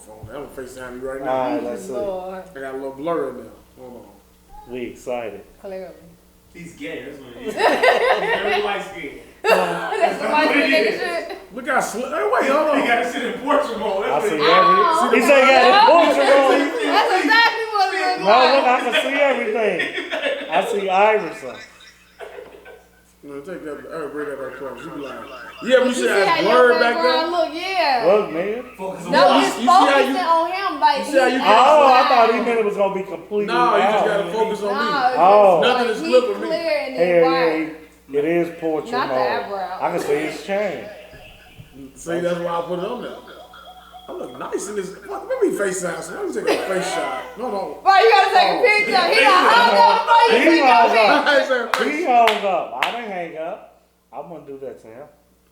phone. I'm gonna FaceTime you right now. All right, let's see. Lord, I got a little blur in there. Hold on. We excited. clearly. He's gay, that's what he is. Very light skinned. That's the white nigga shit. Look how slick. Hey, wait, hold on. He got this shit in portrait mode. I That's see what everything. He said he got his portrait on. That's exactly what it looks No, like. look, I can see everything. I see Iverson. No, take that. Bring that back close. You be like, yeah, we You should see how have your blurred back background there. look, yeah. Look, man. focus on No, what- it's you see how focusing you- on him, like you see how you- Oh, I thought he meant it was gonna be completely No, you just out. gotta focus on me. Oh. Nothing is he's clipping me. clear and Yeah, then white. yeah, it is portrait Not the mode. eyebrow. I can see his chain. See, that's why I put it on there. I look nice in this. Fuck, let me FaceTime. So let me take a face shot. No. Bro, you gotta take a picture. He got hung up before you He take your hung picture. I ain't saying face He hung up. I didn't hang up. I'm gonna do that to him.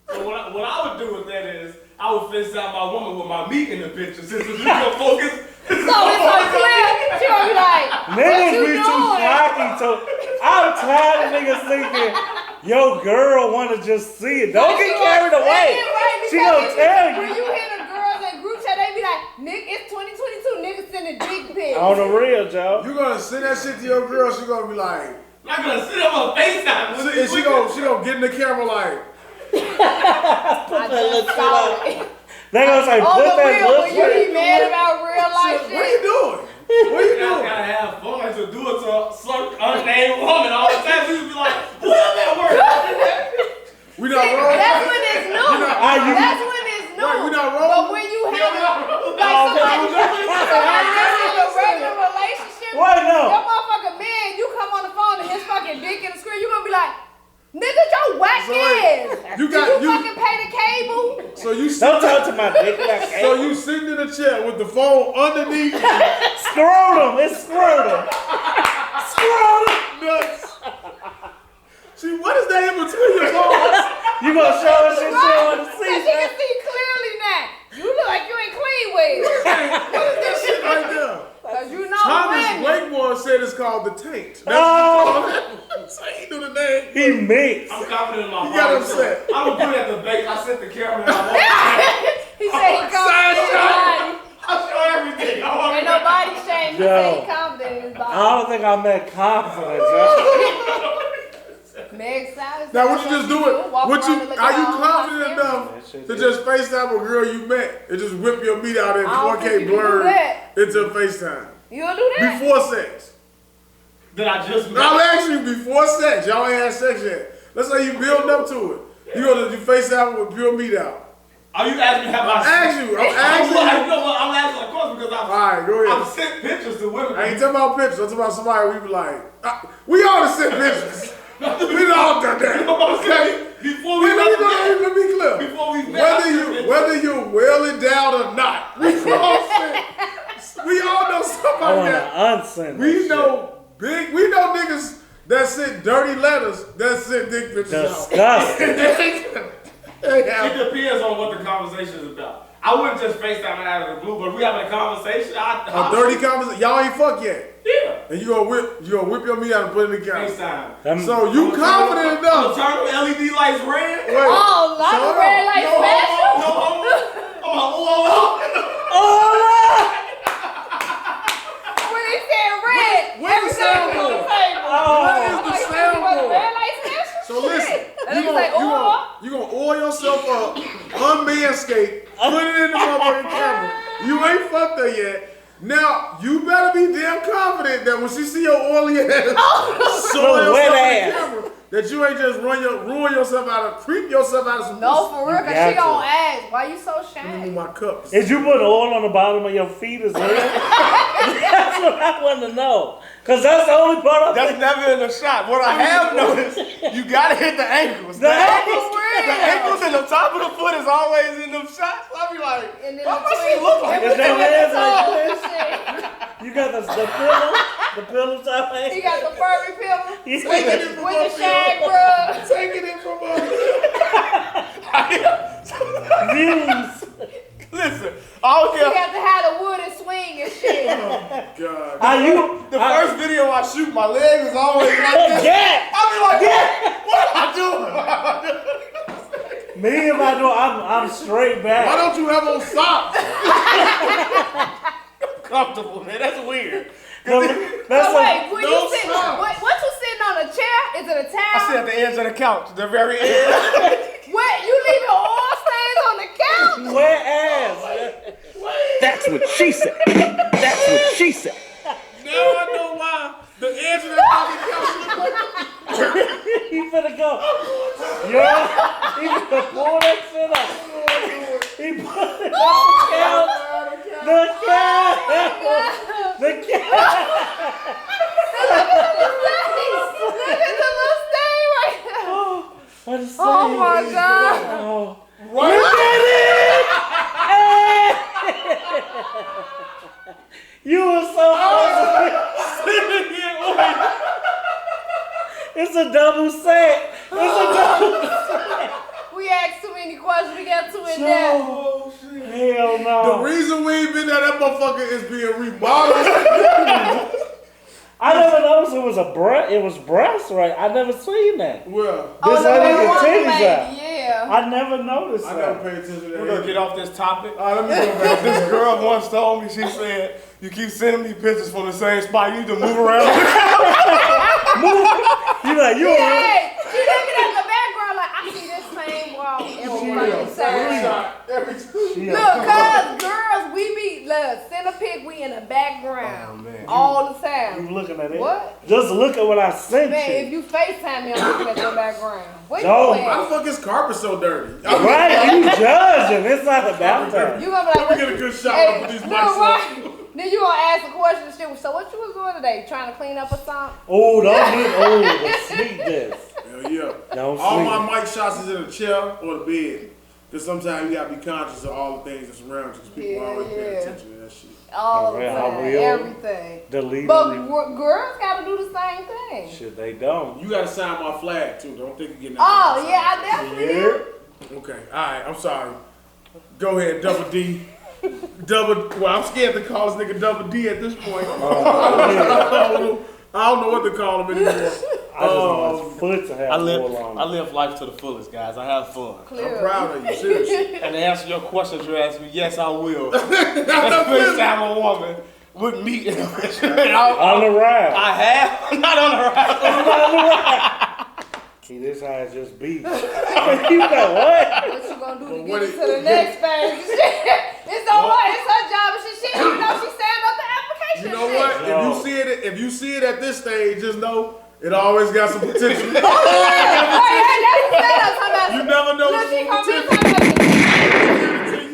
So what I would do with that is, I would FaceTime my woman with my meat in the picture. Since it's gonna focus. So it's so clear. She gonna be like, what Niggas you be too doing? cocky to. I'm tired of niggas thinking your girl wanna just see it. Don't get carried away. Right, She gonna tell When you. you hear the girls in group chat, they be like, Nick, it's 2022. Niggas sending dick pics. On the real, Joe. You gonna send that shit to your girl? She gonna be like, I'm not gonna sit up on FaceTime. and she gonna get in the camera like, I just saw it. They gonna say, On put the that real, little when you shit. be mad about real life what are you shit. doing? What are you You guys doing? gotta have fun to do it to some unnamed woman all the time. She would be like, what am I working? We not rolling. That's when it's new. That's when it's new. Right, we not rolling. But when you have like somebody that's in a regular relationship, Wait, no. your motherfucking man, you come on the phone and his fucking dick in the screen, you gonna be like, nigga, your whack So, ass. you Did got- you you- fucking pay the cable? So you Don't talk to my dick like that. So you sitting in a chair with the phone underneath Scrotum. It's scrotum. Scrotum. nuts. See, what is that in between your balls? You gonna show us shit you want to Cause see, you can see clearly now. You look like you ain't clean with it. What is that shit right there? Cause you know Thomas women. Blakemore said it's called the taint. That's Oh. so he knew the name. He mixed. I'm confident in my You got body, upset. so I don't put it at the base. I set the camera and I walk. He said he Side confident in his body. I show everything. I walk Ain't no body shame. He Yo. said he confident in his I body. don't think I'm that confident, Joe. Meg Salad. Now, what you just doing? What you are you confident That enough shit to is- just FaceTime a girl you met and just whip your meat out in I don't think 4K you can do blurred that. into FaceTime You gonna do that? before sex? that I just met. Now, I'm asking you before sex. Y'all ain't had sex yet. Let's say you building up to it. You gonna do FaceTime with pure meat out? Are you asking me have I Ask you. I'm asking you. No, I'm asking a question because All right, go ahead. I've sent pictures to women. I ain't talking about pictures. I'm talking about somebody we be like, we all done sent pictures. We all done that. Okay? Before Wait, we let me be clear. Before we met, I sent Whether you're well endowed or not, we all know I somebody want that to unsend we that know we know niggas that send dirty letters that send dick shit. pictures out. Disgusting. They have- It depends on what the conversation is about. I wouldn't just FaceTime it out of the blue, but if we having a conversation, A dirty conversation. Y'all ain't fuck yet. Yeah. And you gonna whip your meat out and put it in the camera. FaceTime. So you confident I'm enough. gonna turn the LED lights red. Wait, Oh, like so a red light No, special? no, oh, Oh, When he said red, Where's the everything was on the soundboard? table. What is I'm the like, you want a soundboard? red light special? So listen, Shit. And you he was like, oh. gonna oil yourself up, unmanscaped, put it in the motherfucking camera. You ain't fucked her yet. Now you better be damn confident that when she see your oily ass, soil wet yourself in ass. the camera, that you ain't just ruin yourself out of, creep yourself out of some No, pussy. for real, cause got she gonna to. ask, why you so Let me move shy? my cups. Did you put oil on the bottom of your feet as well? That's what I want to know. Because that's the only part of That's it. never in the shot. What I have noticed, you gotta hit the ankles. The The ankles and the top of the foot is always in them shots. I be like, And then why my between- shit look like Is that what it is like Oh, this? shit. You got the pillow top He ankle? got the furry pillow Yeah. with the shag rug. Taking it from us. Views. Listen, I don't He care. got to have the wooden swing and shit. God. How you? The first video I shoot, my leg is always like this. Yeah. I be like, what am I doing? Me and my door, I'm straight back. Why don't you have on socks? Comfortable, man. That's weird. No, So that's wait, when no you sit, socks. what you sitting on a chair? Is it a I sit towel? at the edge of the couch, the very edge. What, you leaving oil stains on the couch? wet ass. That's what she said. That's what she said. Now I know why the edge of that fucking couch. He finna go. Yo, he finna pull that shit up. He put it on the couch. The couch. The couch. Look at the little stain right there. What is Oh my God. Oh. Right. You were so It's a double set. It's a double We asked too many questions. We got too in there. Oh, hell The no. reason we ain't been there, that motherfucker is being remodeled. I never noticed it was it was breast, right? I never seen that. Well, This the lady one with titties lady, out. yeah. I never noticed I gotta that. pay attention to that. We're gonna get off this topic. All right, let me go back. This girl once told me, she said, you keep sending me pictures from the same spot, you need to move around. You like you. Hey, she looking at the background like, I see this same wall every fucking time. Every time. Look, cuz girls, we be, look, send a pic, we in the background. Oh, man. All the You time. looking at it? What? Just look at what I sent Man, if you. you FaceTime me, I'm looking at your background. What No, you Why the doing? fuck is carpet so dirty? Right? You judging? It's not about that. You gonna be like, Let me get a good shot hey, up with these look, mics right? on. Then you gonna ask a question and shit. So what you was doing today? Trying to clean up or something? Oh, don't get the sneak this. Hell yeah. Don't All sleep. my mic shots is in a chair or the bed. Because sometimes you gotta be conscious of all the things that surround you. Because people Yeah, always pay yeah. attention to that shit. All the Yeah, time, real. everything. Delete. But girls gotta do the same thing. Shit, they don't. You gotta sign my flag too. Don't think you're getting Oh yeah, I definitely do. Yeah. Okay, alright, I'm sorry. Go ahead, Double D. Well, I'm scared to call this nigga Double D at this point. I don't know what to call him anymore. I just want his foot to have I more long. live life to the fullest, guys. I have fun. Clear. I'm proud of you, seriously. And to answer your questions you asked me, yes, I will. That's the first time a woman with meat in the refrigerator. On the ride. I have, not on the ride. See, this eye just beat. You know what? What you gonna do to what get it- to the next phase? It's on her. It's her job. And she you know she stand up the application. You know shit. what? No. If you see it at this stage, just know it always got some potential. Oh, yeah, that's the setup. Talking about- You never know Look, what's she some come in potential. talking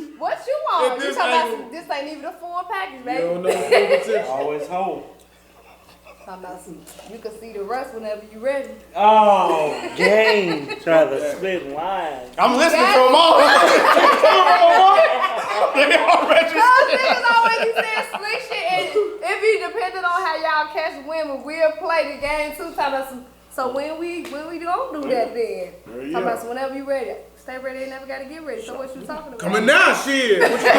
about- What you At want? You this talking about angle- this ain't even a full package, You baby. don't know what's some potential. Always hope. Talking about you can see the rest whenever you ready. Oh, game. Try to spit lines. I'm listening Yes. from all. They already. Cause niggas always be saying slick shit, and it be depending on how y'all catch women. We'll play the game too. Talking about so when we don't do that then. Talking about so whenever you ready. Stay ready, they never gotta get ready. So what you talking about? Coming now, shit. What you doing?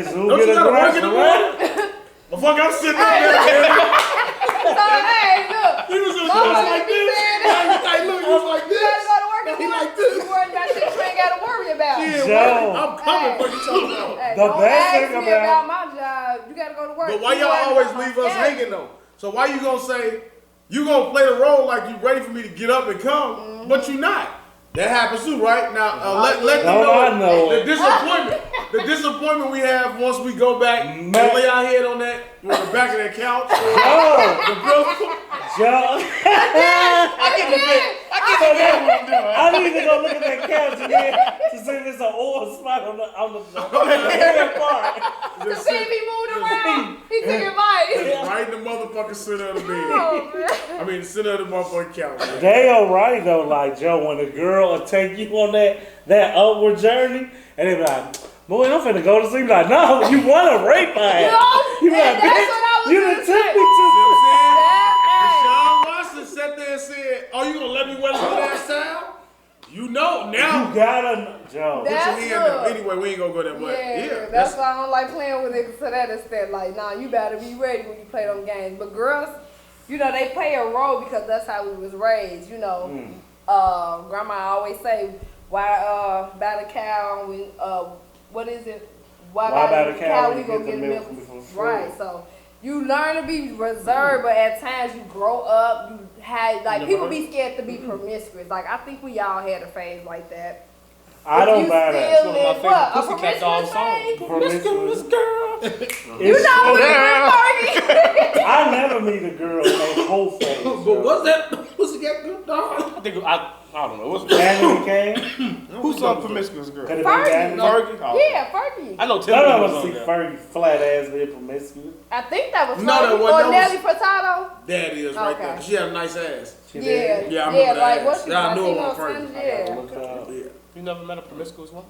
Niggas who Don't you get gotta work in the aggressive, right? morning? Motherfucker, I'm sitting up there. So hey, look. He was just Mama like be this. saying Like, look, he was like You gotta this. go to work in the He morning. like this. You worried about shit you ain't gotta worry about. Yeah, Joe. I'm coming. What you talking about? Hey, The don't best ask thing me about- about my job. You gotta go to work. But why You y'all worried always about my leave us schedule. hanging though? So why you gonna say you gonna play the role like you ready for me to get up and come, but you not? That happens too, right? Now let them Don't I know the it. disappointment we have once we go back and lay our head on the back of that couch. The bill- Joe. I need to go look at that couch again to see if it's an oil spot on the part. The TV moved around. He took advice. right in the motherfucking center of the bed. Oh, man. I mean, the center of the motherfucking couch. They alright though, like Joe, when a girl will take you on that upward journey, and they be like, boy, I'm finna go to sleep. Like, no, you want to rape my ass. No, You and like, that's bitch, what I was you gonna done say. took me You know to. what I'm saying? That- Deshaun Watson sat there and said, "Oh, you gonna let me wear this last time?" You know now. You gotta, Joe. That- Put your hand That's up. good. Anyway, we ain't gonna go that way. Yeah, that's why I don't like playing with niggas to that extent. Like, nah, you better be ready when you play them games. But girls, you know, they play a role because that's how we was raised. You know, grandma always say, Why by the cow? What is it? Why by the cow we when you go get the get milk milk? from free? Right. So you learn to be reserved, but at times you grow up. You had like people be scared to be promiscuous. Like I think we all had a phase like that. I don't You buy that. still One of my live what? A favorite Pussycat Dolls promiscuous songs. phase? Promiscuous girl. You know what It's- I never meet a girl named whole face. But what's that? Pussycat good dog? I think I don't know. What's Danny Kane? who's some promiscuous girl? Could it be Fergie. Danny? Fergie? Oh. Yeah, Fergie. I know Tim None of was us on see there. Fergie flat ass being promiscuous. I think that was No, that Fergie. wasn't. Or That Nelly Furtado. That is right Okay. there. She had a nice ass. She Yeah, did. Yeah, I remember like that what's ass. she? Yeah, I knew it Latino was Fergie. Sons, I Yeah. gotta look her up. Yeah. You never met a promiscuous one?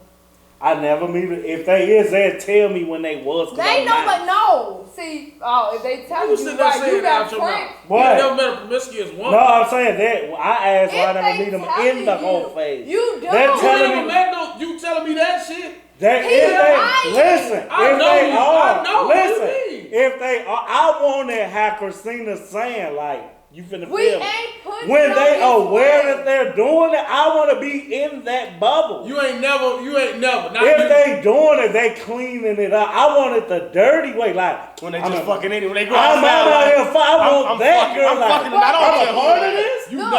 I never meet her. If they is, they'll tell me when they was. 'cause They I'm know, not. but no. See, if they tell You you, sitting there right, you saying got out your mouth. friends. You What? never met a promiscuous woman. No, I'm saying that. I asked why I If never they meet them telling in the you, whole phase. You do. They're You telling never me- met no. You telling me that shit? That He if they lying. listen, I if know they you. are, I know. What do you listen, mean? if they are, I want it how Christina's saying, like, you finna We feel me. ain't putting When it they on his aware way. that they're doing it, I want to be in that bubble. You ain't never. Not If you. they doing it, they cleaning it up. I want it the dirty way, like When they I'm just a- fucking in it, when they go I'm outside, out like, here. I want I'm that fucking- girl. I'm like, fucking and I don't I'm care a who part it of is. this. You No.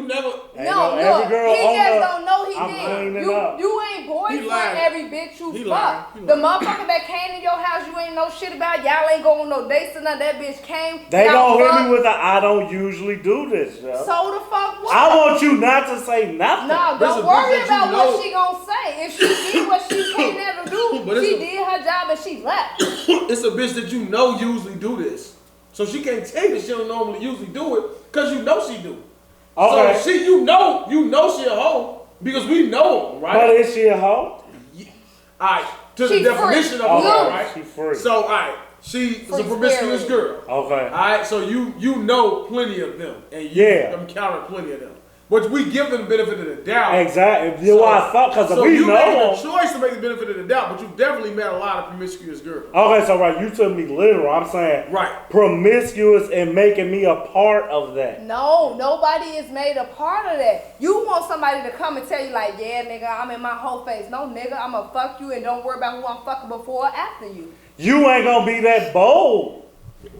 never. Ain't No, no every look, girl he on just the- don't know he I'm did. cleaning up. You ain't boyfriend lying. every bitch you He fuck. lying. He The lying. motherfucker that came in your house, you ain't know shit about. Y'all ain't going on no dates or nothing. That bitch came. They y'all gonna hit me fucked. with the I don't usually do this, yo. So the fuck what? I want you not to say nothing. No, But it's don't a worry bitch that you about know. what she gonna say. If she did what she came there to But do, it's she a- did her job and she left. It's a bitch that you know usually do this, so she can't tell you that she don't normally usually do it, cause you know she do. Okay. So you know she a hoe because we know her, But right? is she a hoe? Alright, to She the definition free. of a hoe, No. right? She free. So alright, she's a Free promiscuous spirit. girl. Okay. Alright, so you know plenty of them, and you Yeah. encountered plenty of them, but we give them the benefit of the doubt. Exactly. You know why I thought, because So we you know made them. the choice to make the benefit of the doubt, but you definitely met a lot of promiscuous girls. Okay, so right, you took me literal. I'm saying Right. promiscuous and making me a part of that. No, nobody is made a part of that. You want somebody to come and tell you like, yeah, nigga, I'm in my whole face. No, nigga, I'ma fuck you and don't worry about who I'm fucking before or after you. You ain't gonna be that bold.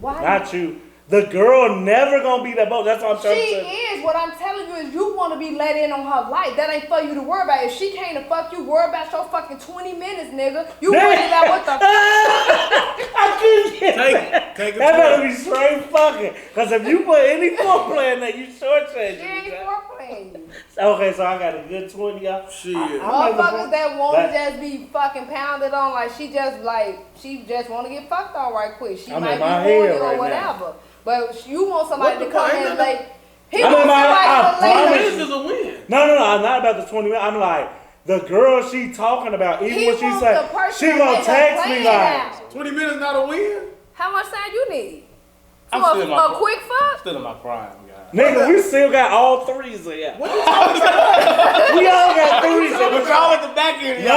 Why? Not you. The girl never gonna be that bold. That's what I'm She trying to say. is. What I'm telling you is you want to be let in on her life. That ain't for you to worry about. If she came to fuck you, worry about your fucking 20 minutes, nigga. You worried about what the fuck. I couldn't get that. Take it That to better her. be straight fucking. Because if you put any foreplay in that, you shortchange She ain't it. foreplaying you. Okay, so I got a good 20, y'all. Shit. Motherfuckers that want That- to just be fucking pounded on like she just want to get fucked on right quick. She I'm might in be my horny head or right whatever. But you want somebody What to the come fuck? in Ain't like he I'm wants in my- somebody I to lay promise This with is a win. No, I'm not about the 20 minutes. I'm like, the girl she talking about, even He when she wants say, the person she to gonna lay the text me plan like, out. 20 minutes not a win? How much time you need? I'm For still in my a prime. quick fuck? Still in my prime, guys. nigga, we still got all threes in here. We all got threes in But here. y'all at the back end, Yo,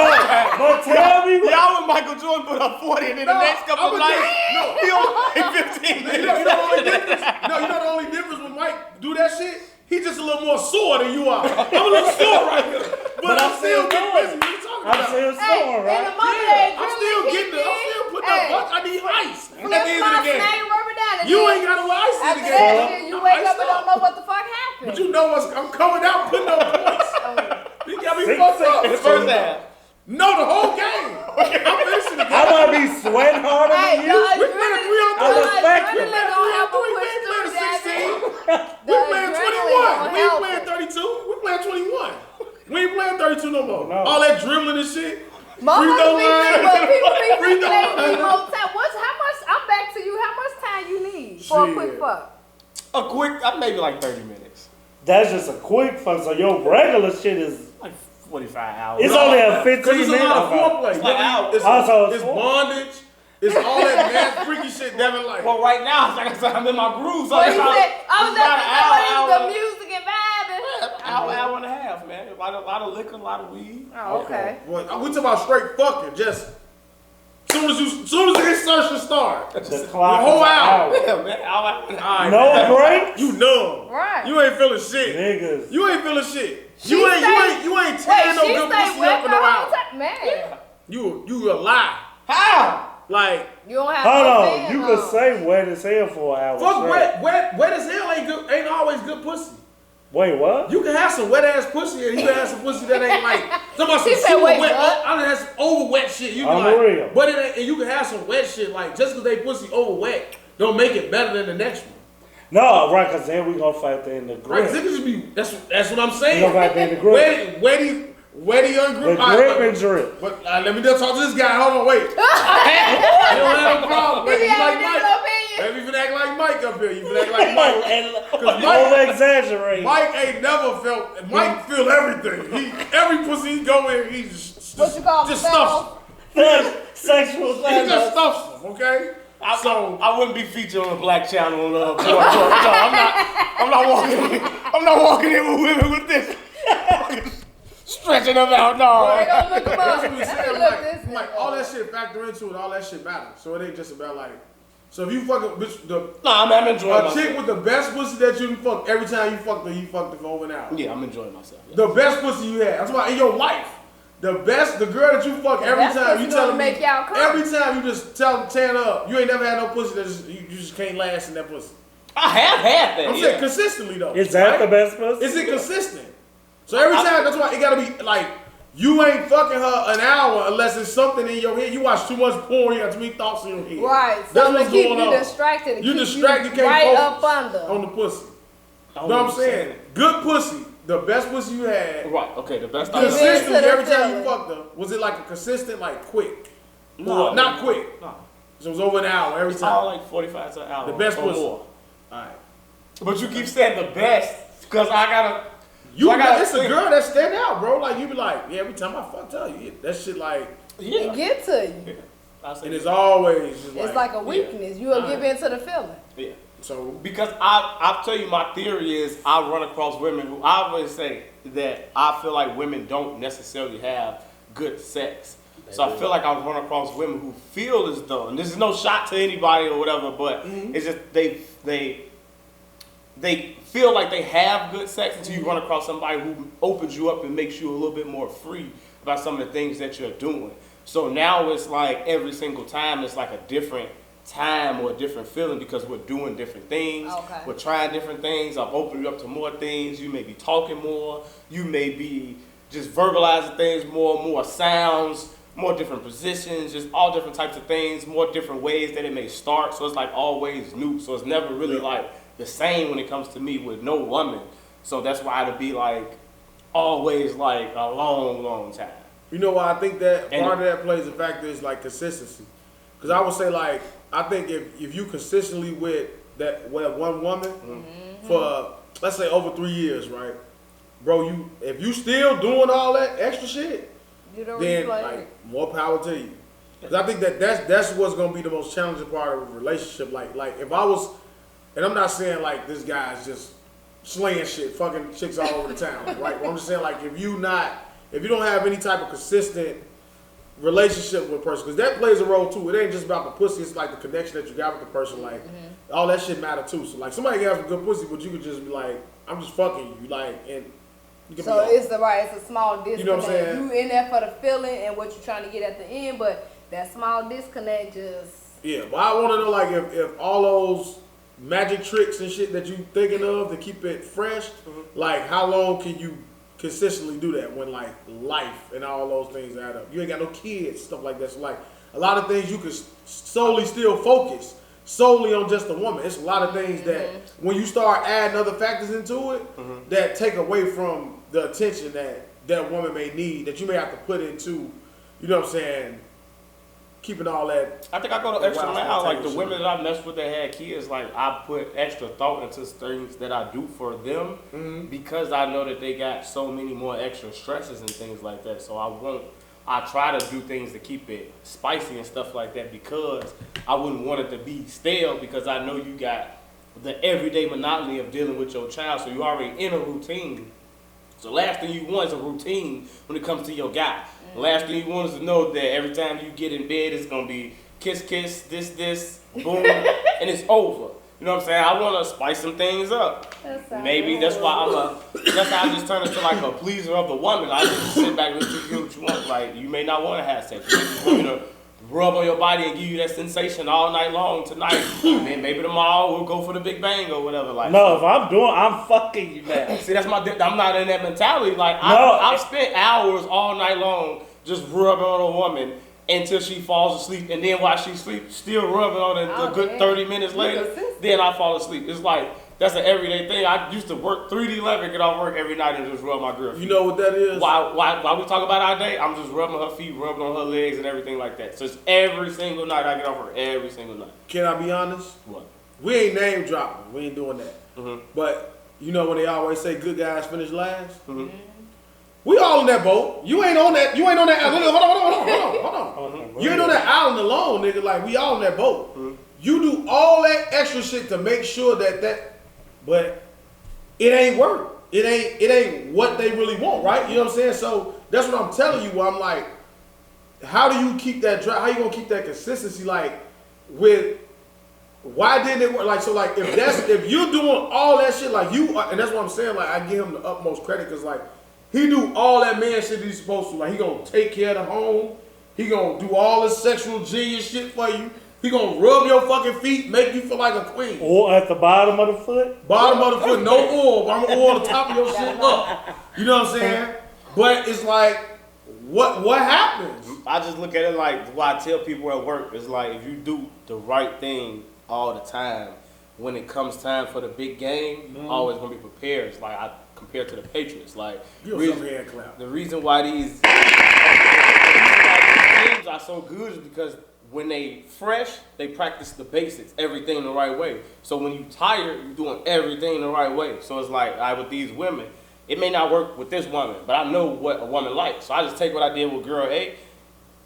but tell me what. Y'all with Michael Jordan put up 40 and then the next couple of nights, he only played 15 You minutes. know the only difference? No, you know the only difference when Mike do that shit? He just a little more sore than you are. I'm a little sore right here. But I'm still getting busy. What you talking I'm about? still Hey, sore, in the right? moment Yeah, that I'm still getting it. I'm still putting up bucks. I need ice. At Flip the end of my the game. snake rubber down. and You then ain't got no ice in the after game. that shit, you wake up and don't know what the fuck But happened. you know what's, I'm coming out putting up points. You got me fucked up. In the first half. No, the whole game. I'm finishing the I game. might be sweating harder Hey, than you. We playing 3 on 3. I respect you. Adrenaline gonna help We him push ain't through playing that. 16. The We playing 21. adrenaline We ain't gonna playing help 32. We playing 21. We ain't playing 32 no more. No. All that dribbling and shit. Motherfuckers be line. thinking, but people be Free thinking they throw need line. more time. How much? I'm back to you. How much time you need for a quick Shit. fuck? A quick, maybe like 30 minutes. That's just a quick fuck. So your regular shit is, Like 45 hours. it's only a 15 Because it's a minutes. lot of foreplay. It's like hours. It's, Also, it's it's bondage. It's all that mad freaky shit Devin like. Well, right now, like I said, I'm in my groove. So But it's he about- said, I was it's just about an thinking, what hour, is the music and vibing? hour and a half, man. A lot of liquor, a lot of weed. Oh, okay. What, we talking about straight fucking. Just soon as the insertion start. The The clock whole is an hour. Yeah, man. Hour. All right, No man. breaks? You numb. Right. You ain't feeling shit. Niggas. You ain't feeling shit. You ain't tearing no she good stay pussy wet up the in no whole hour. time. Man, You a lie. How? Like, you don't have Hold no on, fan you on. could say wet as hell for an hour. fuck straight. wet as hell ain't always good pussy. Wait, what? You can have some wet ass pussy and you can have some pussy that ain't like some She said, super wait, wet. what? I done had some over wet shit. You be I'm like, real. but it ain't, and you can have some wet shit like just because they pussy over wet don't make it better than the next one. No, right, because then we gonna factor in the Right? grip. It could just be that's what I'm We saying. gonna factor in the grip. Wetty The ungrip. grip and drip. But let me just talk to this guy. Hold on, wait. You don't have no problem. You Wait, be you like having Mike? different opinions. Maybe you finna act like Mike up here. You finna act like Mike. And Cause Mike, over exaggerate. Mike ain't never felt. Mike feel everything. Every pussy he go in, he just What you call just them, stuffs. Sexual He just thing. stuffs them. Okay. I wouldn't be featured on the Black Channel on No, I'm not walking in with women with this. Stretching them out, They no. gonna look them up. That's what we Let me saying. look this Like all that shit factor into it. All that shit matters. So it ain't just about like. So if you fucking bitch, I'm enjoying a chick myself. with the best pussy that you can fuck every time you fucked her for over an hour. Yeah, I'm enjoying myself. Yeah. The best pussy you had. That's why in your life. The girl that you fuck every best time pussy you gonna tell me make y'all come. every time you just tear her up. You ain't never had no pussy that you just can't last in that pussy. I have had that. I'm saying consistently though. Is that right? the best pussy? Is it consistent? So every time that's why it gotta be like you ain't fucking her an hour unless it's something in your head. You watch too much porn, you got too many thoughts in your head. Right. That's So to what's keep going you on. distracted. and You keep distracted, can't right focus up under. on the pussy. You know what I'm saying? Good pussy, the best pussy you had. Right, okay, the best I've ever Consistently to the every time you feeling. fucked her, was it like a consistent, like quick? No. Or not quick. No. So it was over an hour every It's all time. like 45 to an hour. The best or pussy. more. Alright. But you keep saying the best because I gotta. You I gotta it's a think. girl that stand out, bro. Like you be like, yeah, every time I fucked her, yeah, that shit like, Yeah. It get to you. I say and it's always just It's like a weakness. You will give in to the feeling. yeah. so. Because I'll tell you, my theory is I run across women who I always say that I feel like women don't necessarily have good sex. So I feel like I run across women who feel as though, and this is no shot to anybody or whatever, but it's just they feel like they have good sex until you run across somebody who opens you up and makes you a little bit more free about some of the things that you're doing. So now it's like every single time it's like a different time or a different feeling because we're doing different things. Okay. We're trying different things. I've opened you up to more things. You may be talking more. You may be just verbalizing things more sounds, more different positions, just all different types of things, more different ways that it may start. So it's like always new. So it's never really like the same when it comes to me with no woman. So that's why it'll be like always like a long time. You know why I think that And- part of that plays a factor is like consistency. Because I would say like I think if you consistently with one woman for let's say over 3 years, right, bro, if you still doing all that extra shit, You don't then replay like it. more power to you. Because I think that's what's gonna be the most challenging part of a relationship. Like if I was, and I'm not saying like this guy's just slaying shit, fucking chicks all over the town, right? But I'm just saying like if you don't have any type of consistent relationship with a person, because that plays a role too. It ain't just about the pussy; it's like the connection that you got with the person. Like all that shit matter too. So like somebody can have some good pussy, but you could just be like, I'm just fucking you, like, and you can So be it's a small disconnect. You know what I'm saying? You in there for the feeling and what you're trying to get at the end, but that small disconnect just yeah. But I want to know like if all those magic tricks and shit that you thinking of to keep it fresh, like how long can you consistently do that when like life and all those things add up? You ain't got no kids, stuff like that. So like a lot of things you can solely still focus solely on just a woman. It's a lot of things that when you start adding other factors into it that take away from the attention that woman may need, that you may have to put into, you know what I'm saying, keeping all that. I think I go the extra Wow, mile. Like the shit. women that I messed with that had kids, like I put extra thought into things that I do for them because I know that they got so many more extra stresses and things like that. So I try to do things to keep it spicy and stuff like that because I wouldn't want it to be stale because I know you got the everyday monotony of dealing with your child. So you're already in a routine. So last thing you want is a routine when it comes to your guy. Last thing you want is to know that every time you get in bed, it's gonna be kiss, this, boom, and it's over. You know what I'm saying? I want to spice some things up. Maybe that's why that's how I just turn into like a pleaser of the woman. I just sit back and listen to you what you want. Like, you may not want to have sex. You just want me to rub on your body and give you that sensation all night long tonight. And then maybe tomorrow we'll go for the big bang or whatever. Like, No, if I'm fucking you now. see, that's I'm not in that mentality. Like, No. I've spent hours all night long just rubbing on a woman until she falls asleep, and then while she sleeps, still rubbing on it a good 30 minutes later, then I fall asleep. It's like, that's an everyday thing. I used to work 3D11, get off work every night and just rub my girl feet. You know what that is? While we talk about our day, I'm just rubbing her feet, rubbing on her legs and everything like that. So it's every single night I get off work, every single night. Can I be honest? What? We ain't name dropping. We ain't doing that. Mhm. But you know when they always say good guys finish last? Mm-hmm. We all in that boat. You ain't on that. You ain't on that. Hold on. You ain't on that island alone, nigga. Like, we all in that boat. Mm-hmm. You do all that extra shit to make sure but it ain't work. It ain't what they really want, right? You know what I'm saying? So that's what I'm telling you. Where I'm like, how do you keep that drive? How you gonna keep that consistency? Like, why didn't it work? Like, so like if you're doing all that shit, like you, and that's what I'm saying. Like, I give him the utmost credit because like he do all that man shit he's supposed to. Like, he gonna take care of the home. He gonna do all the sexual genius shit for you. He gonna rub your fucking feet, make you feel like a queen. Or at the bottom of the foot? Bottom of the foot, no oil. I'm gonna oil the top of your shit up. You know what I'm saying? But it's like, what happens? I just look at it like what I tell people at work. It's like, if you do the right thing all the time, when it comes time for the big game, you're always gonna be prepared. It's like, I compare to the Patriots. Like, the reason why these teams are so good is because when they fresh, they practice the basics, everything the right way. So when you tired, you're doing everything the right way. So it's like, with these women, it may not work with this woman, but I know what a woman likes. So I just take what I did with girl A.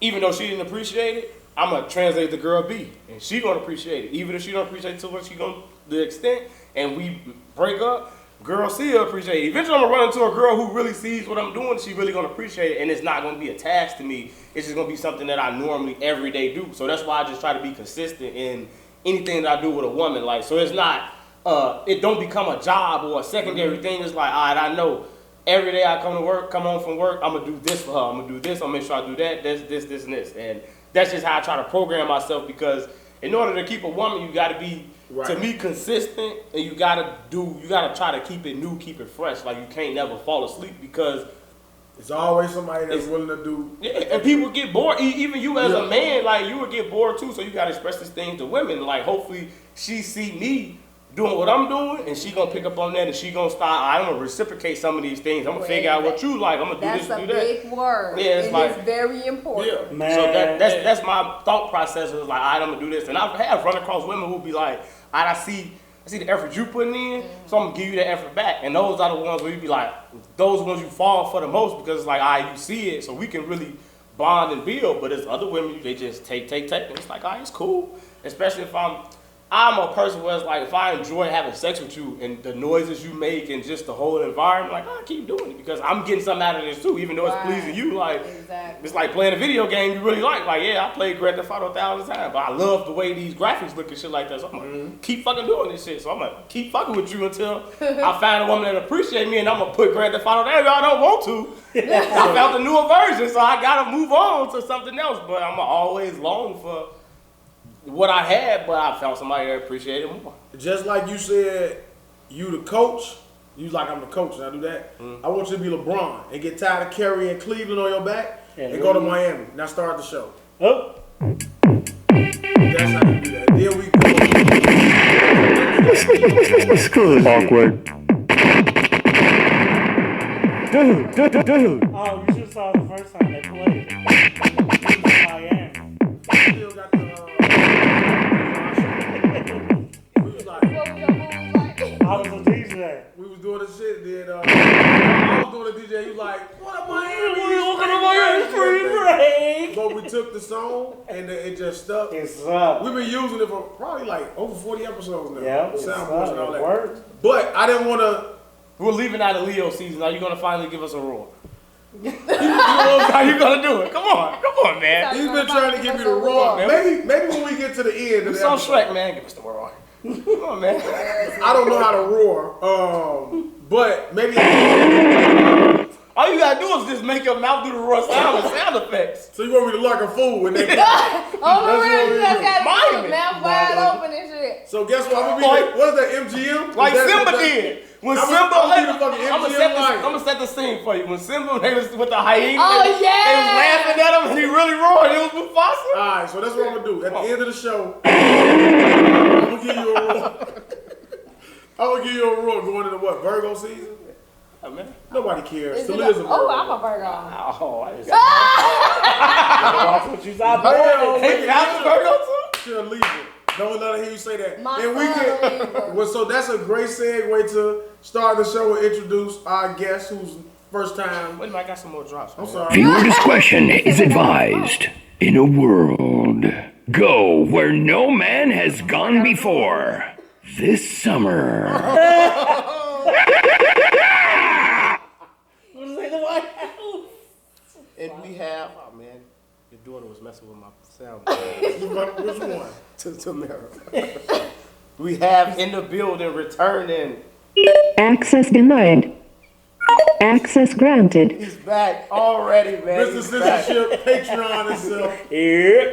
Even though she didn't appreciate it, I'm gonna translate to girl B, and she gonna appreciate it. Even if she don't appreciate it to what she gonna the extent, and we break up, girl C will appreciate it. Eventually, I'm gonna run into a girl who really sees what I'm doing. She really gonna appreciate it, and it's not gonna be a task to me. It's just gonna be something that I normally every day do. So that's why I just try to be consistent in anything that I do with a woman. Like, so it's not, it don't become a job or a secondary thing. It's like, all right, I know every day I come home from work, I'm gonna do this for her. I'm gonna do this. I'm gonna make sure I do that, this, and this. And that's just how I try to program myself, because in order to keep a woman, you gotta be, to me, consistent, and you gotta try to keep it new, keep it fresh. Like, you can't never fall asleep, because it's always somebody that's willing to do. Yeah, and people get bored. Even you as a man, like, you would get bored too. So you gotta express this thing to women. Like, hopefully she see me doing what I'm doing, and she gonna pick up on that, and she gonna start. I'm gonna reciprocate some of these things. I'm gonna figure out what you like. I'm gonna do this, do that. That's a big word. Yeah, it's very important. Yeah, man. So that's my thought process. Is like, I'm gonna do this, and I have run across women who be like, I see the effort you putting in, so I'm gonna give you that effort back. And those are the ones where you be like, those ones you fall for the most, because it's like, you see it, so we can really bond and build. But there's other women, they just take, and it's like, it's cool. Especially if I'm a person where it's like, if I enjoy having sex with you and the noises you make and just the whole environment, like, I keep doing it because I'm getting something out of this too, even though it's pleasing you. Like, it's like playing a video game you really like. Like, yeah, I played Grand Theft Auto 1,000 times, but I love the way these graphics look and shit like that. So I'm gonna keep fucking doing this shit. So I'm gonna keep fucking with you until I find a woman that appreciates me, and I'm gonna put Grand Theft Auto there. I don't want to. I found the newer version, so I gotta move on to something else. But I'm always long for what I had, but I found somebody that appreciated it more. Just like you said, you the coach. You like, I'm the coach, and I do that. I want you to be LeBron and get tired of carrying Cleveland on your back and go to Miami. Now start the show. Oh. That's how you do that. There we go. What's good? Awkward. Dude. Oh, you should saw the first time they played. It was Miami. Still got the. We was like. I was a DJ. We was doing the shit. Then I was doing the DJ. He was like, "What am I Free break. But we took the song and it just stuck. It's up. We've been using it for probably like over 40 episodes now. Yeah, soundboards and all that. Works. But I didn't want to. We're leaving out of Leo season. Are you gonna finally give us a roar? How you gonna do it? Come on, man. He's been trying to give me the roar. Maybe when we get to the end of the so episode. Shrek, man. Give us the roar. Come on, man. I don't know how to roar. But maybe. All you gotta do is just make your mouth do the raw sound effects. So you want me to look a fool when they. On the real, you just got Mind the me. mouth wide open and shit. So guess what? I'm gonna be Like- what's that MGM? Like Is that- Simba is that- did. When I'm Simba, gonna be the fucking I'm MGM lion. gonna set the scene for you. When Simba, they was with the hyena. Oh, they yeah. was laughing at him and he really roared. It was Mufasa. Alright, so that's what I'm gonna do. At the end of the show, I'm gonna give you a roar. I'm gonna give you a roar going into what? Virgo season? Oh, man. Nobody cares. Is it Talia's a a- Virgo. oh, I'm a Virgo. Oh, I just That's what you saw. Virgo, Hey, Falcon Virgo too? She'll leave it. Don't let her hear you say that. My And we son get will leave her. well, so that's a great segue to start the show and introduce our guest who's first time. Wait a minute, I got some more drops. I'm man. sorry. Viewer discretion is advised. In a world, go where no man has gone before. This summer. And we have, oh man, your daughter was messing with my sound. Which one? to Tamara. We have in the building returning. Access denied. Access granted. He's back already, man. Mr. He's back. Censorship, Patreon itself. Yeah.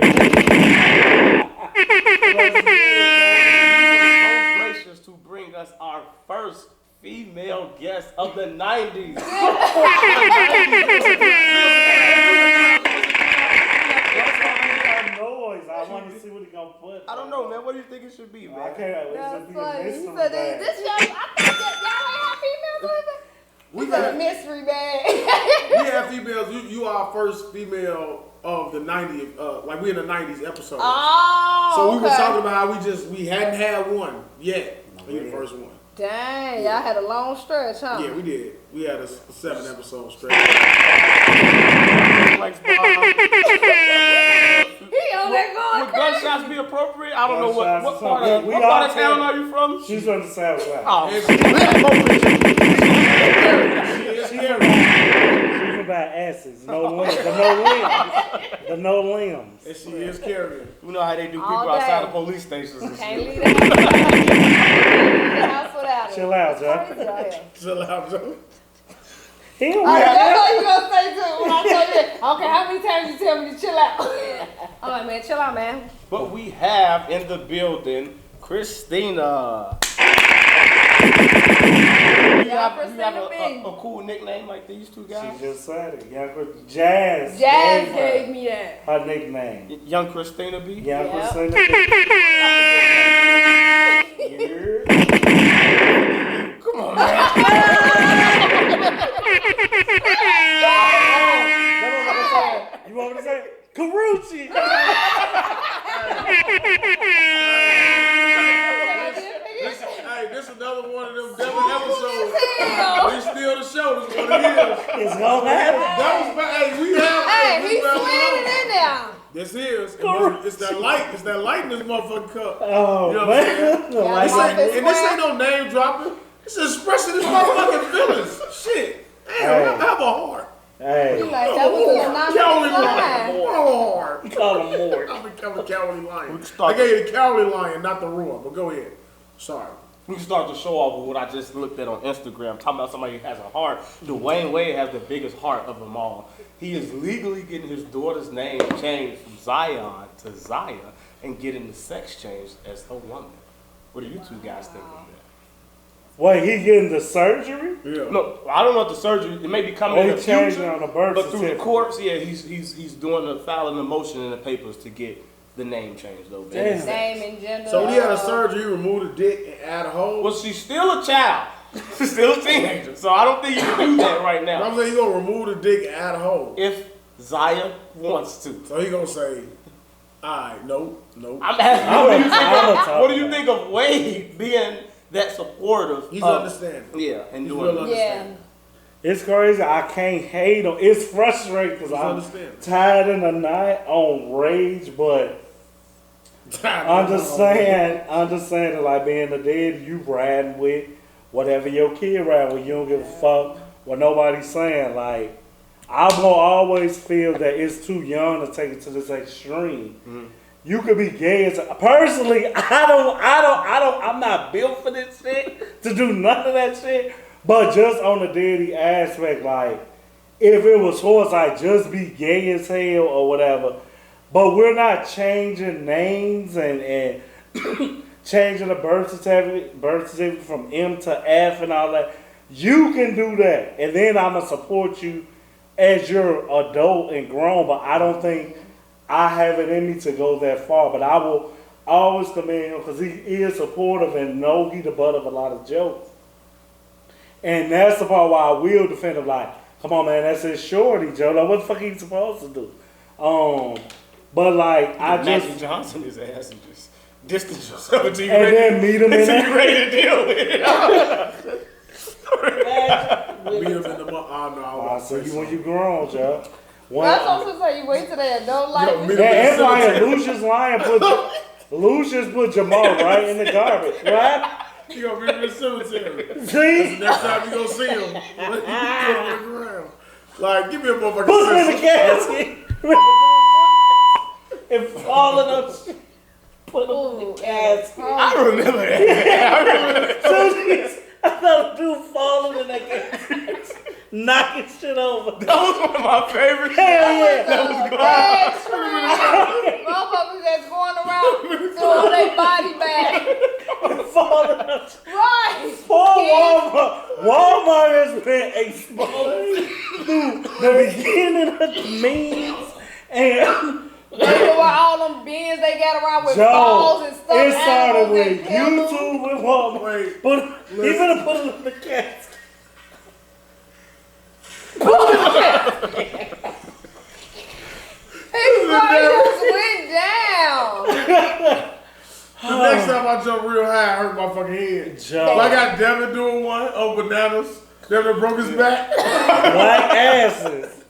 So gracious to bring us our first female guest of the 90s. Noise. I want to see what he gonna put. I don't know, man. What do you think it should be, man? I can't. It's That's just be a funny. He mystery said, bag. this y'all, I thought that y'all ain't have females on it. We He said a got mystery bag. we have females. You are our first female of the 90s. Like we in the 90s episode. Oh, So we were okay. talking about how we hadn't had one yet. We the first one. Dang, y'all had a long stretch, huh? Yeah, we did. We had a 7-episode straight. Like, He on that going would crazy. gunshots be appropriate? I don't know what Gunshots part is of something. We what part of all town can. are you from? She's on the south side. Oh, And shit. she is scary. She's about asses. No limbs. The no limbs. And she is carrying. You know how they do people All outside day. of police stations and Can't shit. leave the house without it. Chill out, Joe. Crazy out here. Chill out, Joe. He don't That's all you gonna say too. When I tell you, I don't care how many times you tell me to chill out. All right, man, chill out, man. But we have in the building Christina. You have Christina B. a cool nickname like these two She guys? just said it. Young Jazz. Jazz her gave me that. her nickname. Young Christina B? Young Yeah. Christina. Yeah. Come on, man. You want me to say it? Karuchi. Hey, this is another one of them devil episodes. Hell. We still the show. This is what it is. It's gonna happen. That was bad. Hey, we have. Hey, we he's have swinging in there. This is. It's that light. It's that light in this motherfucking cup. Oh, You know what I'm saying? man. The light- This ain't, and this ain't no name dropping. It's expressing this motherfucking feelings. Shit. Damn, have a heart. Hey, You like that was a Cowardly non-line. lion. Have a heart. call him Mort. I'm a cowardly lion. can start- I gave you the cowardly lion, not the roar. But go ahead. Sorry. We can start the show off with what I just looked at on Instagram, talking about somebody who has a heart. Dwayne Wade has the biggest heart of them all. He is legally getting his daughter's name changed from Zion to Zaya and getting the sex changed as her woman. What do you two guys think of that? Wait, he getting the surgery? Yeah. No, I don't know if the surgery, it may be coming Oh, in he the changed future, it on the birth but through the certificate. courts, yeah, he's doing the filing the motion in the papers to get the name changed though. Damn. Name and gender. So when he had a surgery, he removed a dick and add a hole. Well, she's still a child. She's still a teenager. So I don't think you can do that right I'm now. saying he gonna remove the dick and add a hole. If Zaya wants to. So he gonna say, alright, nope. I'm asking you, what do you think of Wade being that supportive? He's of, understanding. Yeah, and He's doing real it. understanding. It's crazy. I can't hate him. It's frustrating because He's I'm understanding. tired in the night on rage, but understand that like being the dead, you riding with whatever your kid ride with. You don't give a fuck what nobody's saying. Like, I'm gonna always feel that it's too young to take it to this extreme. you could be gay as personally. I'm not built for this shit to do none of that shit. But just on the daddy aspect, like if it was horse, I'd just be gay as hell or whatever. But we're not changing names and changing the birth certificate from M to F and all that. You can do that, and then I'ma support you as you're adult and grown. But I don't think I have it in me to go that far. But I will always commend him because he is supportive and know he the butt of a lot of jokes. And that's the part why I will defend him. Like, come on, man, that's his shorty, Joe. Like, what the fuck he supposed to do? But like, I Magic just Johnson his ass and just distance yourself until you and then meet him in until you that. ready to deal with it. Beat him in the mouth. Oh, no, I I won't see say you when so. you grown, Joe. That's what I'm saying. You wait till they adult life. Yo, and meet shit. him in That the Empire, cemetery. Lucius put Jamal right in the garbage, right? You gonna meet him in the cemetery. See? Next time you gonna see him, you put him on the ground. Like, give me a motherfucking Put him in the sister. casket. And falling up. Put him in the casket. I remember that. I thought a dude falling in that casket. Knocking shit over. That was one of my favorites. Hell yeah. Motherfuckers that's going around throwing their body back. Falling up. Right. Poor Walmart. Walmart has been exposed through the beginning of the memes and They know all them bins they got around with Joe. balls and stuff. It started animals with and pillows. YouTube with Walmart. Wait, But he finna put it in the casket. His body just went down. the next time I jump real high, I hurt my fucking head. Joe. Like I got Devin doing one on bananas. Devin broke his back. Black asses.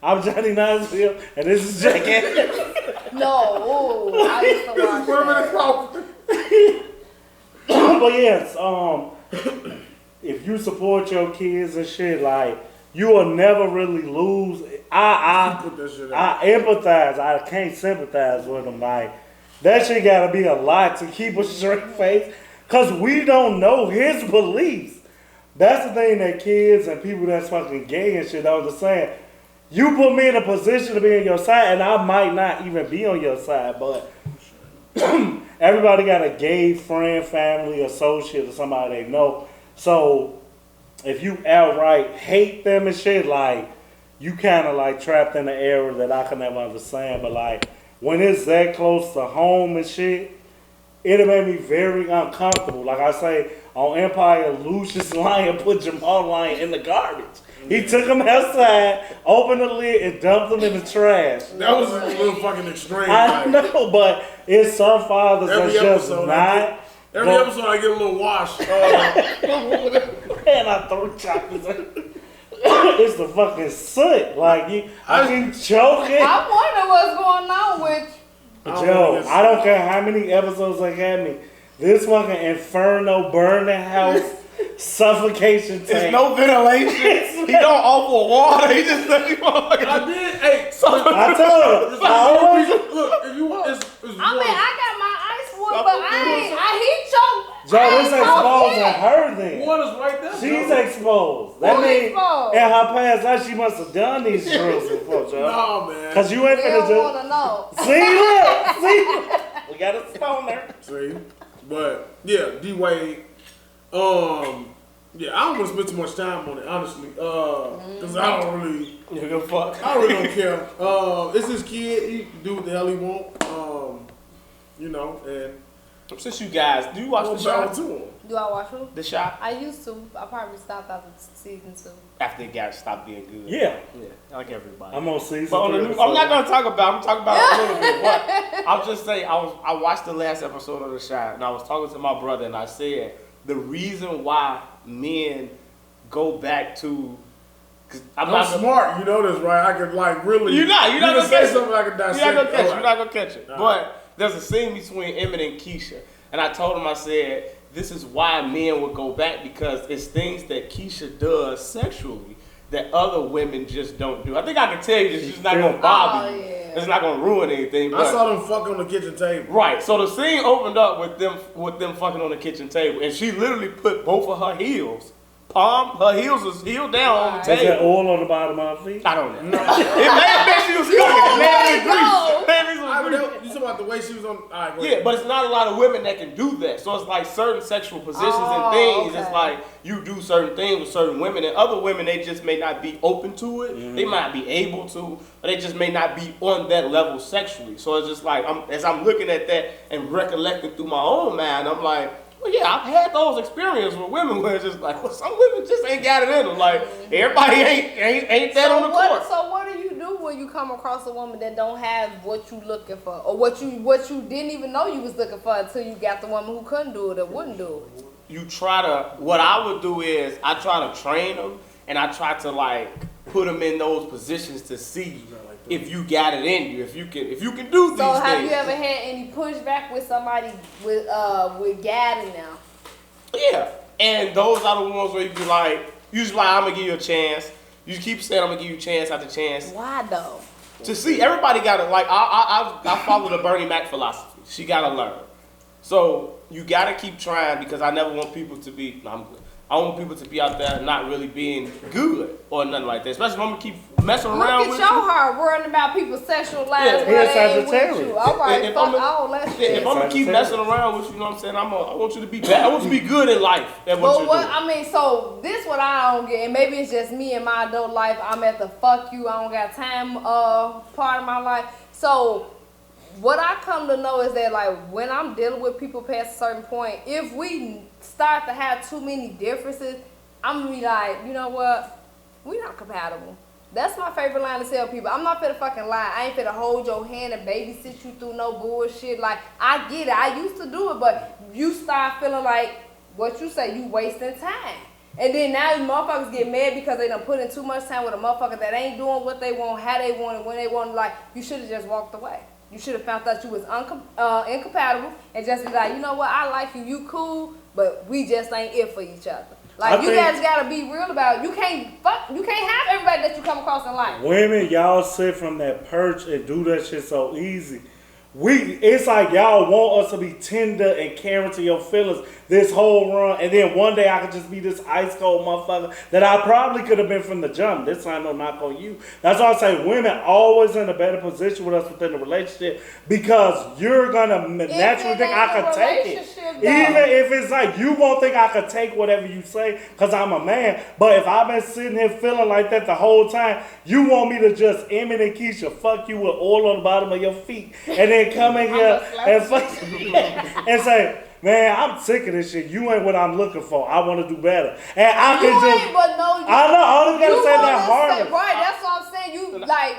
I'm Johnny Knoxville, and this is Jackass. No, ooh, I used to watch Permanent that. coffee. But yes, if you support your kids and shit, like you will never really lose. Put that shit out. I empathize. I can't sympathize with them. Like that shit gotta be a lot to keep a straight face, cause we don't know his beliefs. That's the thing that kids and people that's fucking gay and shit don't understand. You put me in a position to be on your side, and I might not even be on your side, but everybody got a gay friend, family, associate, or somebody they know. So if you outright hate them and shit, like you kind of like trapped in an era that I can never understand. But like when it's that close to home and shit, it made me very uncomfortable. Like I say, on Empire, Lucius Lyon put Jamal Lyon in the garbage. He took him outside, opened the lid, and dumped him in the trash. That was a little fucking extreme. I like, know, but it's some fathers that's Every just episode, not. every episode I get a little wash. And I throw chocolates in. It's the fucking soot. Like, I keep choking. I wonder what's going on with Joe, I don't care how many episodes they had me. This fucking inferno burning house suffocation tank. There's no ventilation. He don't offer water. He just let you motherfucker. I did. Hey, I told him. I always look, if you want, it's I mean, water. I got my ice water, but he choked. Joe, this I ain't exposing choked her then. Water's right there. She's Joe. exposed. That Who means in exposed? her past life she must have done these drills before, Joe. No, man. Cause you ain't They finna don't do. want to know. See, we got a stoner. See, but yeah, D Wade. Yeah, I don't want to spend too much time on it, honestly. Cause I don't really, You give a fuck. I really don't care. It's his kid. He can do what the hell he want. You know, and Since you guys, do you watch the more power show? to him. Do I watch who? The Shop? I used to. I probably stopped after season 2. After it got stopped being good. Yeah, Yeah, like everybody. I'm on season But on the 3. new, I'm not gonna talk about. I'm talking about it a little bit. But I'll just say I watched the last episode of The Shop, and I was talking to my brother, and I said the reason why men go back to. Cause I'm I'm not gonna- smart, you know this, right? I could like really. You're not you gonna can say catch it. something I can dissect. You're not gonna catch it. All You're right. not gonna catch it. All But there's a scene between Emmett and Keisha, and I told him, I said, this is why men would go back, because it's things that Keisha does sexually that other women just don't do. I think I can tell you this. It's just not gonna bother Oh, you. yeah. It's not gonna ruin anything. I But, saw them fuck on the kitchen table. right. So the scene opened up with them fucking on the kitchen table, and she literally put both of her heels. Her heels was heel down on the Is that table. oil on the bottom of her feet? I don't know. It may have been she was cooking. It may have been grease. Maybe some I grease. mean, you talking about the way she was on? All right, go Yeah, ahead. but it's not a lot of women that can do that. So it's like certain sexual positions and things. Okay. It's like you do certain things with certain women, and other women they just may not be open to it. They might be able to, but they just may not be on that level sexually. So it's just like as I'm looking at that and recollecting through my own mind, I'm like, well, yeah, I've had those experiences with women where it's just like, well, some women just ain't got it in them. Like everybody ain't that on the court. So what do you do when you come across a woman that don't have what you looking for, or what you didn't even know you was looking for until you got the woman who couldn't do it or wouldn't do it? You try to, what I would do is I try to train them, and I try to like put them in those positions to see if you got it in you, if you can do these So things. have you ever had any pushback with somebody with gadding now? Yeah, and those are the ones where you be like, usually like, I'm gonna give you a chance. You keep saying I'm gonna give you chance after chance Why though? to see. Everybody got to like. I follow the Bernie Mac philosophy. She gotta learn. So you gotta keep trying because I never want people to be. No, I'm good. I want people to be out there not really being good or nothing like that. Especially if I'm gonna keep messing Look around at with your you. heart worrying about people's sexual lives Yeah, while he's they ain't with Sagittarius. you. All right, If fuck I'm a- all that shit. If I'm gonna keep messing around with you, you know what I'm saying? I want you to be bad. I want you to be good in life. That's what But you're what doing. I mean, so this what I don't get, and maybe it's just me in my adult life. I'm at the fuck you, I don't got time part of my life. So what I come to know is that like when I'm dealing with people past a certain point, if we start to have too many differences, I'm gonna be like, you know what? We not compatible. That's my favorite line to tell people. I'm not finna fucking lie. I ain't finna hold your hand and babysit you through no bullshit. Like, I get it. I used to do it, but you start feeling like what you say, you wasting time. And then now you motherfuckers get mad because they done put in too much time with a motherfucker that ain't doing what they want, how they want it, when they want it. Like, you should have just walked away. You should have found out you was incompatible and just be like, you know what, I like you, you cool, but we just ain't it for each other. Like, you guys gotta be real about it. You can't have everybody that you come across in life. Women, y'all sit from that perch and do that shit so easy. It's like y'all want us to be tender and caring to your feelings this whole run, and then one day I could just be this ice cold motherfucker that I probably could have been from the jump. This time, no knock on you. That's why I say women always in a better position with us within the relationship because you're gonna naturally think I could take it. Even if it's like you won't think I could take whatever you say because I'm a man, but if I've been sitting here feeling like that the whole time, you want me to just Emmett and Keisha fuck you with oil on the bottom of your feet and then come in here and fuck and say, man, I'm sick of this shit. You ain't what I'm looking for. I want to do better. And I You can just. ain't, but no, you, I know. I only gotta you say wanna that harder. say- Right, that's what I'm saying. You like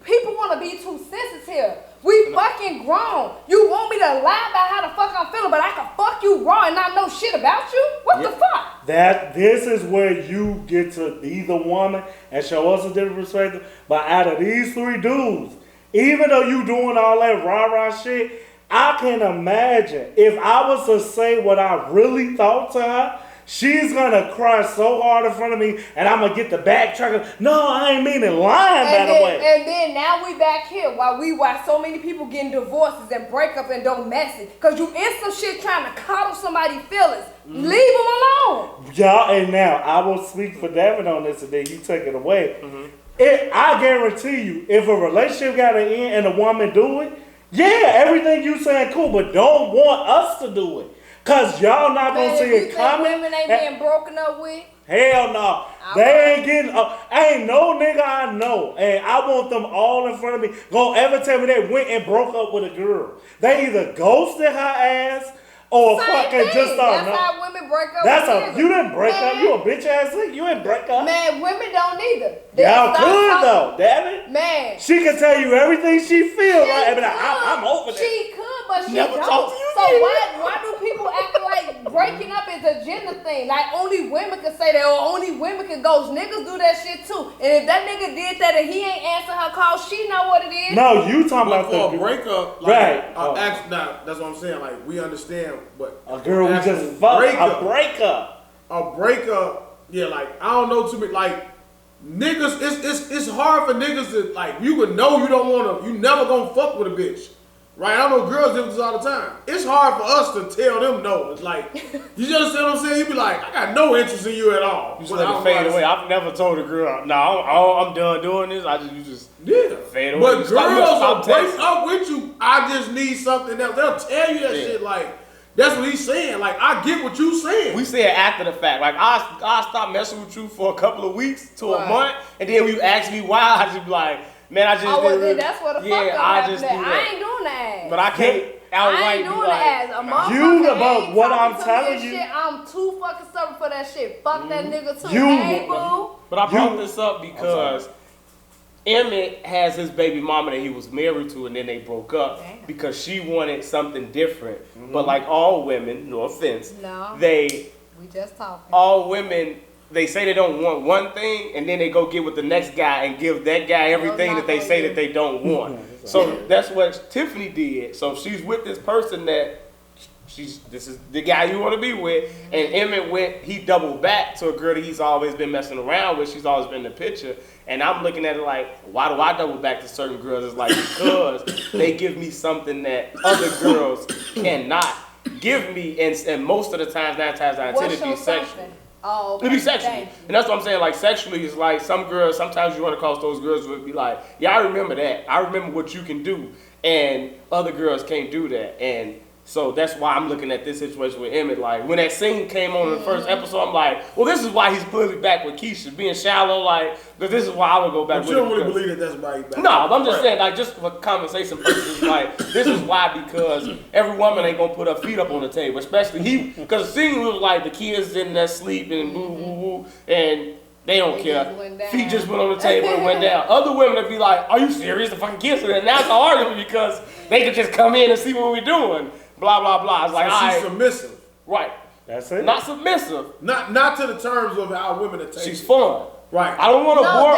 people want to be too sensitive. We fucking grown. You want me to lie about how the fuck I'm feeling, but I can fuck you raw and not know shit about you? What the fuck? This is where you get to be the woman and show us a different perspective. But out of these three dudes, even though you doing all that rah-rah shit, I can imagine if I was to say what I really thought to her, she's gonna cry so hard in front of me, and I'm gonna get the backtrack. No, I ain't meaning lying, by the way. And then now we back here while we watch so many people getting divorces and breakups and don't mess it. Cause you in some shit trying to coddle somebody's feelings. Leave them alone. Y'all, and now I will speak for Devin on this, and then you take it away. I guarantee you, if a relationship got to end and a woman do it, yeah, everything you saying cool, but don't want us to do it. Cause y'all not gonna Man, see if you it think coming. women ain't being broken up with. Hell no. They ain't getting ain't no nigga I know, and I want them all in front of me, gonna ever tell me they went and broke up with a girl. They either ghosted her ass or Same fucking thing. just started. That's how women break up That's with a niggas. you didn't break up. Man. You a bitch ass nigga. You didn't break up. Man, women don't either. They Y'all stop could talking- though, damn it. Man. She can tell you everything she feels. She Right? I mean, could. I'm over that. She could, but she Never don't. talked to you So neither. why do people act like breaking up is a gender thing? Like only women can say that, or only women can ghost. Niggas do that shit too. And if that nigga did that and he ain't answer her call, she know what it is. No, you talking But about for the a breakup, Right. like, now, that's what I'm saying. Like, we understand, but a girl we actual just fucked. A breakup, breakup. a breakup, yeah, like, I don't know too many, like, niggas, it's hard for niggas to like. You would know you don't want to. You never gonna fuck with a bitch, right? I know girls do this all the time. It's hard for us to tell them no. It's like you understand what I'm saying? You be like, I got no interest in you at all. You just let it fade away. I've never told a girl, no, I'm done doing this. You just fade away. But girls will break up with you. I just need something else. They'll tell you that shit like. That's what he's saying. Like, I get what you saying. We say it after the fact. Like, I stop messing with you for a couple of weeks to a month, and then when you ask me why, I just be like, man, I just then that's what the fuck up I just I ain't doing the ass. But I can't I ain't doing the ass. A motherfucker You about ain't what talking I'm to telling me you. Shit, I'm too fucking stubborn for that shit. Fuck that nigga too. You- Hey, boo. But I brought this up because Emmett has his baby mama that he was married to, and then they broke up because she wanted something different. But like all women, no offense, we just talking. all women, they say they don't want one thing, and then they go get with the next guy and give that guy everything that they say that they don't want. So that's what Tiffany did. So she's with this person that this is the guy you want to be with, and Emmett he doubled back to a girl that he's always been messing around with. She's always been in the picture, and I'm looking at it like, why do I double back to certain girls? It's like because they give me something that other girls cannot give me, and most of the times, 9 times out of 10, it'd be sexual. Oh, okay. It'd be sexually. And that's what I'm saying, like sexually is like some girls, sometimes you run across those girls who would be like, yeah, I remember that. I remember what you can do. And other girls can't do that. And so that's why I'm looking at this situation with Emmett. Like when that scene came on in the first episode, I'm like, well, this is why he's clearly back with Keisha, being shallow, like, because this is why I would go back but with you don't really because, believe that that's why he's back. no, I'm just saying, like, just for conversation purposes, like, this is why, because every woman ain't gonna put her feet up on the table, especially because the scene was like the kids in there sleeping and woo woo woo, and they don't care. Feet just went on the table and went down. Other women would be like, are you serious? The fucking kids are there. Now it's an argument because they could just come in and see what we're doing. Blah, blah, blah. It's like, so she's submissive. Right. That's it. Not submissive. Not to the terms of how women are taking. She's fun. Right. I don't want to bore.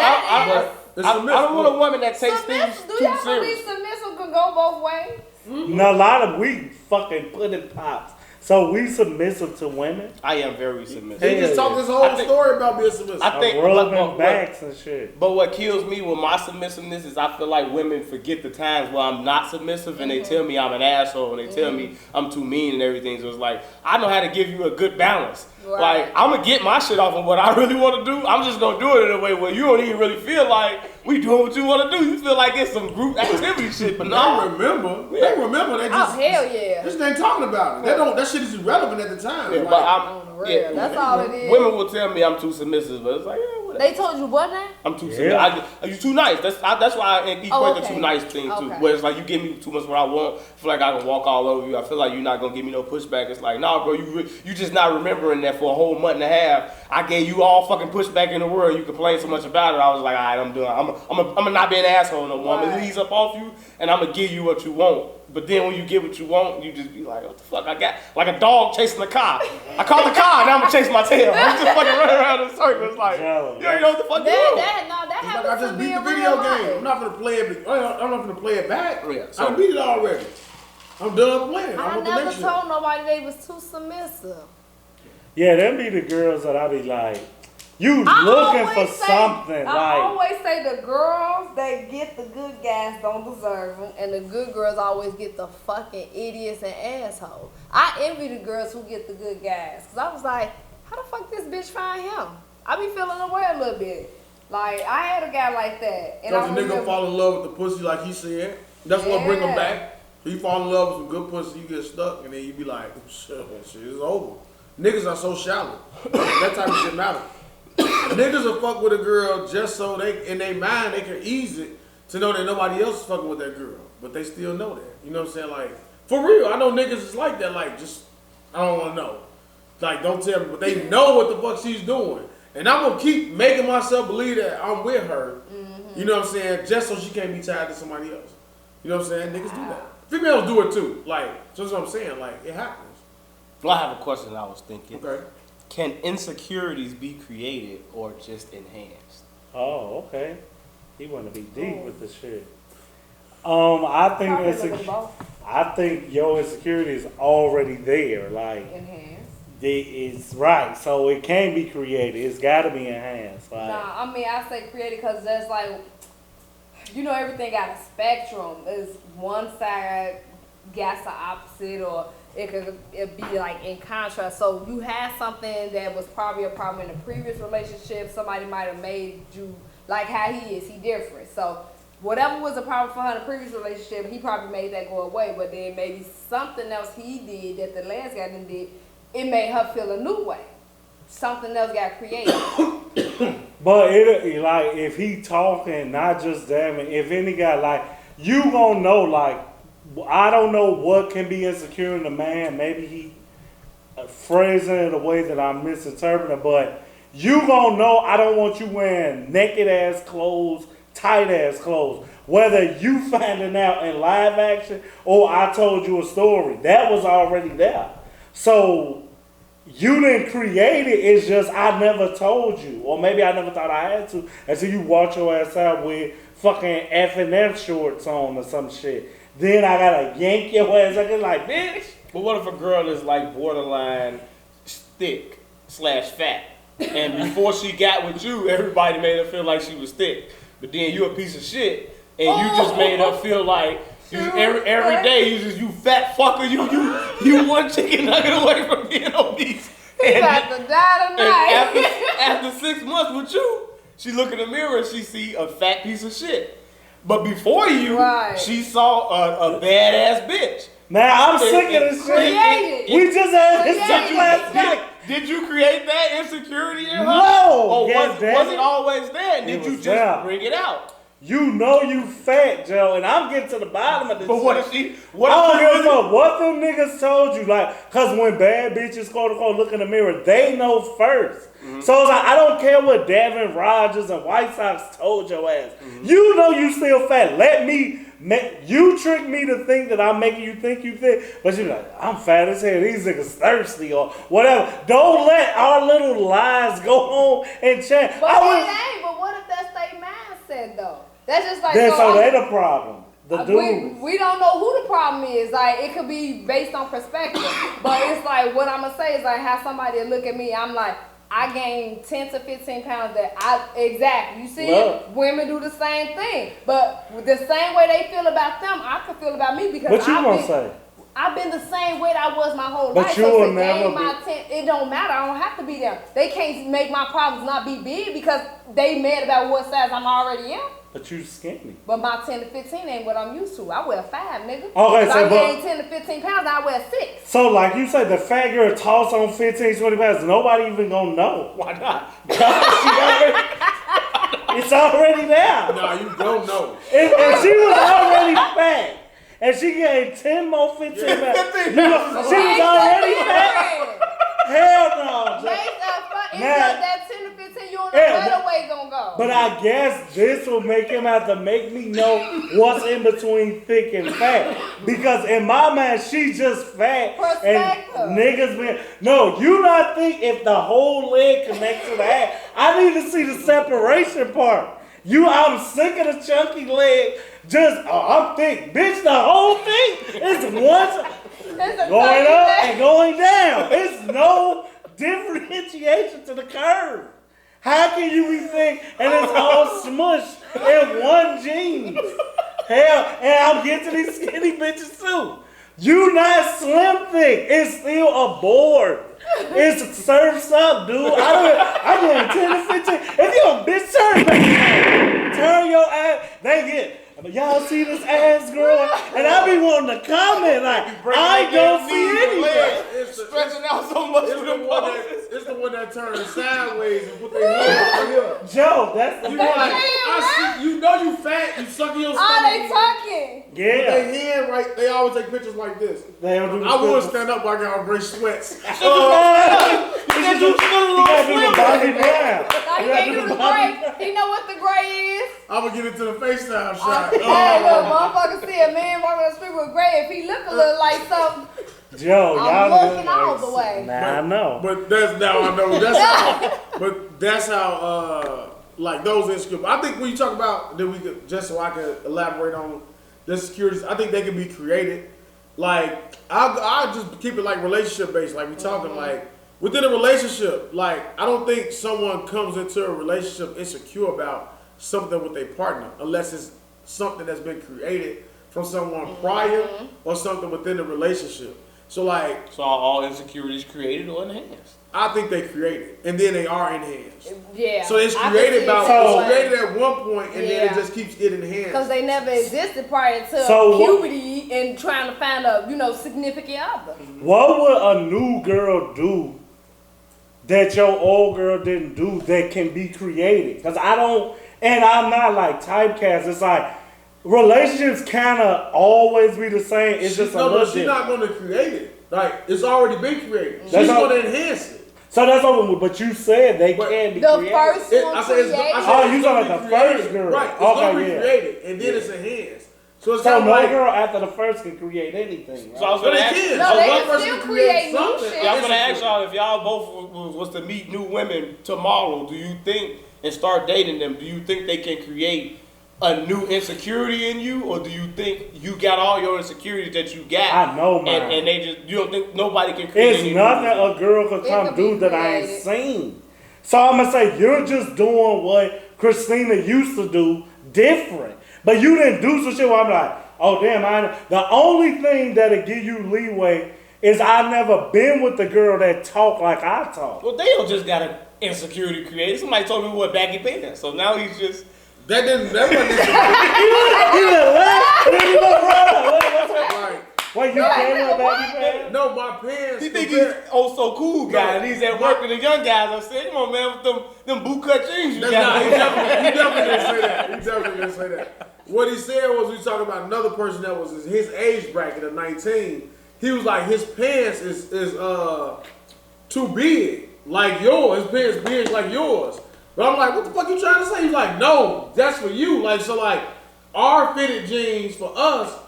I don't want a woman that takes things Do too y'all believe serious. submissive can go both ways? Now, a lot of we fucking put in pops. So we submissive to women. I am very submissive. They just talk this whole story about being submissive. I think Rubbing backs and shit. But what kills me with my submissiveness is I feel like women forget the times where I'm not submissive and they tell me I'm an asshole and they tell me I'm too mean and everything. So it's like, I know how to give you a good balance. Right. Like, I'm going to get my shit off of what I really want to do. I'm just going to do it in a way where you don't even really feel like we doing what you want to do. You feel like it's some group activity shit, but no. They remember. They remember. They just, Oh, hell yeah. This ain't talking about it. That shit is irrelevant at the time. Yeah, Like, but On the real. That's all it is. Women will tell me I'm too submissive, but it's like, yeah, whatever. They told you what now? I'm too submissive. You're too nice. That's why I equate the too nice thing too. Okay. Where it's like you give me too much what I want. I feel like I can walk all over you. I feel like you're not gonna give me no pushback. It's like, nah, bro, you just not remembering that for a whole month and a half. I gave you all fucking pushback in the world. You complain so much about it. I was like, all right, I'm done. I'm gonna not be an asshole no more. I'm gonna ease up off you, and I'm gonna give you what you want. But then when you get what you want, you just be like, what the fuck? I got like a dog chasing a car. I caught the car, now I'm gonna chase my tail. I'm just fucking running around in circles like, you don't know what the fuck you want. That like happens I just to beat me the in video real game. life. I'm not gonna play it. I'm not gonna play it back. Yeah, so- I beat it already. I'm done playing. I I'm on the never next shit. told nobody they was too submissive. Yeah, them be the girls that I be like, you I looking always for say- something. I Like, always say the girls that get the good guys don't deserve them, and the good girls always get the fucking idiots and assholes. I envy the girls who get the good guys, cause I was like, how the fuck this bitch find him? I be feeling away a little bit. Like I had a guy like that, and Cause I the nigga remember, fall in love with the pussy like he said. That's what bring him Yeah. back. He fall in love with some good pussy, you get stuck, and then you be like, shit, it's over. Niggas are so shallow. That type of shit matter. Niggas will fuck with a girl just so they, in their mind, they can ease it to know that nobody else is fucking with that girl. But they still know that. You know what I'm saying? Like, for real, I know niggas is like that. Like, just, I don't want to know. Like, don't tell me. But they know what the fuck she's doing. And I'm going to keep making myself believe that I'm with her. You know what I'm saying? Just so she can't be tied to somebody else. You know what I'm saying? Niggas do that. Females do it too. Like, that's what I'm saying. Like, it happens. Well, I have a question I was thinking. Okay. Can insecurities be created or just enhanced? oh, okay. He want to be deep with the shit. I think Probably that's a little both. I think your insecurity is already there. Like, Enhance. It's right. So it can't be created. It's got to be enhanced. Like, Nah, I mean, I say creative because that's like, you know, everything got a spectrum. It's one side got the opposite, or it be like in contrast. So you had something that was probably a problem in a previous relationship. Somebody might have made you like how he is. He different. So whatever was a problem for her in a previous relationship, he probably made that go away. But then maybe something else he did that the last guy didn't did, it made her feel a new way. Something else got created. but it like if he talking, not just damn it. If any guy like you gonna know like I don't know what can be insecure in a man. Maybe he phrasing it a way that I'm misinterpreting, but you gonna know I don't want you wearing naked ass clothes, tight ass clothes. Whether you finding out in live action or I told you a story, that was already there. So you didn't create it, it's just I never told you. Or maybe I never thought I had to until you walk your ass out with fucking F&M shorts on or some shit. Then I gotta yank your ass out like, bitch. But what if a girl is like borderline thick / fat? And before she got with you, everybody made her feel like she was thick. But then you a piece of shit, and you just made her feel like every day you fat fucker, you one chicken nugget away from being obese. He about to die tonight. And after 6 months with you, she look in the mirror and she see a fat piece of shit. But before you, Right. she saw a badass bitch. Man, I'm sick of this shit. Created. We just had this Created. shit last night. Did you create that insecurity in her? No. Or Yes, was it always there? And It did you was just there. bring it out? You know you fat, Joe, and I'm getting to the bottom of this But what shit. if she? What I don't if give she a fuck what them niggas told you. Like, cause when bad bitches quote unquote look in the mirror, they know first. So it's like I don't care what Davin Rodgers and White Sox told your ass. You know you still fat. Let me you trick me to think that I'm making you think you thick, but you're like, I'm fat as hell. These niggas thirsty or whatever. Don't let our little lies go home and change. But it ain't. But what if that's their mindset though? That's just like So they the problem. The dude. we don't know who the problem is. Like it could be based on perspective, but it's like what I'm gonna say is like have somebody look at me. I'm like I gained 10 to 15 pounds. You see, women do the same thing, but with the same way they feel about them, I could feel about me because What you gonna say? I've been the same weight I was my whole But life. you So will to never gain my 10, it don't matter. I don't have to be there. They can't make my problems not be big because they mad about what size I'm already in. But you skinny. But my 10 to 15 ain't what I'm used to. I wear 5, nigga. Okay, If so I gain 10 to 15 pounds, I wear 6. So like you say, the fat girl toss on 15, 20 pounds, nobody even gonna know. Why not? It's already there. Nah, you don't know. If she was already fat, and she gained 10 more 15 pounds, she was already fat. Hell no. It's Now- just that 10 to 15, you don't know Yeah, where but- the weight gonna go. But I guess this will make him have to make me know what's in between thick and fat. Because in my mind, she's just fat. Perspective. And niggas been. No, you not think if the whole leg connects to the ass. I need to see the separation part. I'm sick of the chunky leg. I'm thick. Bitch, the whole thing is one It's a going turkey up leg. and going down. It's no differentiation to the curve. How can you be thick and it's all smushed in one jeans? Hell, and I'm getting to these skinny bitches too. You not slim thick. It's still a board. It's surfs up, dude. I'm getting 10 to 15. If you a bitch, turn your ass. They get. Y'all see this ass growing? And I be wanting to comment like, I don't see anything. It's the, Stretching out so much it's for the the one poses. it's the one that turns sideways and put their head right here. Joe, that's the You know, like, point. you know you fat, you sucking your Oh, they stomach. talking. Yeah. They hand right, they always take pictures like this. They don't do I would the stand up, but I got on gray sweats. You gotta do the Bobby Brown. Now you can't do the gray. He know what the gray is. I'm gonna get into the FaceTime shot. Hey, look, motherfucker see a man walking on the street with gray. If he look a little like something, Joe, I'm y'all looking all the way. Nah, I know. But that's now I know. That's how. But that's how. Like those insecurities. I think when you talk about then we could just so I can elaborate on the insecurities. I think they can be created. Like I just keep it like relationship based. Like we talking like within a relationship, like I don't think someone comes into a relationship insecure about something with their partner unless it's something that's been created from someone prior or something within the relationship. So like, So are all insecurities created or enhanced? I think they created and then they are enhanced. Yeah. So it's I can created see about that it's way. created at one point and then it Yeah. just keeps getting enhanced. Because they never existed prior to So what- puberty and trying to find a, significant other. What would a new girl do that your old girl didn't do that can be created? Because I don't, and I'm not like typecast. It's like relationships kind of always be the same. It's just a little she's different. not going to create it. Like it's already been created. That's She's all- going to enhance it. So that's over. But you said they But can be The created. first It- one I said it's, created. I said Oh, it's you gonna talking about be the first created. girl. Right, it's Okay, gonna be yeah. created and then it's enhanced. So it's So kind no of like girl after the first can create anything. Right? So I was but gonna they ask, can. No, So they one can person still can create new something. shit. yeah, I was gonna ask y'all if y'all both was to meet new women tomorrow, do you think and start dating them, do you think they can create a new insecurity in you, or do you think you got all your insecurities that you got? I know mine. And they just, you don't think nobody can create It's any nothing new- a girl could It come could do be that I ain't created. seen. So I'm gonna say you're just doing what Christina used to do different. But you didn't do some shit where I'm like, oh damn, the only thing that'll give you leeway is I never been with the girl that talk like I talk. Well, Dale just got an insecurity created. Somebody told me what baggy pants, so now he's just. that wasn't like Wait, you came with baggy pants? no, my pants. He think he's oh so cool guy, and he's at work with the young guys. I said, come on man, with them boot cut jeans you That's got. not, he definitely didn't say that. He definitely didn't say that. What he said was we talking about another person that was his age bracket of 19. He was like his pants is too big, like yours. His pants big like yours. But I'm like, what the fuck you trying to say? He's like, no, that's for you. Like so, like our fitted jeans for us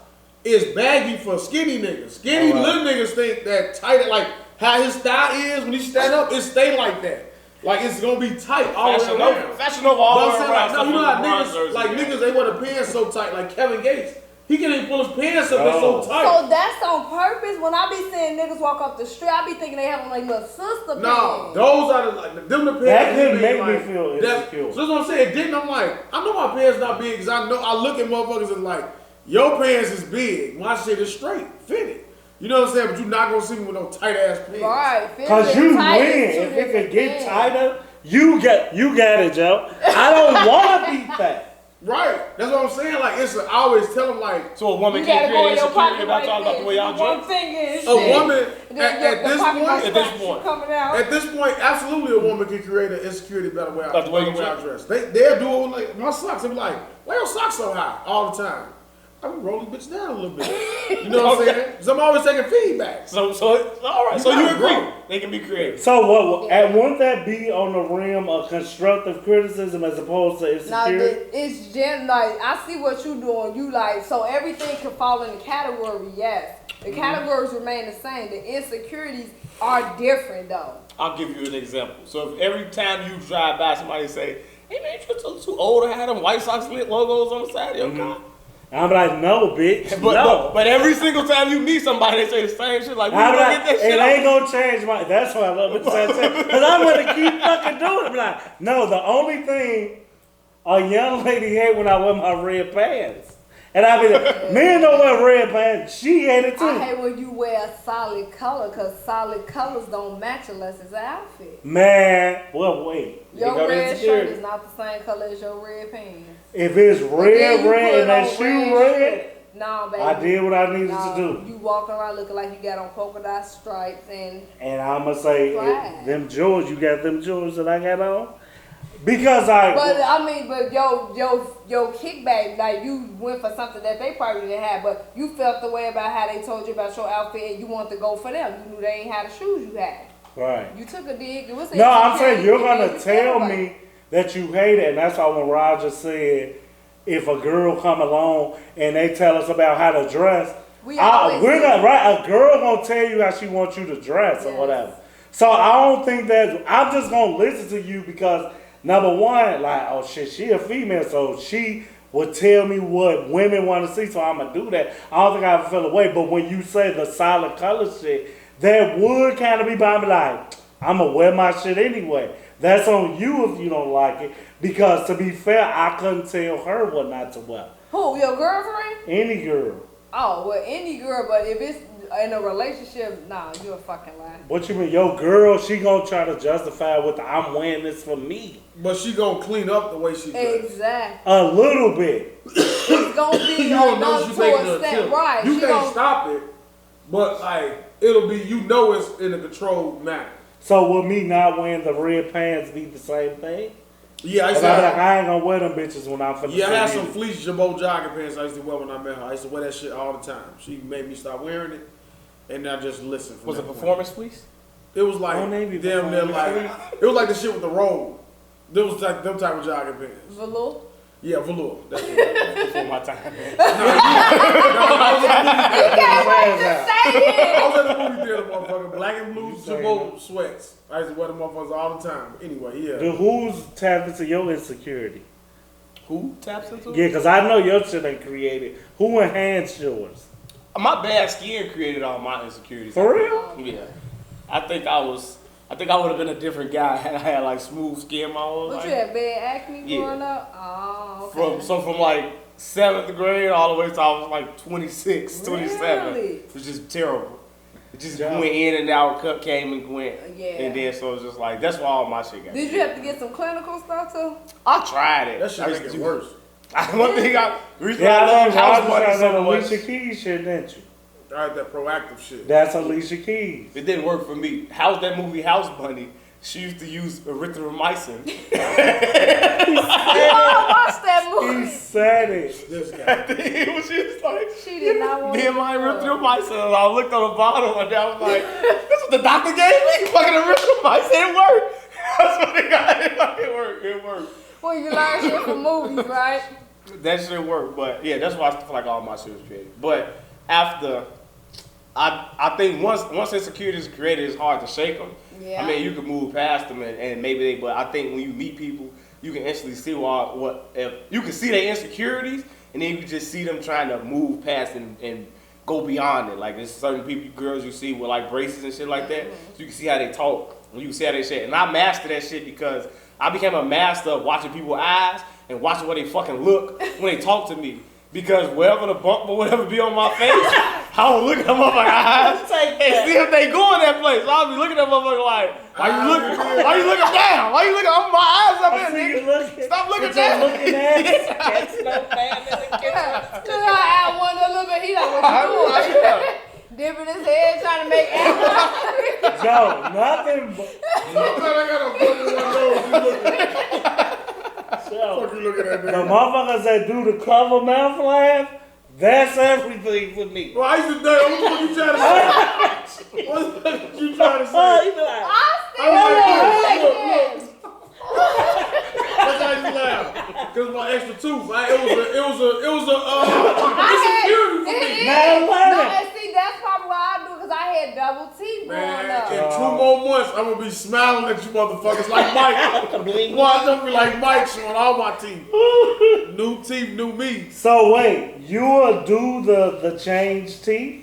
is baggy for skinny niggas. Skinny little niggas think that tight, like how his thigh is when he stand up, it stay like that. Like it's gonna be tight all the way around. Fashion over all But the I'm saying, way like, around. no, you know how LeBron niggas, jersey, like man. niggas, they wear the pants so tight, like Kevin Gates. He can't even pull his pants up, it's so tight. So that's on purpose. When I be seeing niggas walk up the street, I be thinking they have on like little sister No, pants. those are the, like, them the pants. That he didn't made, make me like, feel that's- insecure. So that's what I'm saying. It didn't. I'm like, I know my pants not big because I know I look at motherfuckers and like, your pants is big, my shit is straight, fitted. You know what I'm saying? But you're not gonna see me with no tight ass pants. Right. Cause fitted you tight win. is two If it could different get things. tighter, you got it, Joe. I don't wanna be fat. Right. That's what I'm saying. Like I always tell them like, So a woman You can't gotta go create in your insecurity pocket about like talking about the way y'all this. One dress. finger and a shit. woman Then at the this pocket point, at this scratch point. coming out. at this point, absolutely a woman can create an insecurity about the way About the way you I dress. They'll do it with like my socks. They'll be like, why your socks so high all the time? I'm rolling bitch down a little bit. You know what I'm saying? Because I'm always taking feedback. So all right. You So you gotta agree grow. they can be creative. So won't that be on the rim of constructive criticism as opposed to Now, insecurity? it's gen like I see what you doing. You like so everything can fall in the category. Yes, the categories remain the same. The insecurities are different though. I'll give you an example. So if every time you drive by, somebody say, "Hey man, you're too old to have them White Sox lit logos on the side of your car." I'm like, no, bitch. But, no. but every single time you meet somebody, they say the same shit. Like, we I'm gonna like, get that shit it off. ain't gonna change my. That's why I love it. Because I'm gonna keep fucking doing it. I'm like, no, the only thing a young lady hate when I wear my red pants. And I be like, men don't wear red pants. She hate it too. I hate when you wear a solid color because solid colors don't match unless it's an outfit. Man, well, wait. Your Here go red insecurity. shirt is not the same color as your red pants. If it's Then red, you red, put and that on shoe red, shit. Nah, baby. I did what I needed Nah, to do. You walking around looking like you got on polka dot stripes and And I'ma say, Right. them jewels, you got them jewels that I got on? Because I. but your kickback, like you went for something that they probably didn't have, but you felt the way about how they told you about your outfit and you wanted to go for them. You knew they ain't had the shoes you had. Right. You took a dig. It was No, I'm saying you're insecurity, gonna you tell felt like- me that you hate it, and that's why when Roger said, if a girl come along and they tell us about how to dress, We always we're do. not right. A girl gonna tell you how she wants you to dress or Yes. whatever. So I don't think that I'm just gonna listen to you because number one, like, oh shit, she a female, so she would tell me what women want to see, so I'm gonna do that. I don't think I ever feel away. But when you say the solid color shit, that would kind of be by me like, I'ma wear my shit anyway. That's on you if you don't like it. Because to be fair, I couldn't tell her what not to wear. Who, your girlfriend? Any girl. Oh, well, any girl, but if it's in a relationship, nah, you a fucking lie. What you mean, your girl, she gonna try to justify with I'm wearing this for me. But she gonna clean up the way she does. Exactly. A little bit. It's gonna be You don't know enough she's to making a an step attempt. right. You She can't gonna- stop it, but like it'll be, you know, it's in a controlled manner. So will me not wearing the red pants be the same thing? Yeah, I used Cause to I'm like, have, I ain't gonna wear them bitches when I'm finna yeah, I had see some you. fleece Jabot jogging pants I used to wear when I met her. I used to wear that shit all the time. She made me stop wearing it, and I just listened. From Was it that point. performance fleece? It was like Oh, maybe damn near performance like it was like the shit with the roll. There was like them type of jogging pants. Velour? Yeah, velour. That's what Before my time. I was at the movie theater, motherfucker. Black and blue Jabot sweats. I used to wear them motherfuckers all the time. Anyway, yeah. Dude, who's tapped into your insecurity? Who taps into it? Yeah, cause I know your shit ain't created. Who enhanced yours? My bad skin created all my insecurities. For real? Yeah. I think I would have been a different guy had I had like smooth skin my whole What life. you had bad acne Yeah. growing up? Oh, okay. From like 7th grade all the way to I was like 26, 27. Really? It was just terrible. It just Yeah. went in and out, cut came and went. Yeah. And then so it was just like that's why all my shit got. Did you have to get some clinical stuff too? I tried it. That shit I make used it to- worse. One thing the reason Yeah, I I love know House Roger Bunny tried so that much. Alicia Keys shit, didn't you? I had that proactive shit. That's Alicia Keys. It didn't work for me. How's that movie House Bunny? She used to use erythromycin. I watched that He movie. said it. This guy. It was just like She did not want me and my erythromycin. And I looked on the bottle and I was like, "This is what the doctor gave me. Fucking erythromycin. It worked. That's what they got. It worked. It worked. Well, you learn shit from movies, right? That shit worked. But yeah, that's why I feel like all my shit was created. But after, I think once insecurity is created, it's hard to shake them. Yeah. I mean, you can move past them and maybe they. But I think when you meet people, you can instantly see if you can see their insecurities, and then you can just see them trying to move past and go beyond it. Like there's certain people, girls you see with like braces and shit like that. So you can see how they talk, and you can see how they shit. And I mastered that shit because I became a master of watching people's eyes and watching where they fucking look when they talk to me. Because wherever the bump or whatever be on my face, I will look at them motherfucking eyes and see if they go in that place. So I'll be looking at them motherfucker like, why you looking down? Why you looking? My eyes up I in, see you nigga. looking. Stop looking But you're down. looking at it. Look how I wonder a little bit. He like, what you doing? Dipping his head, trying to make ass. Joe, nothing but Sometimes I got a fucking one of those. You looking at Joe. fuck you looking at The me. motherfuckers that do the clever mouth laugh, that's everything for me. Well, I used to date. What you trying to say? What the fuck you trying to Oh, say? you be like, I Look, still look, That's how you laugh. Cause my extra tooth. It was a insecurity for me. Man, No, laugh. and see, that's probably why I do, because I had double teeth growing Man, up. in 2 more months, I'm gonna be smiling at you motherfuckers like Mike. Well, I'm gonna be like Mike showing all my teeth. New teeth, new me. So wait, you will do the change teeth?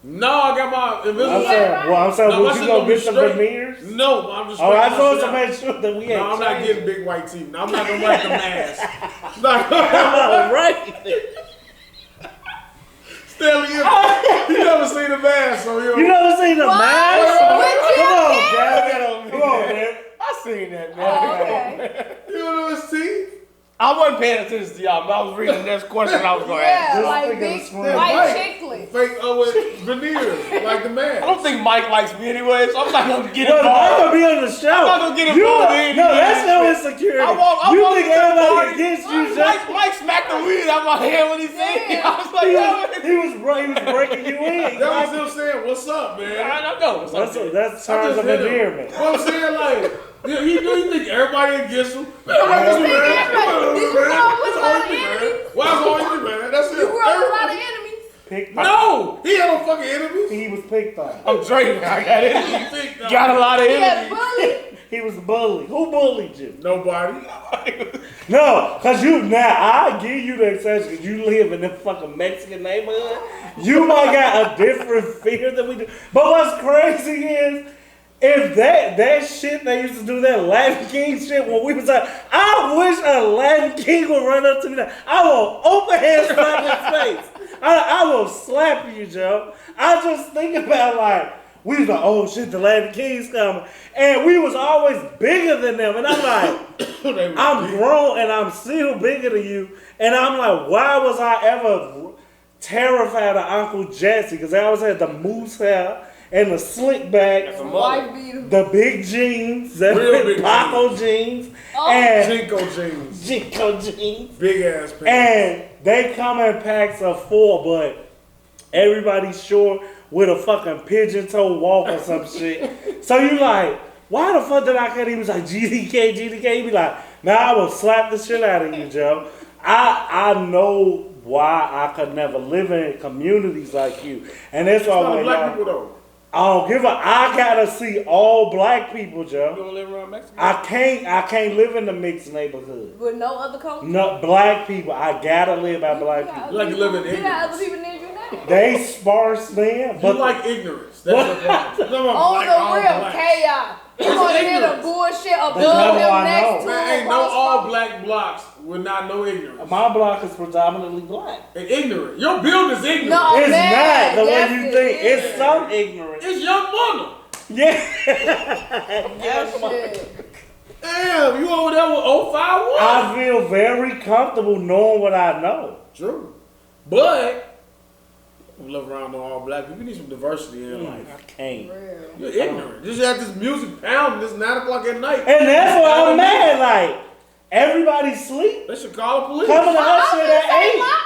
No, I got my Invisalign. I'm saying, No, my would shit you go gonna be get some straight. veneers? No, I'm just. Oh, I straightening just wanted my to shit make out. sure that we No, ain't I'm not changed. getting big white teeth. No, I'm not gonna like the mask. Not All right. Stanley, you never seen the mask, so You never seen the mask? What? Come on, With Dad. Come on, man. I seen that, man. Oh, okay. you don't know his teeth. I wasn't paying attention to y'all, but I was reading the next question I was going to ask. Yeah, Just like think of big the screen. white Right. chicklets. Fake with veneers, like the mask. I don't think Mike likes me anyway, so I'm not going to get Well, I'm involved. gonna be on the show. I'm not gonna get You involved are- in No, anything. that's no insecurity. I You walked think to the everybody party. against you just Mike smacked the weed out my hand when he said it. I was like, he was breaking you in. That was him saying, "What's up, man?" I don't know. That's I terms just of hit him. endearment. What I'm saying, like, yeah, he think everybody against him. Man, Did man. you grow up with a lot of enemies? Why is always you, man? That's it. You grew up with a lot of enemies? Picked No, he had no fucking enemies. He was picked on. I'm Drake. I got it. He think that- Got a lot of He had enemies. bullied? He was bullied. Who bullied you? Nobody. No, cause I give you the exception. Cause you live in the fucking Mexican neighborhood. You might got a different fear than we do. But what's crazy is If that shit they used to do, that Latin King shit when we was like, I wish a Latin King would run up to me now. I will open hand slap his face. I will slap you, Joe. I just think about like, we was like, oh shit, the Latin King's coming. And we was always bigger than them. And I'm like, I'm grown and I'm still bigger than you. And I'm like, why was I ever terrified of Uncle Jesse? Because I always had the moose hair and the slick back, White beater. the big jeans, the Real big Paco jeans, Oh. and Jinko jeans. Jinko jeans. Big ass pants. And they come in packs of 4, but everybody's short with a fucking pigeon toe walk or some shit. So you like, why the fuck did I cut him? He was like, GDK. He be like, now I will slap the shit out of you, Joe. I know why I could never live in communities like you. And that's why A lot when of black y'all- people though. I don't give a. I gotta see all black people, You Joe. don't live around Mexico? I can't live in the mixed neighborhood. With no other culture. No black people. I gotta live by black people. Like you live in You got other ignorance. people near you now. They sparse then, You but like ignorance. That's your problem. Some of them On like the all real black. chaos. You want to hear the ignorance. bullshit above That's how him I next know. to Man, him. ain't no all black blocks with not no ignorance. my block is predominantly black. And ignorant. Your building's ignorant. No, It's man, not the yes, way you it think. is. It's some ignorance. It's young mother. Yeah. That shit. Damn, you over there with 051. I feel very comfortable knowing what I know. True. But we live around with all black people. You need some diversity in life. I can't. Real. You're ignorant. Just have this music pounding this 9 o'clock at night. And that's why I'm mad. Like, everybody sleep. They should call the police. Coming to that shit at 8. I'm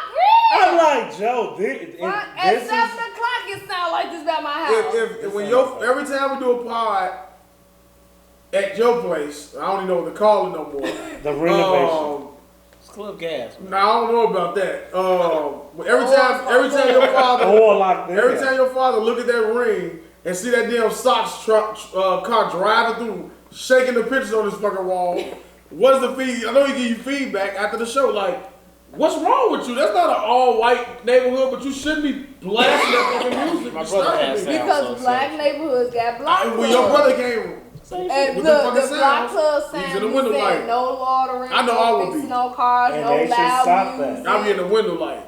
I'm like, Joe, at this 7 is... o'clock, it sound like this about my house. If when every time we do a pod at your place, I don't even know what to call it no more. The renovation. It's Club Gas. No, I don't know about that. But every time your father, Or like this. every time your father look at that ring and see that damn socks truck car driving through, shaking the pictures on this fucking wall, what's the feed? I know he give you feedback after the show, like, what's wrong with you? That's not an all-white neighborhood, but you shouldn't be blasting that fucking music. My It's brother disturbing has me. that. Because black neighboods got block When your clubs. brother came, And with the the fucking block sounds, club he's saying, in the window light. no loitering, I know I no would be. fixing no cars, And no they should stop loud that. music. I'll be in the window like,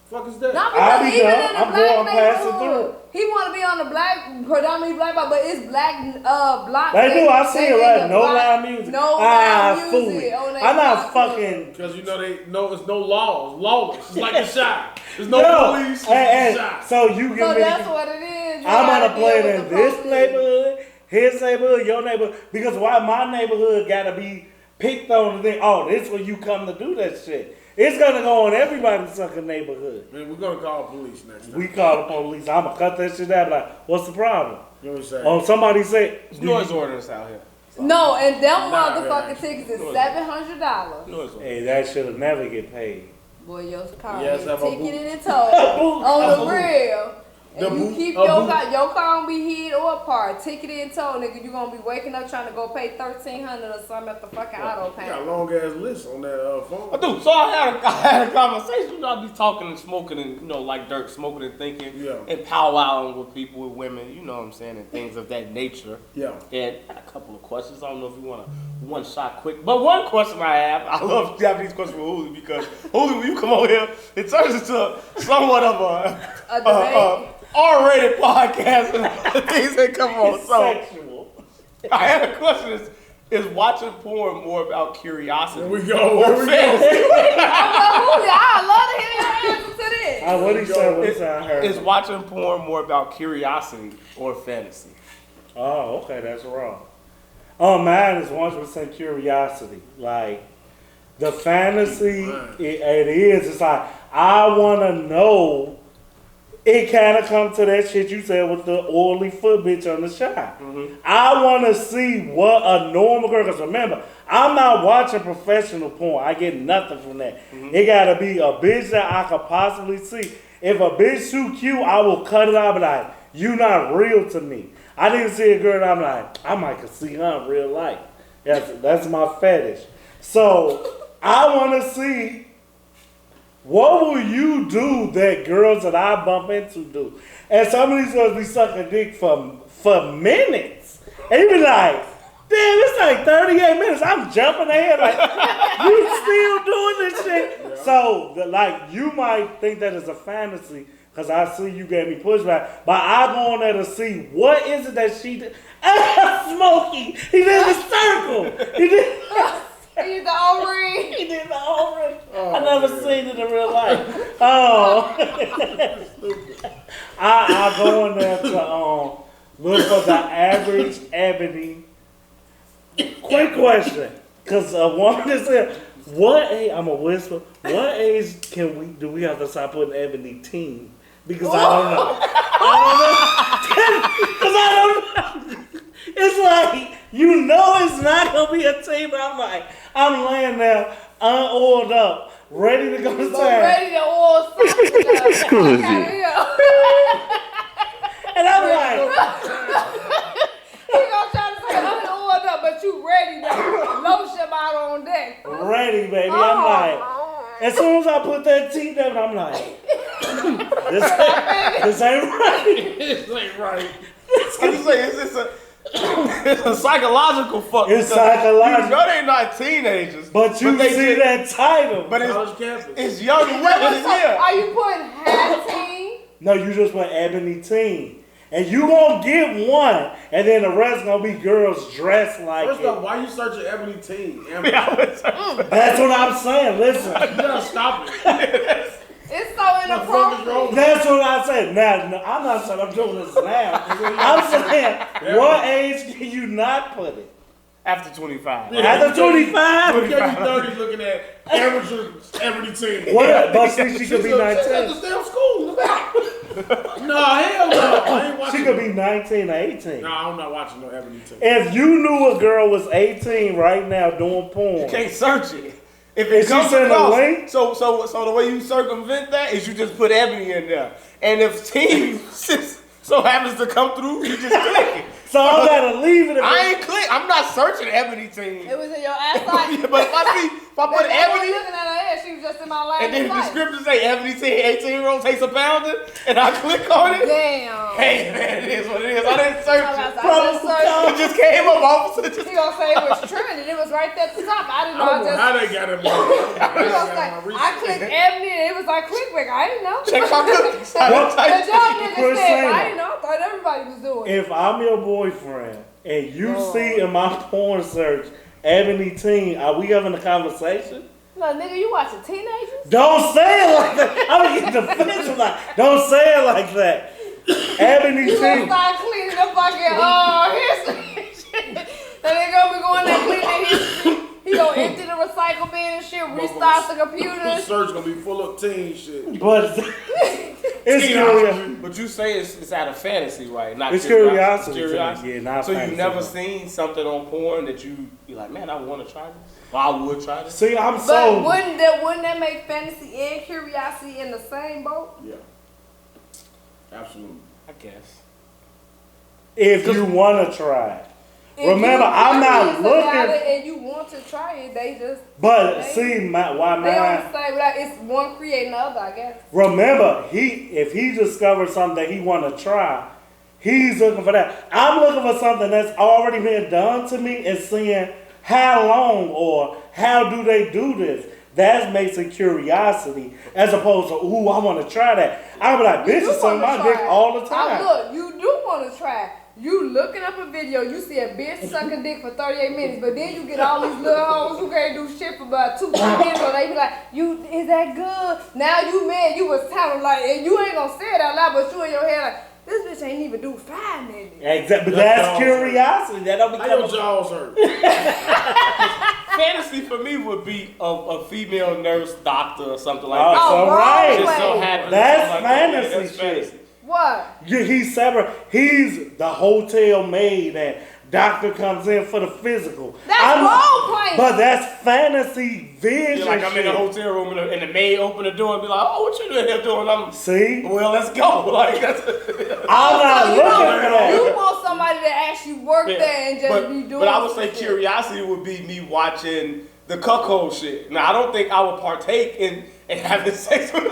fuck is that? Not I'll because be even done. in the I'm black going past it neighborhood, he want to be on the black, predominantly black, but it's black block. They do. I see they it in right. the No block- loud music. No loud fool music it. on their I'm not block club. fucking... Because you know they know it's no laws, lawless. It's like the shot. There's no No. police. It's And the shot. so you give So me... that's what it is. You I'm gotta gonna play deal it in with the this police. neighborhood, his neighborhood, your neighborhood. Because why my neighborhood gotta be picked on to think, oh, this where you come to do that shit. It's gonna go in everybody's fucking neighborhood. Man, we're gonna call police next time. We call the police. I'ma cut that shit out. Like, what's the problem? You know what I'm saying? Oh, somebody say, There's noise ordinance out here. No, and them Nah, motherfucking man. tickets is Noise. $700. Noise ordinance. hey, that should never get paid. Boy, your car Yes, is have a ticketed and towed on the real. The And you boot- keep a your boot. car gonna be hid or parked, ticketed and towed, nigga. You gonna be waking up trying to go pay $1,300 or something at the fucking auto You got a pound. long ass list on that phone. I do. So I had a conversation. You know, I be talking and smoking and, you know, like Dirk, smoking and thinking Yeah. and powwowing with people, with women, you know what I'm saying, and things of that nature. Yeah. And I had a couple of questions. I don't know if you want to one shot quick, but one question I have, I love Japanese questions with Huli because Huli, when you come over here, it turns into somewhat of A debate. R-rated podcast and the things that come on. So Sexual. I had a question: is watching porn more about curiosity? Here we go. Here we go. I'd love to hear your answer to this. What he said, what he said, I heard. Is watching porn more about curiosity or fantasy? Oh, okay, that's wrong. Oh, mine is 100% curiosity. Like, the fantasy, it is. It's like, I want to know. It kind of come to that shit you said with the oily foot bitch on the shot. I want to see what a normal girl, because remember, I'm not watching professional porn. I get nothing from that. It got to be a bitch that I could possibly see. If a bitch too cute, I will cut it out and be like, you not real to me. I didn't see a girl and I'm like, I might could see her in real life. That's my fetish. So I want to see, what will you do that girls that I bump into do? And some of these girls be sucking dick for minutes. And he be like, damn, it's like 38 minutes. I'm jumping ahead like, you still doing this shit? Yeah. So, like, you might think that is a fantasy because I see you gave me pushback, but I go on there to see what is it that she did. Smokey, he did the circle. He did the O-ring. He did the O-ring. I never seen it in real life. Oh. I go in there to look for the average ebony. Quick question, because a woman is there. What age? I'm a whisper. What age do we have to start putting ebony teen? Because I don't know. Because I don't know. It's like, you know it's not going to be a teen, but I'm laying there unoiled up, ready to go to town. Ready to oil Excuse And I'm like, he gonna try to say unoiled up, but you ready now. Lotion bottle on deck. ready, baby. I'm like, as soon as I put that tea down, I'm like, this ain't right. This ain't right. I just say it's a psychological fuck. It's psychological. You know they're not teenagers. But you they see that title. But College campus. it's young women here. Are you putting half teen? No, you just put ebony teen. And you gonna get one, and then the rest gonna be girls dressed like First it. off, why you searching ebony teen? That's what I'm saying. Listen. You gotta stop it. It's so inappropriate. That's what I said. Now, no, I'm not saying I'm doing this now. I'm saying, what age can you not put it? After 25. After 25? Look at 30s looking at amateur ebony teen. What? But see, she could be She's at 19. the damn school. No, hell no. I ain't watching. She could be 19 or 18. No, I'm not watching no ebony teen. If you knew a girl was 18 right now doing porn, You can't search it. If Is she comes sending across- a link? So the way you circumvent that is you just put ebony in there. And if teen so happens to come through, you just click it. so I gotta leave it. I ain't click. I'm not searching ebony teen. It was in your ass like. But if I put I wasn't ebony, looking at her ass. She was just in my line. and then the description say ebony teen 18-year-old takes a pounding, and I click on it. Damn. Hey man, it is what it is. I didn't search it. I It just came up opposite. He gonna say it was trending. It was right there at the top. I didn't I know. don't know how they got it. He gonna say, I clicked ebony and it was like clickbait. I didn't know. Check my cookies. The job nigga Chris said, Sainer. I didn't know. I thought everybody was doing it. If I'm your boyfriend and you see in my porn search ebony teen, are we having a conversation? No, nigga, you watching teenagers? Don't say it like that. I'm gonna get defensive. Like, don't say it like that. Ebony You gonna teen. start cleaning the fucking history. And they gonna be going there cleaning history. He gonna empty the recycle bin and shit, restart the computer. The search gonna be full of teen shit. But it's curiosity. But you say it's out of fantasy, right? Not It's curiosity. curiosity. Yeah, not So fantasy. you never seen something on porn that you be like, man, I want to try this. Or I would try this. See, I'm But so. wouldn't that make fantasy and curiosity in the same boat? Yeah. Absolutely. I guess. If you want to try. If Remember, you I'm not curious about looking. it and you want to try it, they just But see, why they mine? don't say without it's one creating the other, I guess. Remember, if he discovers something that he want to try, he's looking for that. I'm looking for something that's already been done to me and seeing how long or how do they do this. That makes it curiosity as opposed to, ooh, I want to try that. I'll be like, bitches suck my dick all the time. Look, you do want to try. You looking up a video, you see a bitch sucking dick for 38 minutes, but then you get all these little hoes who can't do shit for about 2-3 minutes, so they be like, is that good? Now you mad, you was telling like, and you ain't gonna say it out loud, but you in your head like, this bitch ain't even do 5 minutes. Exactly, but that's curiosity. That don't How your become. jaws hurt? Fantasy for me would be a female nurse, doctor, or something like Oh, that. so wrong right. Just so way. happens. That's like, fantasy that's shit. fantasy. What? Yeah, he's separate. He's the hotel maid and doctor comes in for the physical. That's role playing. But that's fantasy vision. You're like, I'm in the shit. hotel room and the maid open the door and be like, oh, what you doing here doing? I'm, See? well, let's go. Like, that's I'm not You looking know, for that. you want somebody to actually work there and just be doing but I would say some shit. curiosity would be me watching the cuckold shit. Now, I don't think I would partake in having sex with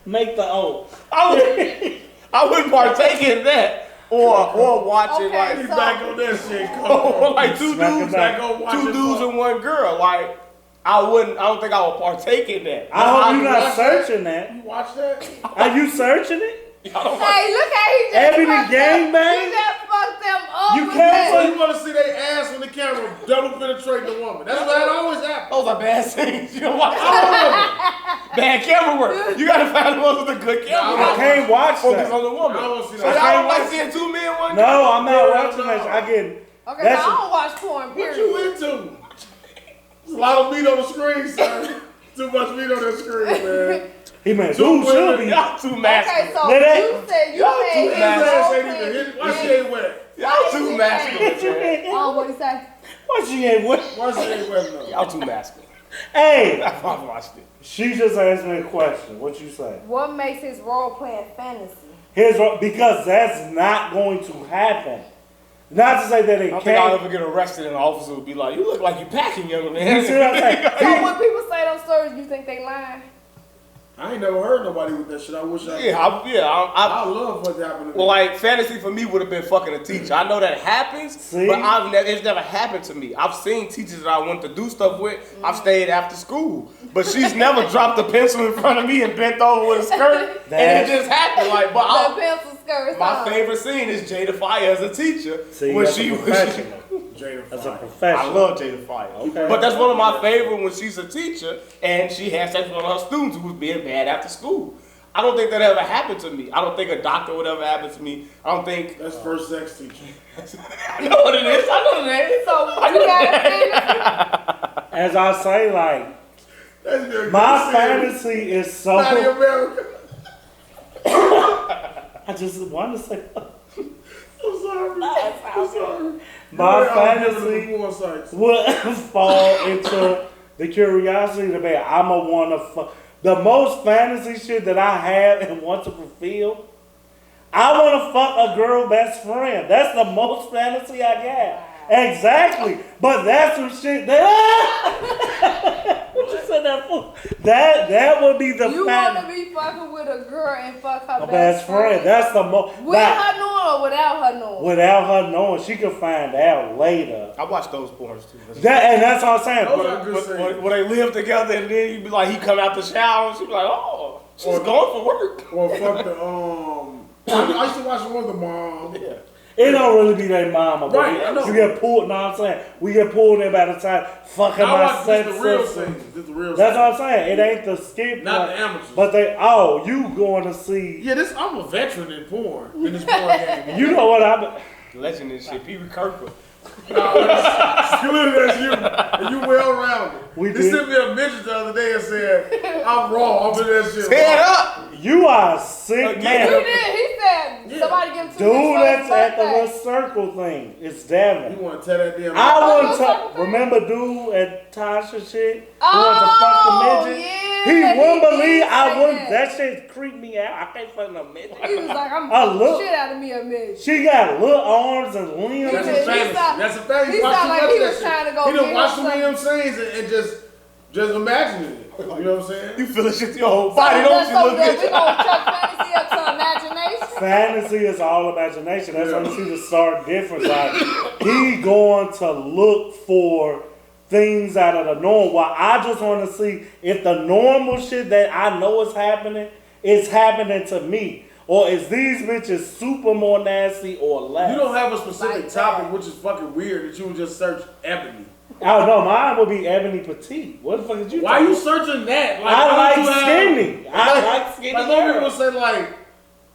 Make the oath. I wouldn't partake in that. or watching Okay, like He so- back on that shit, Cole. or like two Smack dudes, it back. two dudes and one girl. Like I don't think I would partake in that. I hope you're watch not searching that. You watch that? Are you searching it? Hey, look how he just Ebony fucked gangbang? them. He just fucked them up. You with can't that. So you want to see their ass on the camera double penetrate the woman. That's what that always happens. Those are bad scenes. You don't watch bad camera work. You gotta find the ones with the good camera I work. can't watch Focus that. on the woman. I don't want to see So that. y'all can't don't like watch- seeing two men, one No, girl? I'm not Yeah, watching no. that. I get Okay, so I that's don't watch porn, What period. you into? There's a lot of meat on the screen, son. Too much meat on the screen, man. he man, Two dude should women, be. Y'all too Okay, masculine. so Let that- you said you Y'all made too His mad. ass ain't even hit. Why she ain't wet? Y'all too masculine, man. Oh, what he say? Why she ain't with? Why she ain't wet enough? Y'all too masculine. Hey, I've watched it. she just asked me a question. What you say? What makes his role playing fantasy? Because that's not going to happen. Not to say that I it don't think I'll can't. ever get arrested and the officer would be like, "You look like you packing, young man." You see what I'm saying? So when people say those stories, you think they lying? I ain't never heard nobody with that shit. I wish I. Yeah, I I love what happened. well, like fantasy for me would have been fucking a teacher. I know that happens, See? but it's never happened to me. I've seen teachers that I went to do stuff with. I've stayed after school, but she's never dropped a pencil in front of me and bent over with a skirt, and That's- it just happened. Like, but The pencil skirts my on. favorite scene is Jada Fire as a teacher See, when that's she a was. professional. Jada That's a Fire. I professional. love Jada Fire. Okay. But that's one of my favorite when she's a teacher and she had sex with one of her students who was being bad after school. I don't think that ever happened to me. I don't think a doctor would ever happen to me. I don't think. That's first sex teacher. I know what it is. I know what it is. So you got a fantasy? As I say, like That's good. my fantasy is so. Not in America. I just want to say I'm sorry. I'm sorry. my I'll give it fantasy the porn sites. would fall into the curiosity to be. I'm a wanna fuck. The most fantasy shit that I have and want to fulfill. I want to fuck a girl best friend. That's the most fantasy I got. Exactly. But that's some shit that. What you said that for? That would be the You want to fantasy. be fucking with a girl and fuck her A best friend. That's the most. With her knowing or without her knowing? Without her knowing, she could find out later. I watch those porns too. That's what I'm saying. Those are good saying. When they live together and then you be like, he come out the shower and she be like, oh, she's going for work. Or fuck the I used to watch one of the mom. Yeah. It don't really be their mama, but Right, I know. you get pulled. Know what I'm saying? We get pulled in by the time fucking I my watch just the real sister. things. Just the real That's things. what I'm saying. It ain't the skip, Not part, the amateurs. but you going to see. Yeah, I'm a veteran in porn. In this porn game. You know what I'm. Legend and shit. Pee Wee Kirkwood. Clearly that's you. And you well rounded. We He did. sent me a message the other day and said, I'm raw. I'm in that shit. Head raw. up. You are a sick Again. He man. did. He said somebody give him 2 Dude, weeks that's for at the his little birthday. circle thing. It's You Devin. want to tell that damn I Oh, want circle to thing? remember dude at Tasha shit. Who Oh, wants to fuck the midget? yeah. He wouldn't did believe I say wouldn't. that. That shit creeped me out. I can't fuck no midget. He was like, I'm I fucking look- shit out of me a bitch. She got little arms and limbs. That's He a did. fantasy. sound- That's a fantasy. he Watch sound too like much he of that was shit. trying to go He done get watched too him many of them scenes and just imagining it. You know what I'm saying? You feel the shit to your whole So body, don't that's you, so little that we bitch? gonna chuck fantasy up to imagination. Fantasy is all imagination. That's how you see the stark difference. Like he going to look for things out of the norm. While I just want to see if the normal shit that I know is happening to me, or is these bitches super more nasty or less? You don't have a specific Like topic, that. which is fucking weird, that you would just search ebony. Oh no, mine would be Ebony Petite. What the fuck did you? Why are talking you searching that? I why like don't you have- skinny. I like skinny Like some people girls. say like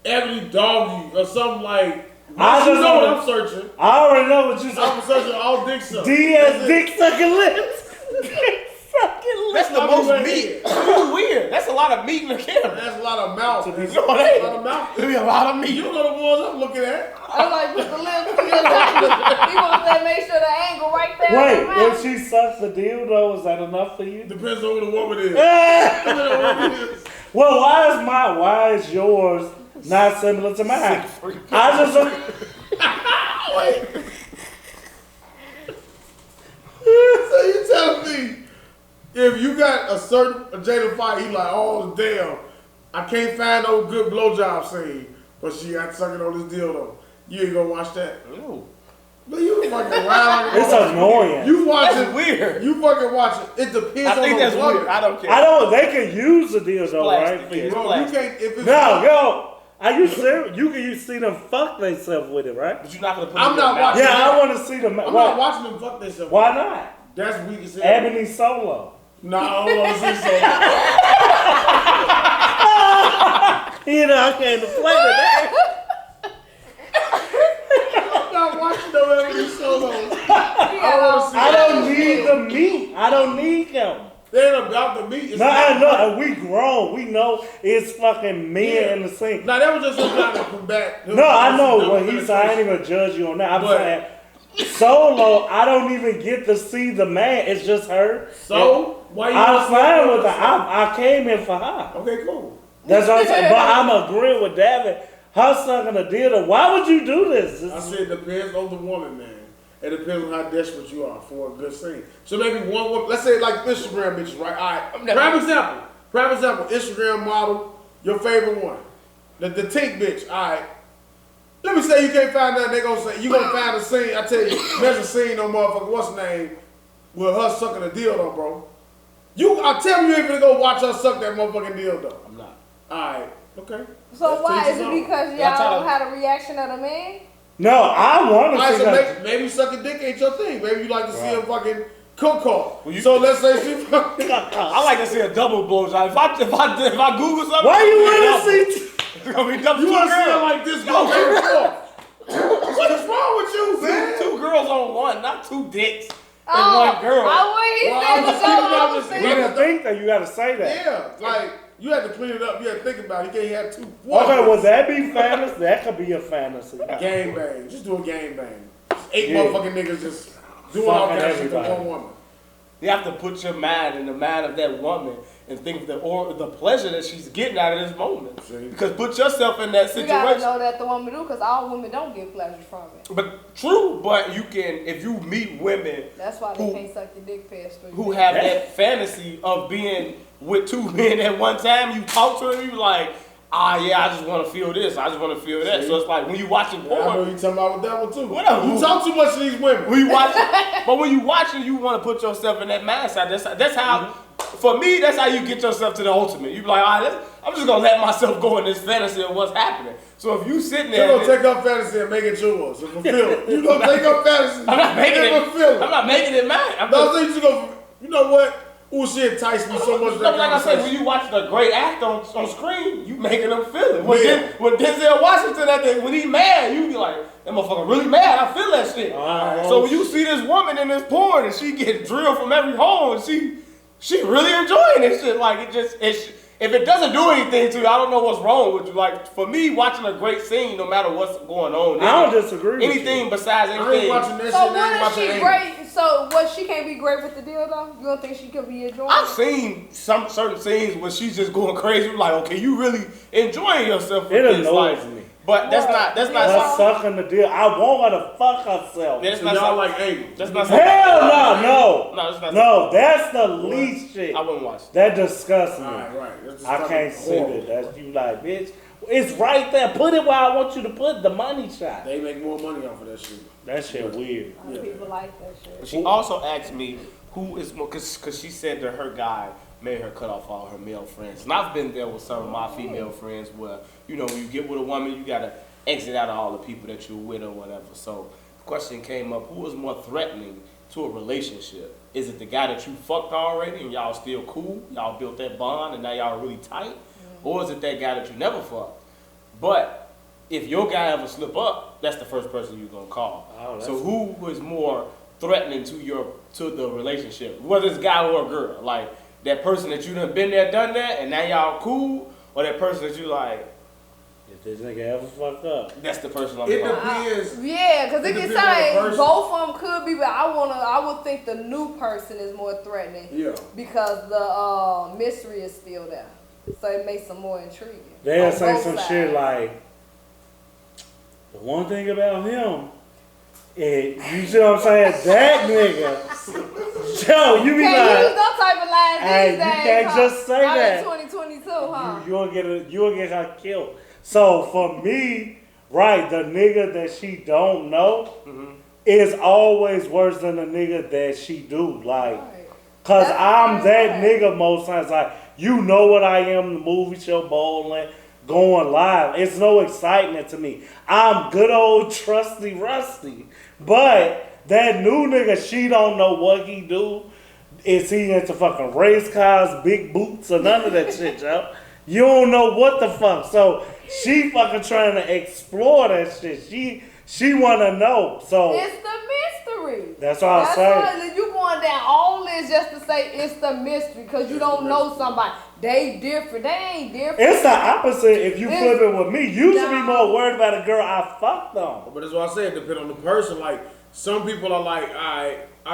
ebony doggy or something like. I You just know what wanna- I'm searching. I already know what you I'm said. searching all dick sucks. DS dick sucking lips. Dick sucking lips. That's the most meat. It's weird. That's a lot of meat in the camera. That's a lot of mouth. That's No, it a ain't. lot of mouth. There'll be a lot of meat. You don't know the ones I'm looking at. I'm like, put the lips to your tongue. He wants to make sure the angle right there. Wait, in the mouth. if she sucks the dildo, is that enough for you? Depends on who the woman is. Ah! Depends on who the woman is. Well, why is yours not similar to mine? I just So you telling me if you got a certain Jada Fight, he like, oh damn, I can't find no good blowjob scene, but she got sucking on this dildo. You ain't gonna watch that? No. But you fucking wild. It's annoying. You watch That's it. weird. You fucking watch it. It depends I think on that's the woman. weird. I don't care. I don't. They can use the dildo, right? Plastic, For yeah. you. Bro, you can't. If it's No, yo. Are you serious? You can see them fuck themselves with it, right? But you're not gonna put I'm it in your not mouth. watching Yeah, I want to see them. I'm not watching them fuck themselves. Why not? That's weak as hell. Ebony Solo. No, I don't want to see so. You know, I can't play with that. I'm not watching no Ebony Solo. I I don't need the meat. I don't need them. They ain't about the meat. It's No, not- I know. We grown. We know it's fucking men Yeah. in the scene. Nah, that was just some kind of combat. No, I know what he said. I ain't even judge you on that. I'm But- saying Solo, I don't even get to see the man. It's just her. So why you? I'm not fine seeing with her. her? I came in for her. Okay, cool. That's what I'm saying. But I'm agreeing with David. Her sucking a dildo. Why would you do this? I said it depends on the woman, man. It depends on how desperate you are for a good scene. So maybe one woman, let's say like Instagram bitches, right? All right. Prime example, Instagram model, your favorite one. The tink bitch, all right. Let me say you can't find nothing, they gonna say, you gonna find a scene, I tell you, there's a scene on motherfucker, what's her name, with her sucking a dildo, bro. I tell you ain't gonna go watch her suck that motherfucking dildo. I'm not. All right, okay. So That's why? to Is each his it own. because Y'all try y'all to- had a reaction of the man? No, I want All right, to see so that. maybe sucking dick ain't your thing. Maybe you like to see a Right. fucking cook off. Well, you- So let's say she fucking. I like to see a double blowjob. If I Google something, Why you it's want to see? It's gonna be double. You two want to see it girls. like this go back and forth. What is wrong with you, man? Two girls on one, not two dicks and Oh, one girl. what he Well, said I'm was just thinking about so this. You opposite. didn't think that. You got to say that. Yeah, like you had to clean it up. You had to think about it. You can't have two. Okay, would that be fantasy? That could be a fantasy. Game bang. Just do a game bang. 8 Yeah. motherfucking niggas just doing all Fucking kind of shit to everybody. one woman. You have to put your mind in the mind of that woman and think of the pleasure that she's getting out of this moment. See? Because put yourself in that You gotta situation. know that the woman do, because all women don't get pleasure from it. But true, but you can, if you meet women That's why they Who- can't suck your dick past 3 who minutes. have that fantasy of being with two men at one time, you talk to them, you like, yeah, I just want to feel this, I just want to feel that. See? So it's like when you watching Yeah, I know porn, you talking about with that one too. Whatever. You talk too much to these women. when you watch, but when you watching, you want to put yourself in that mindset. That's how, for me, that's how you get yourself to the ultimate. You be like, all right, I'm just gonna let myself go in this fantasy of what's happening. So if you sitting You're there, gonna take up fantasy and make it yours and fulfill it. You gonna take up fantasy I'm not making and it. fulfill it. I'm not making it mine. I'm No, just, I think you gonna. You know what? Ooh, she enticed me so much. like I said, when you watching a great actor on screen, you making them feel it. When, Yeah. when Denzel Washington, when he mad, you be like, that motherfucker really mad. I feel that shit. So when you see this woman in this porn and she get drilled from every hole and she really enjoying this shit. Like if it doesn't do anything to you, I don't know what's wrong with you. Like for me, watching a great scene, no matter what's going on, I don't disagree with anything you. besides I ain't anything. watching that So shit. I ain't what is watching she Amy. great? So what, she can't be great with the dildo? You don't think she could be enjoying I've it? seen some certain scenes where she's just going crazy. Like, okay, you really enjoying yourself. It with this, annoys like, me. But that's not Her sucking the dick. I want her to fuck herself. That's So not y'all something- like Amy. That's not Hell something- no. No, that's not No, that's the least shit. I wouldn't watch it. That disgusts me. Right. That's just I fucking can't see horrible. that. That's you like, bitch. It's right there. Put it where I want you to put the money shot. They make more money off of that shit. That shit weird. A lot of people like that shit. She also asked me who is more, because she said that her guy made her cut off all her male friends. And I've been there with some of my female friends where, you know, when you get with a woman, you got to exit out of all the people that you're with or whatever. So the question came up, who is more threatening to a relationship? Is it the guy that you fucked already and y'all still cool? Y'all built that bond and now y'all really tight? Or is it that guy that you never fucked? But if your guy ever slip up, that's the first person you're going to call. Oh, that's So who is more threatening to the relationship, whether it's a guy or a girl? Like that person that you done been there, done that, and now y'all cool, or that person that you like, If this nigga ever fuck up. that's the person I'm It talking. depends. Yeah, because it It can depends on the say person. both of them could be, but I would think the new person is more threatening Yeah. because the mystery is still there, so it makes them more intriguing. They'll on say both some sides. shit like, the one thing about him, you see what I'm saying? That nigga. Yo, you be Can't use like, that type of lines hey, these you days. can't huh? just say Not that. in 2022, huh? you'll get her killed. So for me, right, the nigga that she don't know is always worse than the nigga that she do. Like, cause That's I'm that right. nigga most times. Like, you know what I am, the movie show, bowling, going live. It's no excitement to me. I'm good old trusty Rusty. But that new nigga, she don't know what he do. Is he into fucking race cars, big boots, or none of that shit, yo? You don't know what the fuck. So she fucking trying to explore that shit. She wanna know. So It's the mystery. that's what I That's say. why you going down all this just to say it's the mystery because you don't know somebody. They different. They ain't different. It's the opposite if you It's- flip it with me. You should be Nah. more worried about a girl I fucked on. But that's what I said. Depend on the person. Like some people are like, all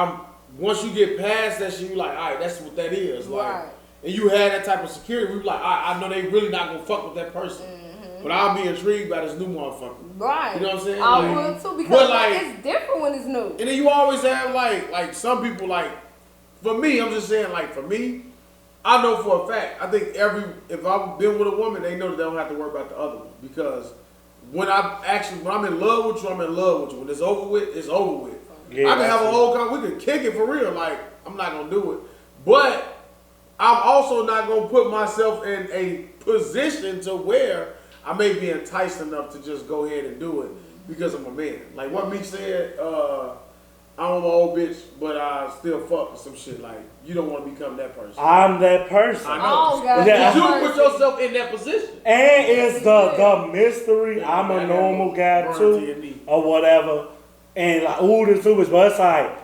right, once you get past that shit, you like, all right, that's what that is. Like, Right. and you had that type of security. We like, I know they really not gonna fuck with that person, but I'll be intrigued by this new motherfucker. Right. You know what I'm saying? I Like- will too because But, like- it's different when it's new. And then you always have like some people like, for me, I'm just saying like for me, I know for a fact. I think if I've been with a woman, they know that they don't have to worry about the other one because when I'm in love with you, I'm in love with you. When it's over with, it's over with. Yeah, I can have a that's whole we can kick it for real. Like I'm not gonna do it, but I'm also not gonna put myself in a position to where I may be enticed enough to just go ahead and do it because I'm a man. Like what Meek said, I'm an old bitch, but I still fuck with some shit. Like you don't want to become that person. I'm that person. I know. Oh, God. Yeah. You put yourself in that position. And it's the mystery. I'm a normal guy Burn to your too, knee. or whatever. And like, ooh, this too much. But it's like,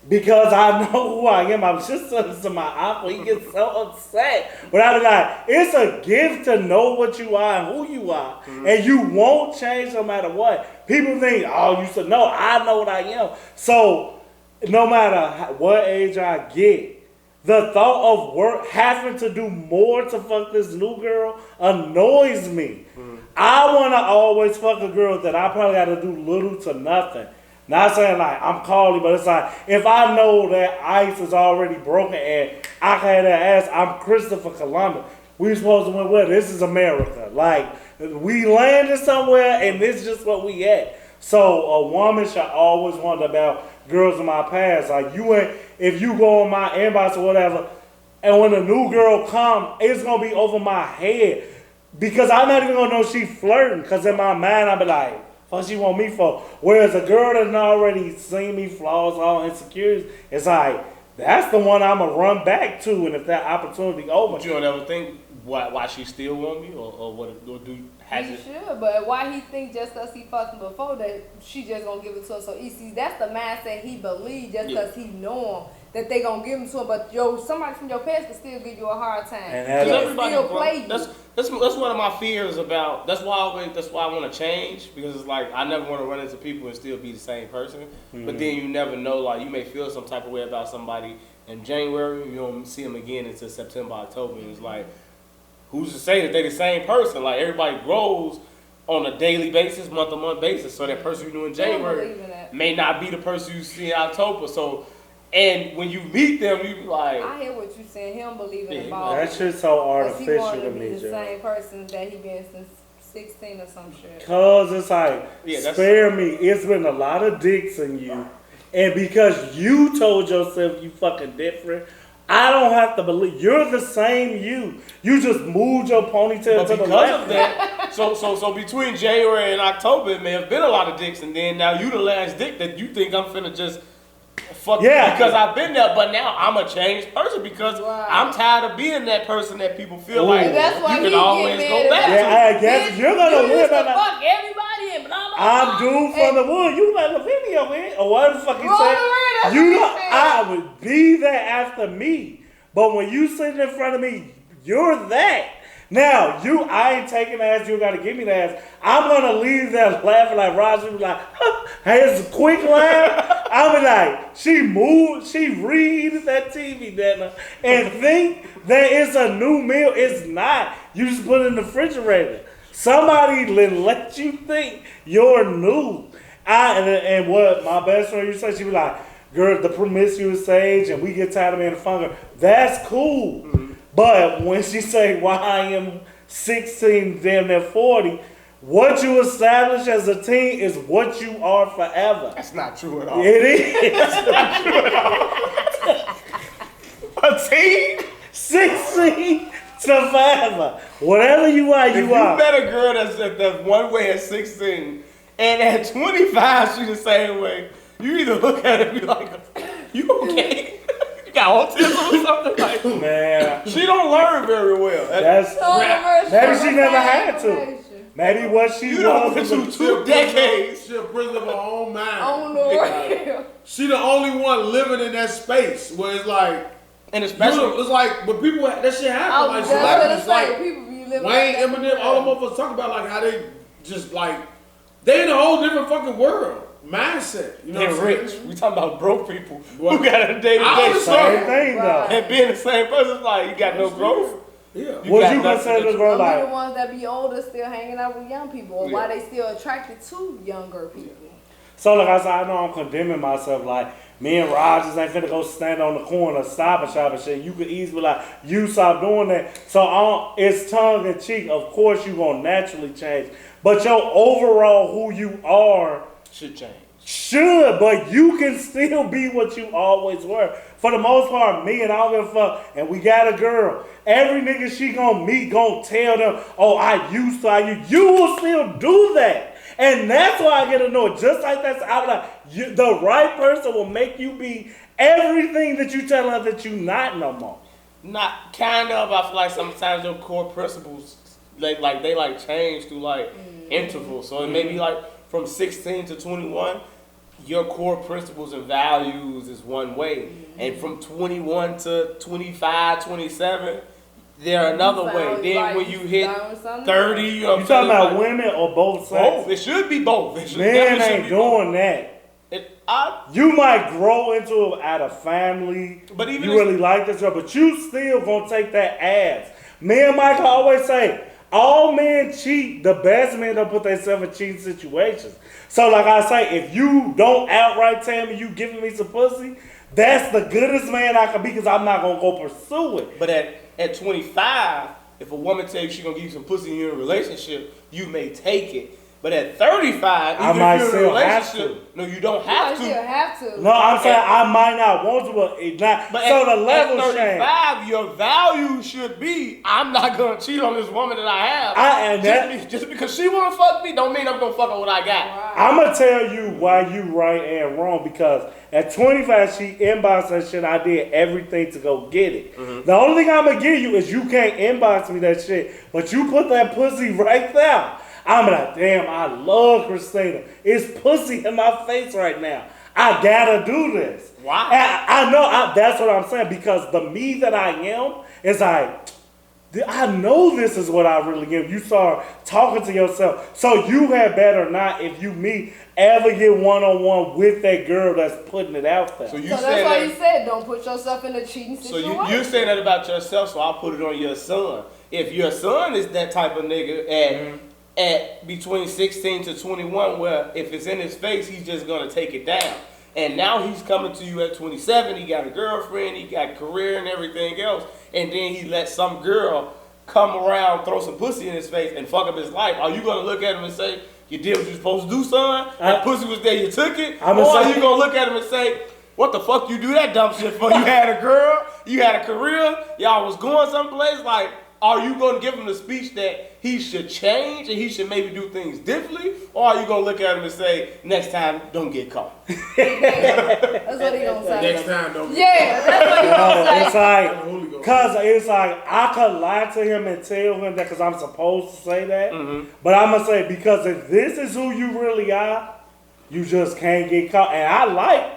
because I know who I am, I'm just to my uncle. He gets so upset. But I be like, it's a gift to know what you are and who you are. And you won't change no matter what. People think, oh, you said, no, I know what I am. So, no matter what age I get, the thought of having to do more to fuck this new girl annoys me. I want to always fuck a girl that I probably got to do little to nothing. Not saying like I'm Carly, but it's like if I know that ice is already broken and I had to ask, I'm Christopher Columbus. We supposed to win where? This is America. Like we landed somewhere and this is just what we at. So a woman should always wonder about girls in my past. Like you ain't, if you go on my inbox or whatever, and when a new girl come, it's gonna be over my head because I'm not even gonna know she flirting. Cause in my mind I be like, what she want me for? Whereas a girl that's already seen me flaws, all insecurities, it's like that's the one I'ma run back to, and if that opportunity opens, But you don't ever think why she still want me or what or do has He it? should, but why he think just because he fucked him before that she just gonna give it to him so easy? That's the mindset he believe just because he know him that they gonna give him to him. But somebody from your past can still give you a hard time. And They that's- can still play you. That's one of my fears about. That's why I want to change because it's like I never want to run into people and still be the same person. But then you never know. Like you may feel some type of way about somebody in January, you don't see them again until September, October. And it's like, who's to say that they the same person? Like everybody grows on a daily basis, month-to-month basis. So that person you knew in January believe in that. may not be the person you see in October. So, and when you meet them, you be like, I hear what you saying. He don't believe in Yeah, the ball. that shit's so Because he artificial wanted to to be me, the Joe. same person that he been since 16 or some shit. Cause it's like, Yeah, that's- spare me. It's been a lot of dicks in you, and because you told yourself you fucking different, I don't have to believe you're the same you. You just moved your ponytail but to the because left. of that, so between January and October, it may have been a lot of dicks, and then now you the last dick that you think I'm finna just fuck Yeah. because I've been there, but now I'm a changed person because Wow. I'm tired of being that person that people feel Ooh. like And that's why you he can always get go mad back about to. Yeah, I guess Bitch, you're gonna you win used to about that. fuck everybody and blah blah blah. I'm due from And- the wood. You let the video in, or what the fuck you Roll say? the red, that's You what know, he said. I would be there after me, but when you sitting in front of me, you're that. Now, I ain't taking ass, you gotta give me the ass. I'm gonna leave there laughing like Roger, be like, hey, it's a quick laugh. I'll be like, she moved, she reheated that TV dinner and think that it's a new meal. It's not. You just put it in the refrigerator. Somebody let you think you're new. And what my best friend used to say, she be like, girl, the promiscuous stage and we get tired of being a fun girl. That's cool. But when she say, why I am 16, damn near 40, what you establish as a teen is what you are forever. That's not true at all. It is. A teen? 16 to forever. Whatever you are, If you you are. met a girl that's one way at 16, and at 25 she the same way, you either look at her and be like, you okay? You got autism or something? Like, Man, she don't learn very well. that's maybe she never had to. to. Maybe what she You done was went was through 2 decades. She a prisoner of her own mind. On the real. She the only one living in that space where it's like, And especially, it's like, but people, that shit I happen. was Like just celebrities, gonna say, like people be living Wayne, like that. Eminem, all the motherfuckers talk about like how they just like, they in a whole different fucking world. Mindset. You know they're what I'm rich. saying? We talking about broke people What? who got a I day-to-day understand. same struggle. thing though. And being the same person, it's like, you got no growth. Yeah. You Would got you nothing consider that the girl Some of the like? ones that be older still hanging out with young people, or Yeah. why they still attracted to younger people. So like I said, I know I'm condemning myself. Like me and Rogers ain't finna go stand on the corner, stop and shop and shit. You could easily be like, you stop doing that. So it's tongue in cheek. Of course, you gonna naturally change, but your overall who you are Should change. should. But you can still be what you always were. For the most part, me and I don't give a fuck. And we got a girl. Every nigga she gonna meet gonna tell them, oh, I used to. You will still do that. And that's why I get annoyed. Just like that's out like the right person will make you be everything that you tell her that you not no more. Not kind of. I feel like sometimes your core principles, they change through intervals. So it may be like from 16 to 21, your core principles and values is one way, and from 21 to 25, 27, they're another way. Then when you hit 30, You talking about women or both both. sides? It should be both. It should, Men definitely should ain't be both. doing that. I You might grow into it out of family. But even you if- really like this girl, but you still gonna take that ass. Me and Michael always say, all men cheat. The best men don't put themselves in cheating situations. So like I say, if you don't outright tell me you giving me some pussy, that's the goodest man I can be because I'm not gonna go pursue it. But at 25, if a woman tells you she's gonna give you some pussy and you're in a relationship, you may take it. But at 35, I even might if you're in a still have relationship, no, you don't I have still to. have to. No, I'm saying I might not want to, but it not. But So at, the level at change. 35, your value should be, I'm not gonna cheat on this woman that I have. And just because she wanna fuck me, don't mean I'm gonna fuck her what I got. I'm gonna tell you why you right and wrong because at 25 she inboxed that shit. I did everything to go get it. The only thing I'm gonna give you is you can't inbox me that shit, but you put that pussy right there. I'm like, damn, I love Christina. It's pussy in my face right now. I gotta do this. Why? And I know that's what I'm saying because the me that I am is like, I know this is what I really am. You start talking to yourself. So you had better not, if you meet, ever get one-on-one with that girl that's putting it out there. So you So that's saying why that, you said don't put yourself in a cheating so situation. you're saying that about yourself, so I'll put it on your son. If your son is that type of nigga at between 16 to 21, where if it's in his face, he's just gonna take it down. And now he's coming to you at 27, he got a girlfriend, he got career and everything else, and then he let some girl come around, throw some pussy in his face and fuck up his life. Are you gonna look at him and say, you did what you're supposed to do, son? That pussy was there, you took it? I'ma Or are say- you gonna look at him and say, what the fuck you do that dumb shit for? You had a girl, you had a career, y'all was going someplace. Like, are you gonna give him the speech that he should change and he should maybe do things differently? Or are you gonna look at him and say, next time, don't get caught? That's what he gonna say. Next time, don't. Yeah, that's what he gonna say. It's like, Holy Ghost. cause it's like I could lie to him and tell him that because I'm supposed to say that, but I'm gonna say because if this is who you really are, you just can't get caught. And I like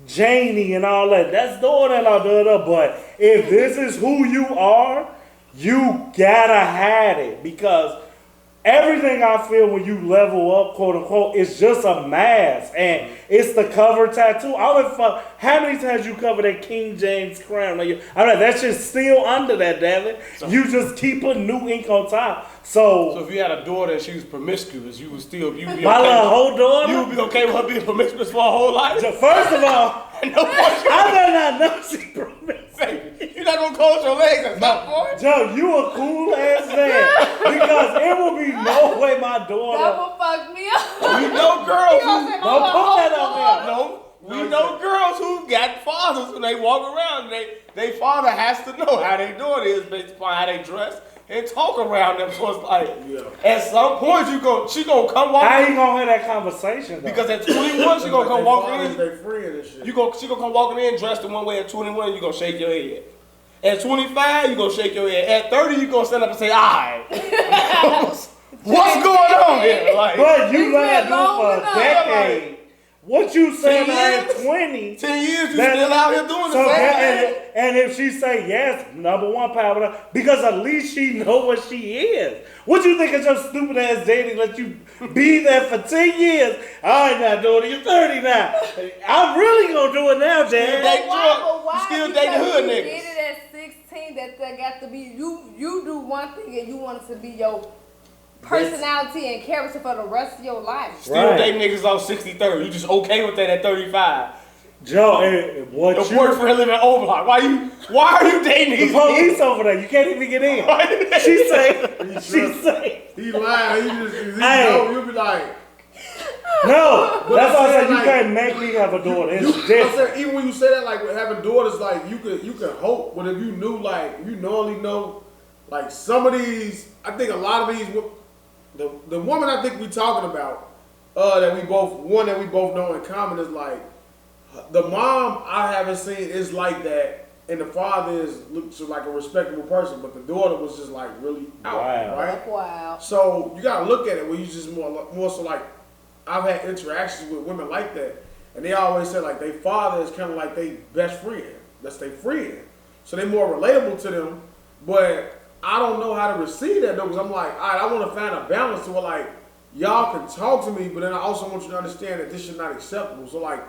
Janie and all that. That's doing that all the but if this is who you are, you gotta have it because everything I feel when you level up, quote unquote, is just a mask. And it's the cover tattoo. I would fuck. How many times you cover that King James crown? Like, I'm like, that shit's still under that, damn it. You just keep putting new ink on top. So if you had a daughter and she was promiscuous, you would be okay. My little whole daughter. You would be okay with her being promiscuous for her whole life? First of all, No question. I better not know she promiscuous. You're not gonna close your legs at some point. Joe, you a cool ass man because it will be no way my That daughter. will fuck me up. We know girls who Don't Don't put that on there. no. We know girls who got fathers when they walk around. They father has to know how they doing is based upon how they dress and talk around them. So it's like, at some point she gonna come How walking you gonna have that conversation though? because at 21 she gonna come walking in. They friend and shit. She gonna come walking in dressed in one way. At 21 you gonna shake your head. At 25 you gonna shake your head. At 30 you gonna stand up and say, "Alright, what's going on here?" Like, But you It's let been do long for a enough. decade. What you saying 10 at years? 20? 10 years you That- still out here doing So the same that, thing. and if she say yes, number one power, because at least she know what she is. What you think is your stupid ass dating let you be there for 10 years? I ain't not doing it. You're 30 now. I'm really gonna do it now, Date Dad. drunk. You still dating hood You niggas. did it at 16. That got to be you. You do one thing and you want it to be your personality and character for the rest of your life. Still Right. dating niggas on 63rd. You just okay with that at 35. Joe, what Your you? boyfriend living in O-Block. Why are you dating The these police niggas? over there. You can't even get in. Why you dating- She say. He lying. He just, he Hey. know, you'll be like, No, But that's why I I'm said saying, you like- can't make me have a daughter. It's I'm different. saying, even when you say that, like with having daughters, like you could hope, but if you knew, like you normally know, like some of these, I think a lot of these, the woman I think we talking about, that we both know in common is like, the mom I haven't seen is like that, and the father looks like a respectable person, but the daughter was just like really out, Wow. right? Wow. So you gotta look at it where you just more so like, I've had interactions with women like that, and they always say like their father is kind of like their best friend. That's their friend, so they more relatable to them. But I don't know how to receive that though, because I'm like, all right, I want to find a balance to where like y'all can talk to me, but then I also want you to understand that this is not acceptable. So like,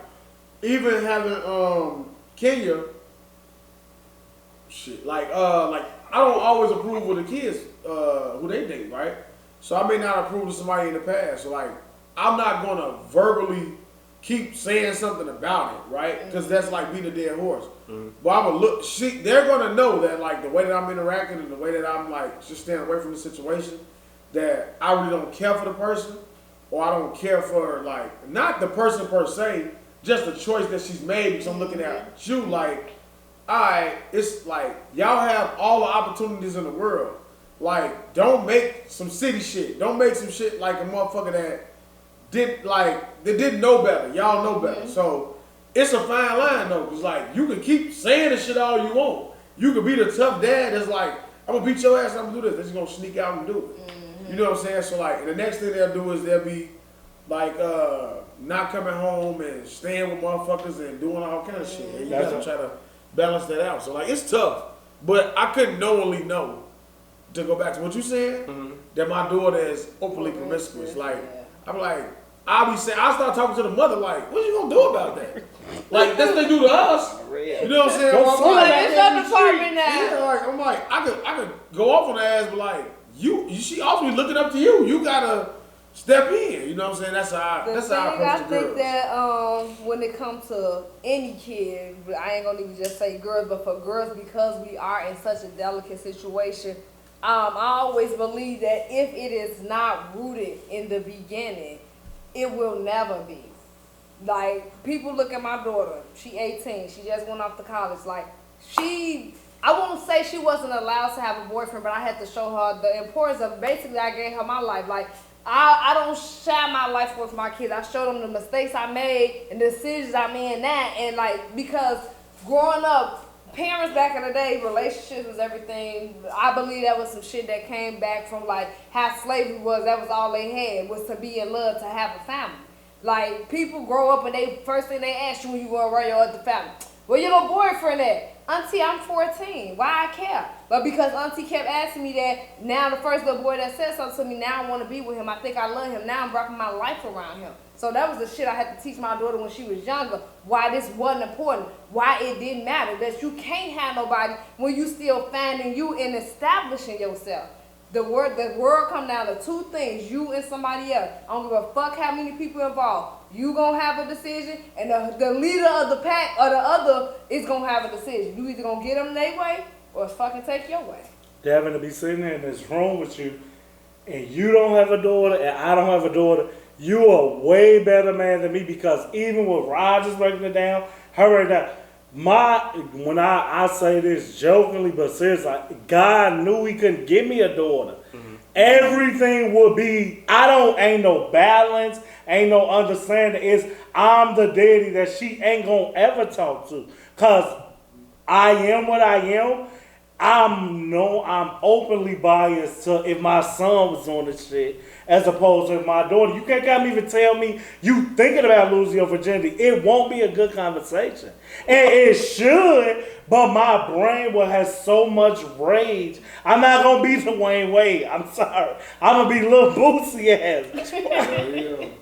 even having Kenya, shit, like I don't always approve of the kids who they date, right? So I may not approve of somebody in the past. So like, I'm not gonna verbally keep saying something about it, right? Because that's like beating a dead horse. But I'm gonna look. They're gonna know that like the way that I'm interacting and the way that I'm like just staying away from the situation, that I really don't care for the person, or I don't care for like not the person per se, just the choice that she's made. Because I'm looking at you like, alright, it's like y'all have all the opportunities in the world. Like, don't make some city shit. Don't make some shit like a motherfucker that didn't know better. Y'all know better. So it's a fine line though, cause like you can keep saying this shit all you want. You could be the tough dad that's like, I'm gonna beat your ass, I'm gonna do this. They're just gonna sneak out and do it. You know what I'm saying? So like, the next thing they'll do is they'll be like not coming home and staying with motherfuckers and doing all kind of shit. And you gotta try to balance that out. So like, it's tough, but I couldn't knowingly know. To go back to what you said, that my daughter is openly promiscuous. Like, I'm like, I start talking to the mother like, what you gonna do about that? Like, that's what they do to us. You know what I'm saying? Don't I'm say like, that. It's your department now. yeah, like, I'm like, I could go off on the ass, but like, she ultimately looking up to you. You gotta step in. You know what I'm saying? That's how I The thing I approach the think girls. that when it comes to any kid, I ain't gonna even just say girls, but for girls, because we are in such a delicate situation, I always believe that if it is not rooted in the beginning, it will never be. Like, people look at my daughter, she 18, she just went off to college. Like, I won't say she wasn't allowed to have a boyfriend, but I had to show her the importance of, basically I gave her my life. Like, I don't share my life with my kids. I show them the mistakes I made and the decisions I made in that. And like, because growing up, parents back in the day, relationships was everything. I believe that was some shit that came back from like how slavery was. That was all they had, was to be in love, to have a family. Like, people grow up and first thing they ask you when you go around your other family, where your little boyfriend at? Auntie, I'm 14. Why I care? But because Auntie kept asking me that, now the first little boy that said something to me, now I want to be with him. I think I love him. Now I'm wrapping my life around him. So that was the shit I had to teach my daughter when she was younger, why this wasn't important, why it didn't matter, that you can't have nobody when you still finding you and establishing yourself. the world come down to two things: you and somebody else. I don't give a fuck how many people involved. You gonna have a decision, and the leader of the pack or the other is gonna have a decision. You either gonna get them their way or fucking take your way. Devin to be sitting there in this room with you, and you don't have a daughter, and I don't have a daughter. You are a way better man than me, because even with Rogers breaking it down, her right now, when I say this jokingly but seriously, God knew He couldn't give me a daughter. Everything would be, ain't no balance, ain't no understanding. I'm the daddy that she ain't gonna ever talk to. Cause I am what I am. I'm openly biased to if my son was on this shit as opposed to my daughter. You can't come even tell me you thinking about losing your virginity. It won't be a good conversation. And it should, but my brain will have so much rage. I'm not going to be Dwayne Wade. I'm sorry. I'm going to be Lil Boosie ass.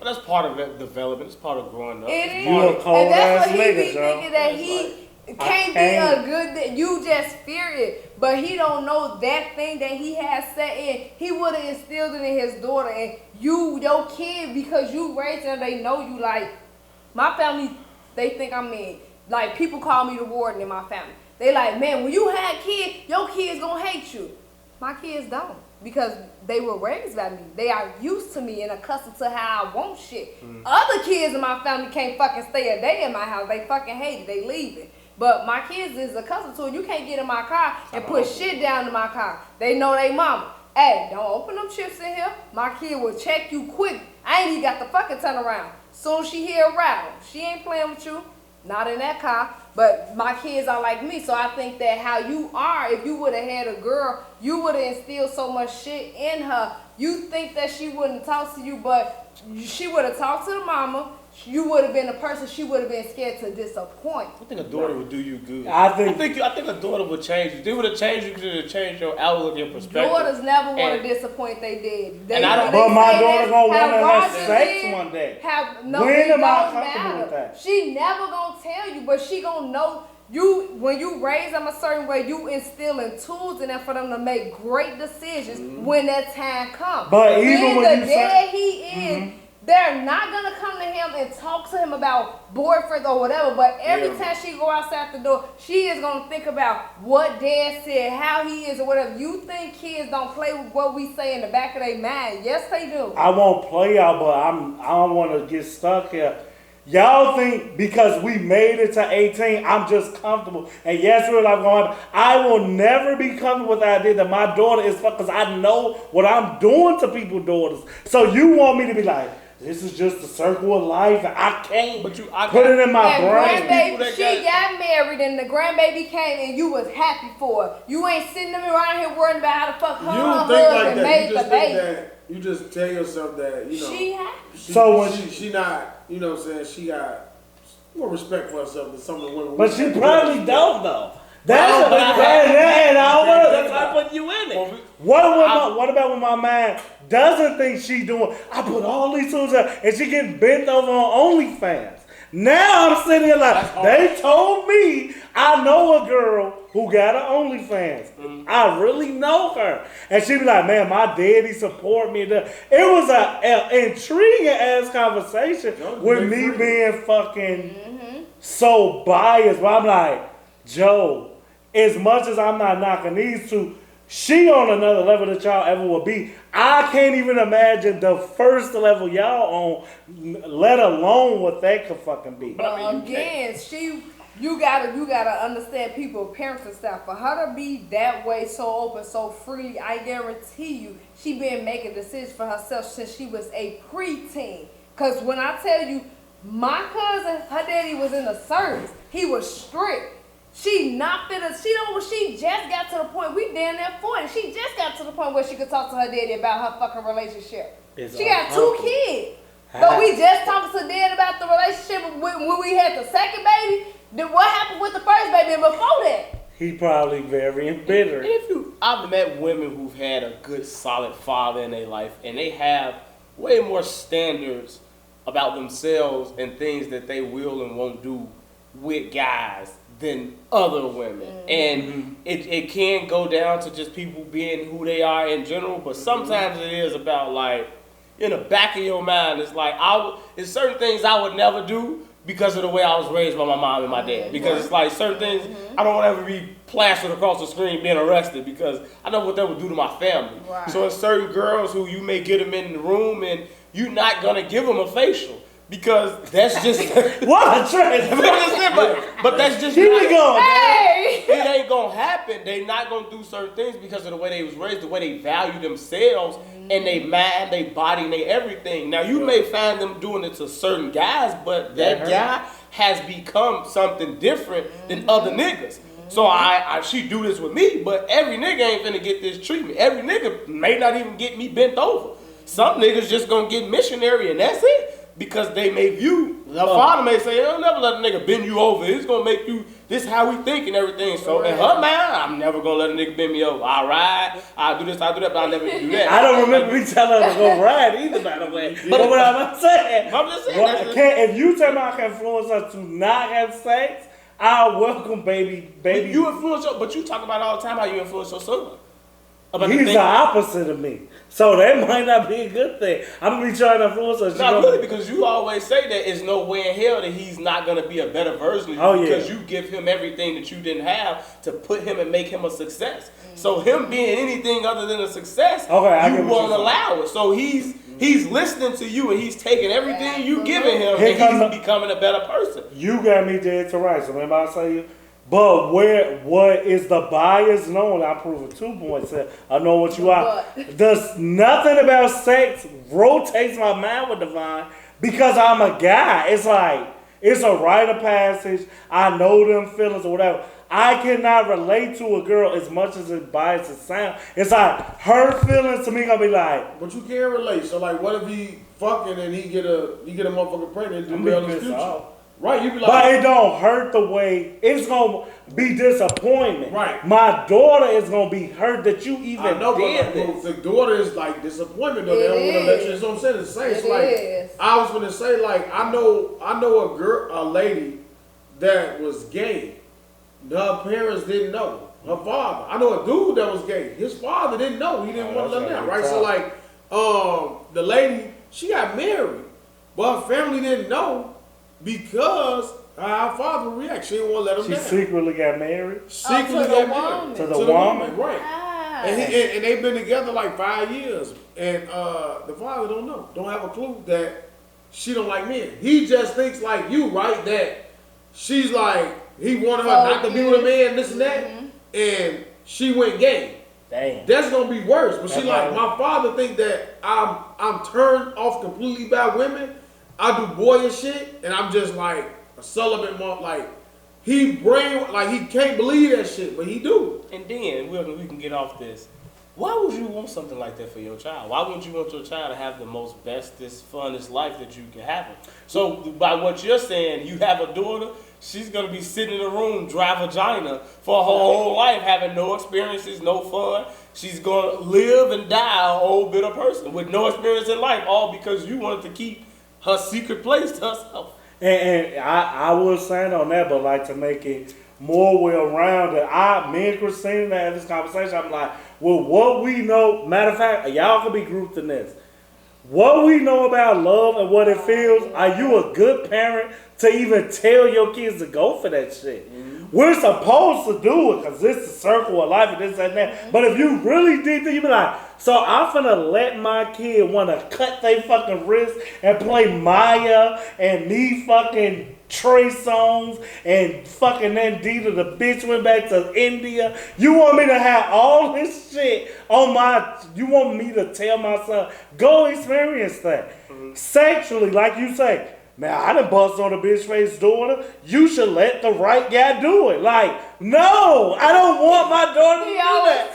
That's part of that development. It's part of growing up. It is. You a cold And that's ass what he nigga, be Joe. thinking that he can't be a good, you just fear it. But he don't know that thing that he has set in. He would have instilled it in his daughter. And your kid, because you raised them, they know you. Like, my family, they think I'm mean. Like, people call me the warden in my family. They like, man, when you had kids, your kids gonna hate you. My kids don't. Because they were raised by me. They are used to me and accustomed to how I want shit. Other kids in my family can't fucking stay a day in my house. They fucking hate it. They leave it. But my kids is accustomed to it. You can't get in my car and put shit down in my car. They know they mama. Hey, don't open them chips in here. My kid will check you quick. I ain't even got the fucking turn around. Soon as she hear a rattle, she ain't playing with you. Not in that car. But my kids are like me. So I think that how you are, if you would have had a girl, you would have instilled so much shit in her. You think that she wouldn't talk to you, but she would have talked to the mama. You would have been a person she would have been scared to disappoint. I think a daughter would do you good. I think a daughter would change you. They would have changed you because it changed your outlook, your perspective. Daughters never want to disappoint they dad. And I don't- But my daughter gonna want to have Roger sex did, one day. No, When it am I don't comfortable matter. with that? She never gonna tell you, but she gonna know you when you raise them a certain way. You instilling tools in them for them to make great decisions when that time comes. But even Being when the you dad he is, they're not gonna come to him and talk to him about boyfriends or whatever. But every time she go outside the door, she is gonna think about what dad said, how he is, or whatever. You think kids don't play with what we say in the back of their mind? Yes, they do. I won't play y'all, but I don't want to get stuck here. Y'all think because we made it to 18, I'm just comfortable. And yes, real life going to happen. I will never be comfortable with the idea that my daughter is fucked because I know what I'm doing to people's daughters. So you want me to be like, this is just the circle of life. I can't put it in my brain. Grandbaby, she got married and the grandbaby came and you was happy for her. You ain't sitting around here worrying about how the fuck her You and don't her think like husband that. made You the just think baby. that. You just tell yourself that, you know. She happy. So when she not, you know what I'm saying, she got more respect for herself than some of the women. But she probably don't though. That's why I put you in it. What about when my man doesn't think she doing? I put all these tools out and she getting bent over on OnlyFans. Now I'm sitting here like they told me I know a girl who got an OnlyFans. I really know her, and she be like, "Man, my daddy support me." It was a intriguing ass conversation with me being fucking so biased. But I'm like, Joe, as much as I'm not knocking these two, she on another level that y'all ever will be. I can't even imagine the first level y'all on, let alone what that could fucking be. But again, you gotta understand people's parenting style. For her to be that way, so open, so free, I guarantee you, she been making decisions for herself since she was a preteen. Cause when I tell you, my cousin, her daddy was in the service. He was strict. She not fit us. She just got to the point, we damn near 40. She just got to the point where she could talk to her daddy about her fucking relationship. She got 2 kids. But we just talked to dad about the relationship when we had the second baby. Then what happened with the first baby and before that? He probably very embittered. I've met women who've had a good, solid father in their life, and they have way more standards about themselves and things that they will and won't do with guys than other women. And it can go down to just people being who they are in general, but sometimes it is about like, in the back of your mind, it's like, it's certain things I would never do because of the way I was raised by my mom and my dad. Because it's like certain things, I don't want to ever be plastered across the screen being arrested because I know what that would do to my family. Right. So it's certain girls who you may get them in the room and you're not going to give them a facial. Because that's just What a trend. but that's just Here we go. Hey! it ain't gonna happen. They not gonna do certain things because of the way they was raised, the way they value themselves and they mind, they body, and they everything. Now you may find them doing it to certain guys, but that guy has become something different than other niggas. So she do this with me, but every nigga ain't finna get this treatment. Every nigga may not even get me bent over. Some niggas just gonna get missionary and that's it. Because they may view, the father may say, I'll never let a nigga bend you over. He's gonna make you, this how we think and everything. So in her mind, I'm never gonna let a nigga bend me over. I'll ride, I'll do this, but I'll never do that. I don't remember me telling her to go ride either, by the way. But what I'm saying, I'm just saying. if you tell me I can influence her to not have sex, I'll welcome baby. You influence your, but you talk about all the time how you influence your son. He's the opposite of me. So that might not be a good thing. I'm going to be trying to influence her. Not really, because you always say that there's no way in hell that he's not going to be a better version of you because you give him everything that you didn't have to put him and make him a success. So him being anything other than a success, you won't allow it. So he's listening to you and he's taking everything you giving him and he's becoming a better person. You got me dead to rights. Remember I say you? But what is the bias known? I'm proving 2 points. I know what you are. Does nothing about sex rotates my mind with Divine because I'm a guy. It's like, it's a rite of passage. I know them feelings or whatever. I cannot relate to a girl as much as it biases sound. It's like her feelings to me gonna be like. But you can't relate. So like, what if he fucking and he get a motherfucker pregnant and do well in the future? Right, you be like, but it don't hurt the way it's gonna be disappointment. Right, my daughter is gonna be hurt that you even did this. The daughter is like disappointment though. They don't want to let you. That's what I'm saying. It's the same. So like, I was gonna say like, I know a lady that was gay. Her parents didn't know. Her father. I know a dude that was gay. His father didn't know. He didn't want to let him down. Right. So like, the lady, she got married, but her family didn't know. Because our father reacted, she didn't want to let him down. She secretly got married? Secretly got married. To the woman? Right. Ah. And they've been together like 5 years. And the father don't know. Don't have a clue that she don't like men. He just thinks like you, right? That she's like, he wanted her not to be with a man, this and that. And she went gay. Damn. That's going to be worse. But she like, my father think that I'm turned off completely by women. I do boyish shit, and I'm just like a celibate monk. Like he can't believe that shit, but he do. And then we can get off this. Why would you want something like that for your child? Why wouldn't you want your child to have the most bestest, funnest life that you can have? So by what you're saying, you have a daughter. She's gonna be sitting in a room, dry vagina, for her whole life, having no experiences, no fun. She's gonna live and die an old bitter person with no experience in life, all because you wanted to keep her secret place to herself. And I was saying on that, but like to make it more well-rounded, me and Christina had this conversation. I'm like, well, what we know, matter of fact, y'all can be grouped in this. What we know about love and what it feels, are you a good parent to even tell your kids to go for that shit? We're supposed to do it because it's the circle of life and this and that. But if you really dig it, you be like, so I'm finna let my kid want to cut their fucking wrist and play Maya and me fucking Trey Songz and fucking Nandita, the bitch went back to India. You want me to have all this shit on you want me to tell my son, go experience that. Sexually, like you say, man, I done bust on a bitch face daughter. You should let the right guy do it. Like, no, I don't want my daughter to do that.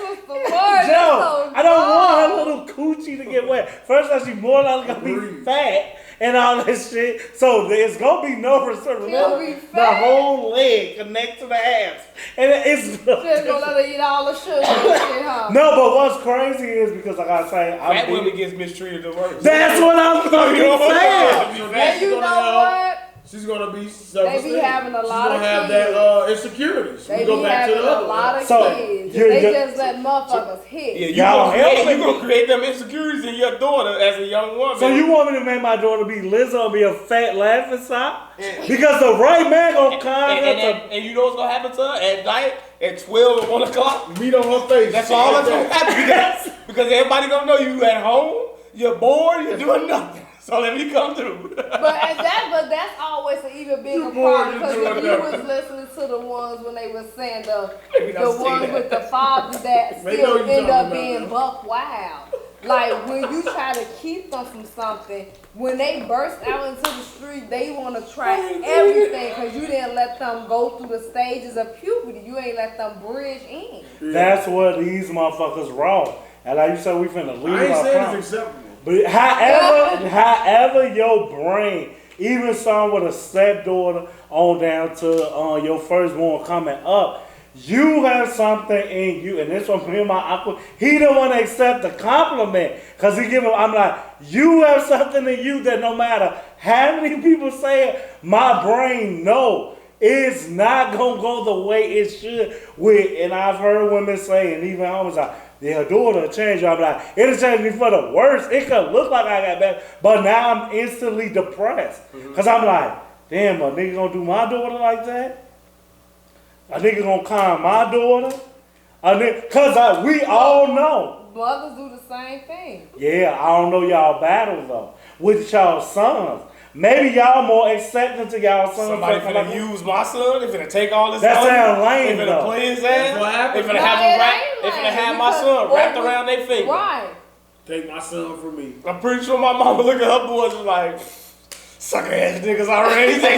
Joe, I don't want her little coochie to get wet. First of all, she's more likely gonna be fat and all that shit. So there's gonna be no reserve. The whole leg connect to the ass. And it's just gonna let her eat all the sugar and shit, huh? No, but what's crazy is because like I say, fat women gets mistreated the worst. That's what I'm fucking saying. And you know what? she's gonna be self-esteem. They be having a lot she's of gonna have kids. that insecurities. They We go be back to having the a other lot one. of So, kids. you're- They you're- just let motherfuckers hit. Yeah, Y'all you gonna create them insecurities in your daughter as a young woman. So you want me to make my daughter be Lizzo and be a fat laughing sock? Because the right man gonna come and you know what's gonna happen to her at night at 12 or 1 o'clock? Meat on her face. That's all that's gonna happen because everybody gonna know you at home, you're bored, you're doing nothing. So let me come through. But that's always an even bigger bored, problem you because doing if you nothing. was listening to the ones when they was saying the don't say ones that. with the fathers that They still know you end talking up about being them. buck wild. Like when you try to keep them from something, when they burst out into the street, they want to try everything because you didn't let them go through the stages of puberty. You ain't let them bridge in. That's what these motherfuckers wrong. And like you said, we finna leave I ain't our saying problem. it's acceptable. But however your brain, even some with a stepdaughter on down to your firstborn coming up, you have something in you, and this one me and my uncle, he don't want to accept the compliment, cause he give him, I'm like, you have something in you that no matter how many people say it, my brain know it's not gonna go the way it should. And I've heard women say, and even I was like, their daughter change. I'm like, it'll change me for the worse. It could look like I got better, but now I'm instantly depressed. Cause I'm like, damn, a nigga gonna do my daughter like that? A nigga gonna calm my daughter? Cause we all know. Mothers do the same thing. Yeah, I don't know y'all battle though. With y'all sons. Maybe y'all more accepting to y'all sons. Somebody finna use my son. They finna take all this That money. sound lame, They finna though. play his That's ass. what They happened. finna No, have it him wrap. ain't They finna lame have my because son what wrapped we- around their finger. Right. Take my son from me. I'm pretty sure my mama look at her boys and like, sucker ass niggas already. They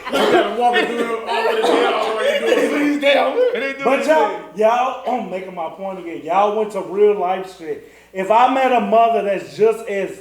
You gotta walk through it already there, already doing it. But y'all, I'm making my point again. Y'all went to real life shit. If I met a mother that's just as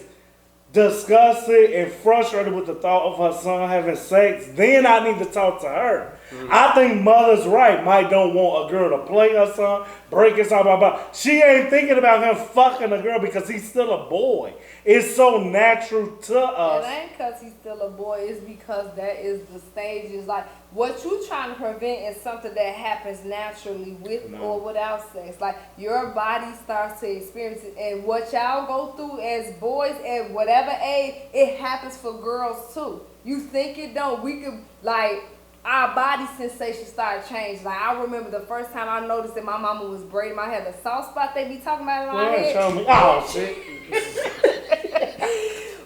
disgusted and frustrated with the thought of her son having sex, then I need to talk to her. I think mother's right. Might don't want a girl to play her son, break his arm, blah, blah. She ain't thinking about him fucking a girl because he's still a boy. It's so natural to It us. ain't because he's still a boy. It's because that is the stages. Like, what you trying to prevent is something that happens naturally with or without sex. Like, your body starts to experience it. And what y'all go through as boys at whatever age, it happens for girls too. You think it don't. We could, like, our body sensation started changing. Like, I remember the first time I noticed that my mama was braiding my hair. The soft spot they be talking about in my Well, head. show me. Oh, shit.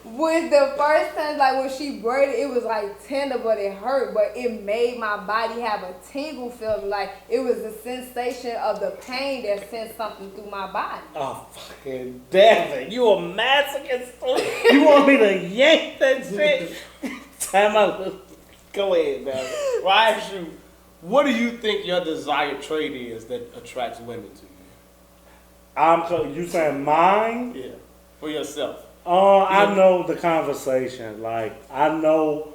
With the first time, like when she braided, it was like tender, but it hurt. But it made my body have a tingle feeling. Like it was the sensation of the pain that sent something through my body. Oh, fucking damn it. You a masochist? You want me to yank that shit? Time out. Go ahead, man. Well, I ask you, what do you think your desired trait is that attracts women to you? You saying mine? Yeah, for yourself. I know the conversation. Like, I know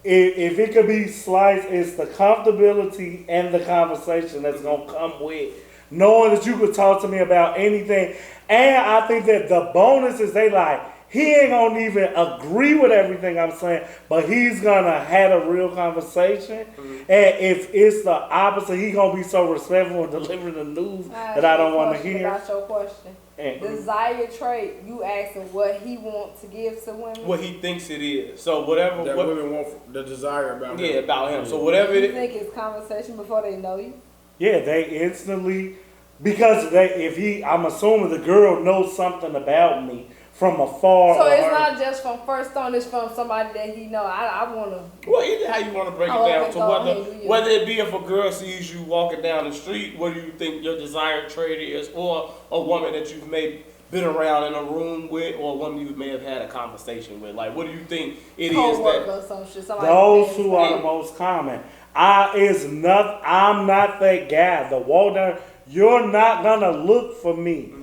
if it could be sliced, it's the comfortability and the conversation that's going to come with knowing that you could talk to me about anything. And I think that the bonus is they like, he ain't going to even agree with everything I'm saying, but he's going to have a real conversation. And if it's the opposite, he going to be so respectful and delivering the news that I don't want to hear. About your question. Desired trait, you asking what he wants to give to women? What he thinks it is. So whatever. That women want the desire about him. Yeah, about him. So whatever You it is. think it's conversation before they know you? Yeah, they instantly, because I'm assuming the girl knows something about me from afar. So or it's her- not just from first on, it's from somebody that he know. I want to. Well, either how you want to break Oh, it down. okay, So go whether ahead, you. whether it be if a girl sees you walking down the street, what do you think your desired trait is, or a woman that you've maybe been around in a room with, or a woman you may have had a conversation with? Like, what do you think it is Co-worker that? or some shit. Somebody Those famous, two are the right? most common. I'm not that guy. The wall down, you're not gonna look for me.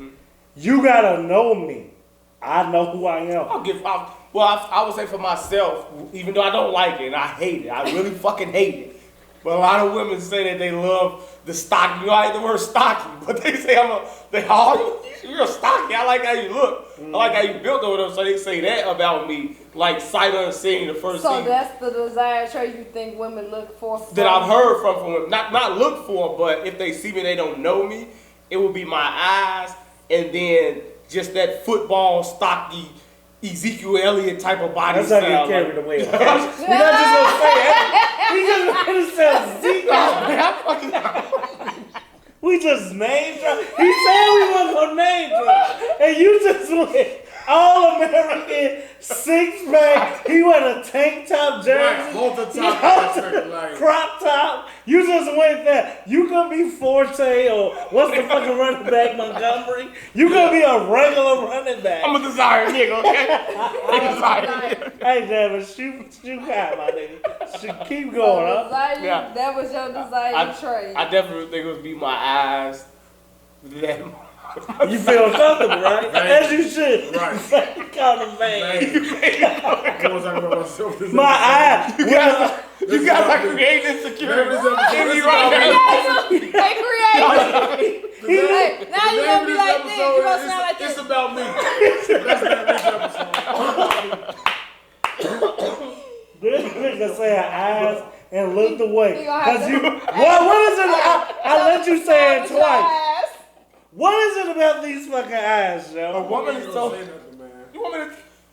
You gotta know me. I know who I am. I would say for myself, even though I don't like it and I hate it, I really fucking hate it. But a lot of women say that they love the stocky. You know, I hate the word stocky, but they say you're stocky. I like how you look. I like how you built over them, so they say that about me, like sight unseen the first So season. that's the desired trait you think women look for? That I've heard from women, not look for, but if they see me, they don't know me. It would be my eyes, and then just that football stocky Ezekiel Elliott type of body That's how style. you like- carried away. We're not just gonna say that. We just gonna say Zeke. We just name drop. He said we wasn't gonna name drop, and you just went all American 6-pack. He went a tank top Right, jersey, hold the top like crop top. You just went there. You could be Forte or what's the fucking running back, Montgomery. You could be a regular running back. I'm a desired nigga, okay? I'm a desired nigga. Hey, Devin, shoot high, my nigga. Keep going, huh? Desire, Yeah. that was your desired trait. I definitely think it would be my eyes. That You feel comfortable, right? Right. As you should. Right. You call him man. I was talking about myself. My eye. you guys are creating insecurity. This episode He is right about there. me. They created. Hey, now you gonna be This like this. You episode gonna sound like it's this. about me. That's the name of this episode. This nigga say eyes and looked away. You gonna have Cause to- you, what is it? I let you say it twice. What is it about these fucking eyes, A yo? woman Don't told say nothing, man.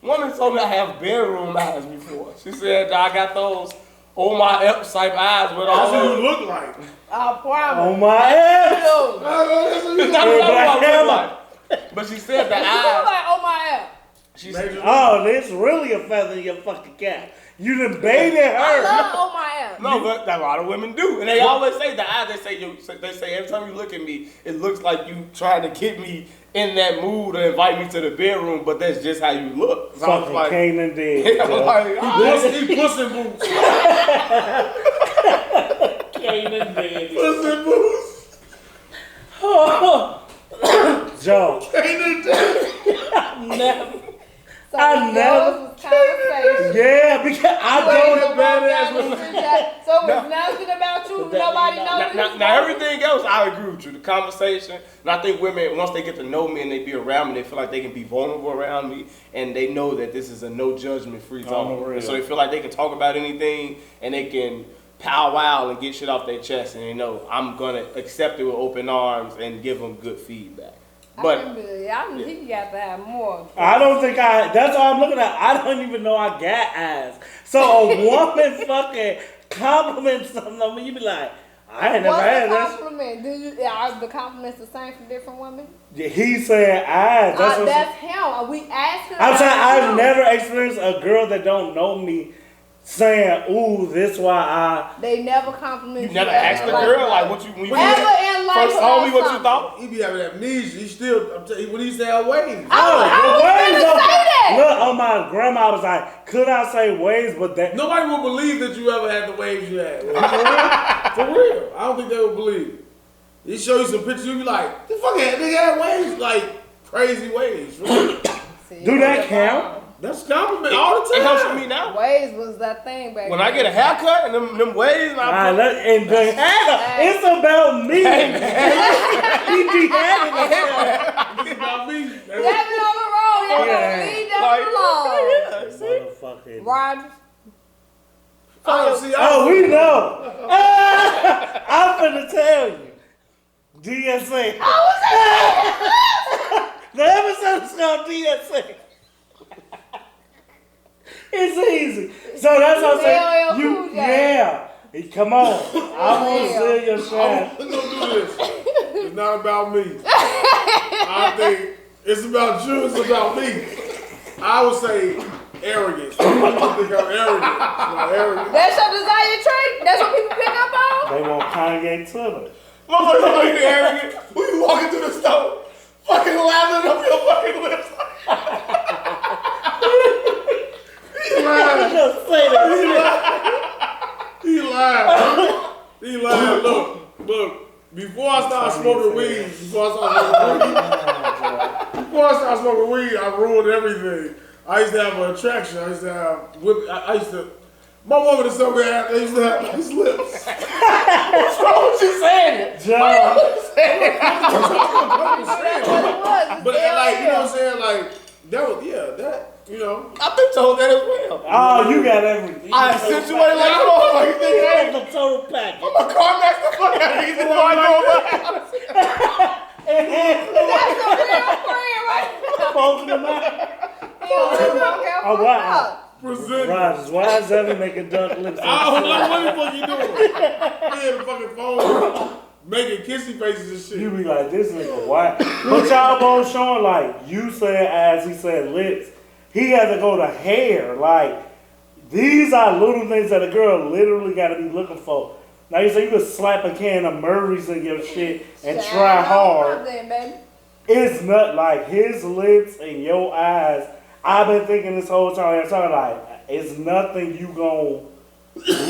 woman told me I have bedroom eyes before. She said I got those oh my Epps type eyes with That's all what you look like. I promise. On my ass. You That's what you That's look what I Hammer. look like. But she said the look eyes. like oh my ass. She said, Oh, this really a feather in your fucking cap. You done baited I her. love oh my ass. no, but a lot of women do, and they always say the eyes. They say every time you look at me, it looks like you trying to get me in that mood or invite me to the bedroom. But that's just how you look. So I was Fucking like, Kane and dead. I was like, He puss in boots. Kane and dead. Puss in boots. Joe. Never. So I yours never- was conversation. Yeah, because I don't. So it was nothing about you. Nobody knows. now everything else, I agree with you. The conversation, and I think women, once they get to know me and they be around me, they feel like they can be vulnerable around me, and they know that this is a no judgment free On the zone. real. So they feel like they can talk about anything, and they can powwow and get shit off their chest, and they know I'm gonna accept it with open arms and give them good feedback. But I think he got to have more. I don't think that's all I'm looking at. I don't even know I got eyes. So a woman fucking compliments something on me, you be like, I ain't never What's had the this. compliment? Are the compliments the same from different women? He said eyes. That's what That's him. We asked him. I'm saying. I've him. never experienced a girl that don't know me saying, "Ooh, this why They never compliment you never asked the girl like what you when you Ever in life first told me about what you something. thought. He be having amnesia. He still, I'm telling you, when he say I wave. I was waves gonna say that. Look, on my grandma was like, could I say waves? But that Nobody will believe that you ever had the waves you had. For real. I don't think they would believe it. He show you some pictures, you be like, the fuck had nigga had waves, like crazy waves. do that count? That's a compliment all the It time. helps me now. Waves was that thing back When I get a haircut and them waves, and All I right, and the Hannah, it's about me. He be having it. It's about me. Devin on the road, y'all Yeah. gotta leave Devin alone. Motherfucking. Rogers. Oh, see, Oh, we know. I'm finna tell you. DSA. The episode is called DSA. It's easy. So that's what I'm saying. LL You, Cool J. yeah. Come on. I want to steal your shine. I'm gonna do this. It's not about me. I think it's about you, it's about me. I would say arrogance. I think I'm arrogant. I'm arrogant. That's your desired trait? That's what people pick up on? They want Kanye Twitter. motherfucker look arrogant. When you walking through the store, fucking lathering up your fucking lips. He lied. Just say that. He lied. He lied. Look. Before I started smoking weed, I ruined everything. I used to have an attraction. I used to have my woman is so bad, I used to have nice lips. What's wrong with you saying it? John. What it was? But like, you know what I'm saying? Like, that was that. You know, I've been told that as well. Oh, you got everything. I accentuate like a motherfucker. You think I am? the total package. I'm a car next the fuck out of these before I go over. That's a real friend right now. Both of them out. He don't care Oh, for wow. present. Rogers, why is Evan making duck lips? I don't know what the fuck you doing. He had the fucking phone making kissy faces and shit. You be like, this nigga white. But y'all both showing like, you said ass, he said lips. He had to go to hair. Like, these are little things that a girl literally got to be looking for. Now you say you could slap a can of Murray's in your shit and try hard. Baby. It's not like his lips and your eyes. I've been thinking this whole time, like, it's nothing you gonna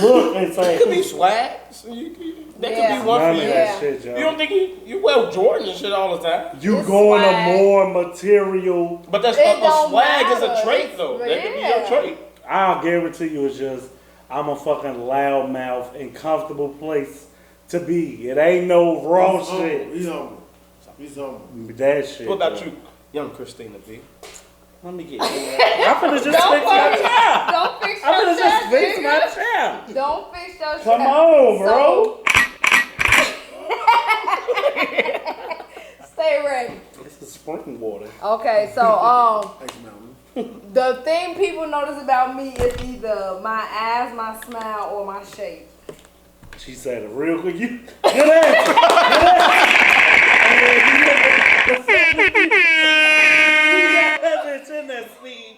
look and say. It could be swag. So that could be one None for of you. that shit, Joe. You don't think you wear Jordan and shit all the time? You It's going swag. to more material. But that's It not the don't swag is a matter. trait It's- though. That could be yeah. your trait. I'll guarantee you it's just, I'm a fucking loudmouth and comfortable place to be. It ain't no raw He's shit. humble. He's humble. He's humble. That shit. What about bro. you, young Christina B? Let me get you. I'm finna just Don't fix my fix child. Don't fix I'm your finna just shit, fix my nigga. child. Don't fix your shit. Come on, bro. Stay ready. It's the spring water. Okay, so Thanks, Mountain. the thing people notice about me is either my eyes, my smile, or my shape. She said it real quick. You good answer. She got that bitch in there, Steve.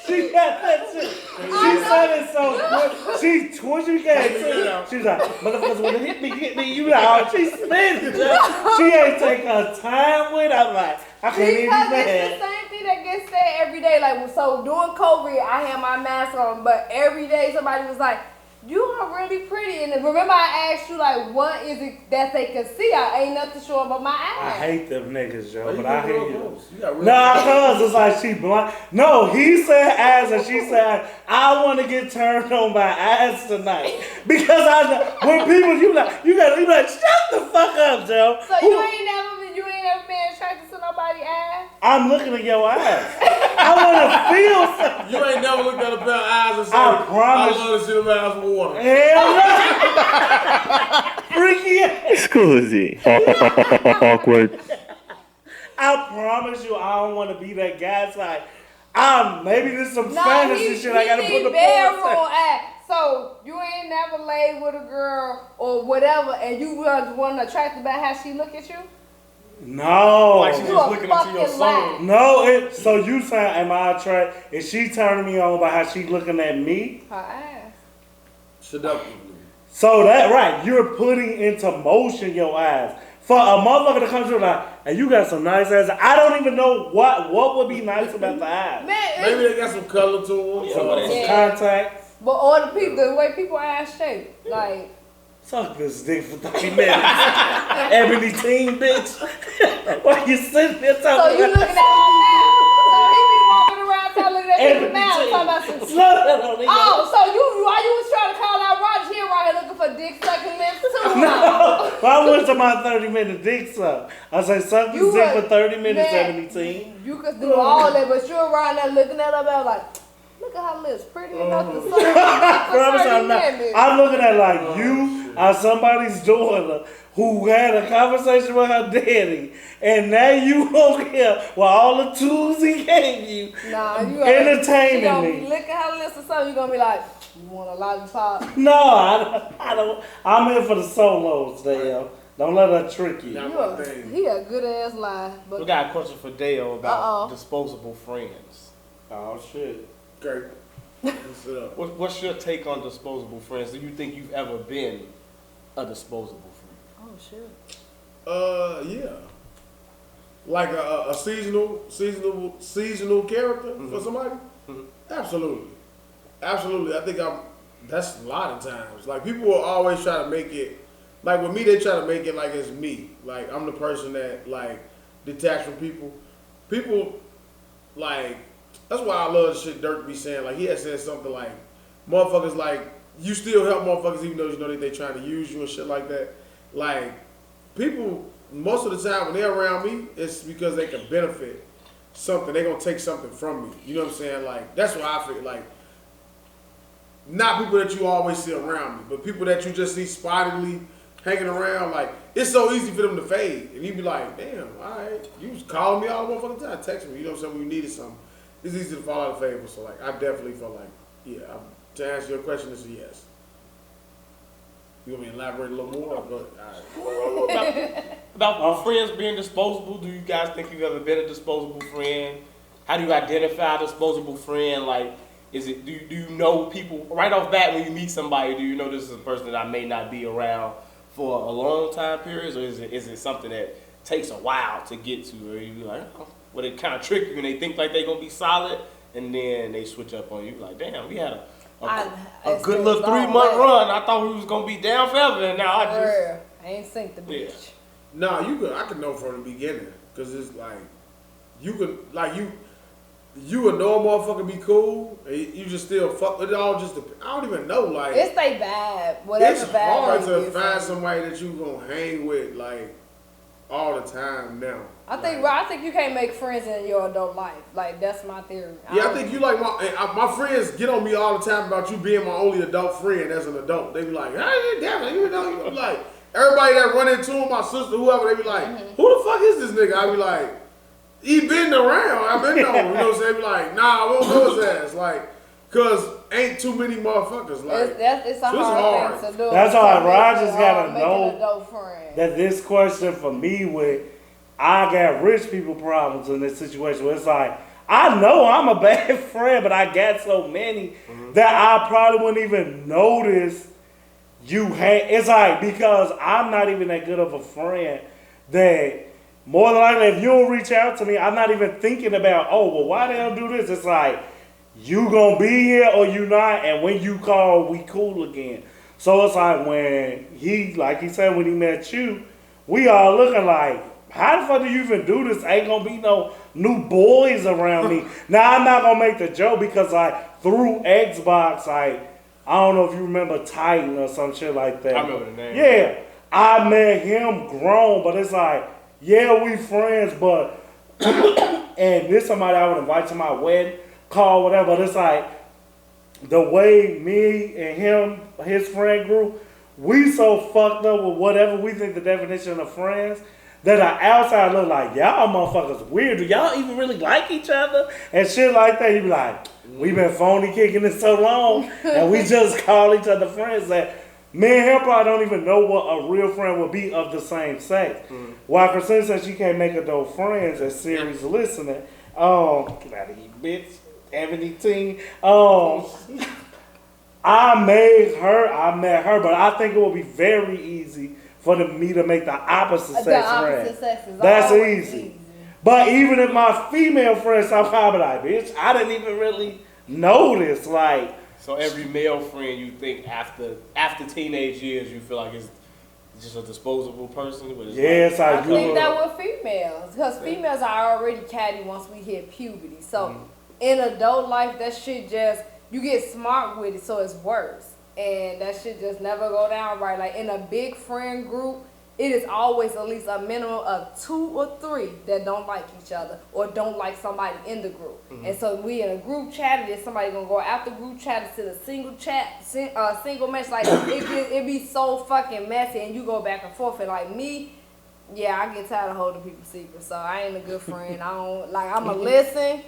She got that shit. She said it so good. She twitched her. She's like, motherfuckers wanna hit me, you know. She spinning. She ain't take her time with it. I'm like, I can't even be Because mad. it's the same thing that gets said every day. Like, so during COVID, I had my mask on, but every day somebody was like, you are really pretty. And remember I asked you, like, what is it that they can see? I ain't nothing showing but my I eyes. hate them niggas, Joe, Oh, but I hate real you. close. You got real Nah, close. cuz it's like she blind. No, he said ass and she said, I want to get turned on by ass tonight. Because I know, when people, you be like, shut the fuck up, Joe. So you ain't never been attracted to nobody's ass? I'm looking at your eyes. I want to feel something. You ain't never looked at a pair of eyes and said, I promise. I love to see them eyes with water. Hell no. Freaky ass. Scusi. Awkward. I promise you, I don't want to be that guy. It's like, maybe there's some No, fantasy shit I gotta put in the bedroom porn. ass. So you ain't never laid with a girl or whatever, and you was one attracted by how she look at you? No. Like she's You just a looking into your fucking soul. lie. No, so you saying, am I attracted? Is she turning me on by how she looking at me? Her ass. Seductively. So that, right, you're putting into motion your eyes. For a motherfucker to come to you like, hey, you got some nice ass. I don't even know what would be nice about the eyes. Man, Maybe they got some color to them. Some Yeah. contacts. but all the way people ass shape, like. Suck this dick for 30 minutes. Ebony teen bitch. Why you sitting there So talking you looking at him now? So he be walking around trying to look at his Ebony mouth, teen. talking about some. No. Oh, so while you was trying to call out Roger, he right here looking for dick sucking lips too. No, I went to my 30-minute dick suck. I say suck this You dick were- for 30 minutes, man, Ebony teen. You could do all that, but you're around there looking at her about like, look at her lips, pretty enough to suck her dick for Promise 30 I'm not. minutes. I'm looking at like you are somebody's daughter who had a conversation with her daddy, and now you over here with all the tools he gave you. Nah, you Entertaining she gonna me. be licking her lips or something. You gonna be like, you want a lollipop? No, I don't. I'm here for the solos, Dale. Don't let her trick you. He a good ass lie, We but got a question for Dale about Uh-oh. disposable friends. Oh shit. Okay. Let's sit up. What's your take on disposable friends? Do you think you've ever been a disposable friend? oh shit. Yeah. Like a seasonal character for somebody? Absolutely. Absolutely. I think that's a lot of times. Like people will always try to make it, like with me, they try to make it like it's me. Like I'm the person that like detached from people. People like, that's why I love the shit Dirk be saying. Like he had said something like, motherfuckers like, you still help motherfuckers even though you know that they trying to use you and shit like that. Like people, most of the time when they're around me, it's because they can benefit something. They're gonna take something from me. You know what I'm saying? Like that's what I feel like. Not people that you always see around me, but people that you just see spottedly hanging around. Like it's so easy for them to fade, and you be like, "Damn, all right, you was calling me all the motherfucking time, text me." You know what I'm saying? When you needed something, it's easy to fall out of favor. So like, I definitely feel like, yeah. To answer your question, is a yes. You want me to elaborate a little more? But, all right. About friends being disposable, do you guys think you've ever been a disposable friend? How do you identify a disposable friend? Like, do you know people right off bat when you meet somebody? Do you know this is a person that I may not be around for a long time period, or is it something that takes a while to get to, or you be like, oh, well, they kind of trick you and they think like they're gonna be solid, and then they switch up on you like, damn, we had a good little 3-month run. I thought we was gonna be down forever, and now I ain't synced the bitch. Yeah. Nah, I could know from the beginning, cause it's like you would know a motherfucker be cool, and you just still fuck. It all just I don't even know. Like It's they bad. Whatever it's bad hard they to is, find so- somebody that you gonna hang with like all the time now. I think you can't make friends in your adult life. Like that's my theory. Yeah, I think you like my friends get on me all the time about you being my only adult friend as an adult. They be like, hey, damn it, you know, like everybody that run into him, my sister, whoever, they be like, who the fuck is this nigga? I be like, he been around, I've been on, you know what I'm saying? They be like, nah, I won't know his ass, like, cause ain't too many motherfuckers, like, it's a so hard thing to do. That's all right. Rod just gotta make an know adult friend. that this question for me with I got rich people problems in this situation where it's like, I know I'm a bad friend, but I got so many that I probably wouldn't even notice it's like, because I'm not even that good of a friend that more than likely if you don't reach out to me, I'm not even thinking about, oh, well, why they don't do this? It's like, you gonna be here or you not, and when you call, we cool again. So it's like when like he said, when he met you, we all looking like, how the fuck do you even do this? Ain't gonna be no new boys around me. Now I'm not gonna make the joke because like through Xbox, like I don't know if you remember Titan or some shit like that. I remember the name. Yeah, I met him grown, but it's like, yeah, we friends, but and this somebody I would invite to my wedding, call whatever. But it's like the way me and him, his friend group, we so fucked up with whatever we think the definition of friends. That the outside look like, y'all motherfuckers weird. Do y'all even really like each other? And shit like that. You be like, we been phony kicking it so long, and we just call each other friends that me and him probably don't even know what a real friend would be of the same sex. While Christina said she can't make adult friends as serious listening. Get out of here, bitch. Ebony Teen. I met her, but I think it would be very easy for me to make the opposite sex friend. That's easy. But even if my female friends somehow be like, bitch, I didn't even really notice. Like, so every male friend you think after teenage years you feel like it's just a disposable person? Yes, I think that with females, because females are already catty once we hit puberty. So in adult life, that shit just, you get smart with it, so it's worse. And that shit just never go down right. Like in a big friend group, it is always at least a minimum of 2 or 3 that don't like each other or don't like somebody in the group. And so we in a group chat, and then somebody gonna go after group chat to the single chat, single message. Like it be so fucking messy, and you go back and forth. And like me, yeah, I get tired of holding people's secrets, so I ain't a good friend. I don't like. I'ma listen,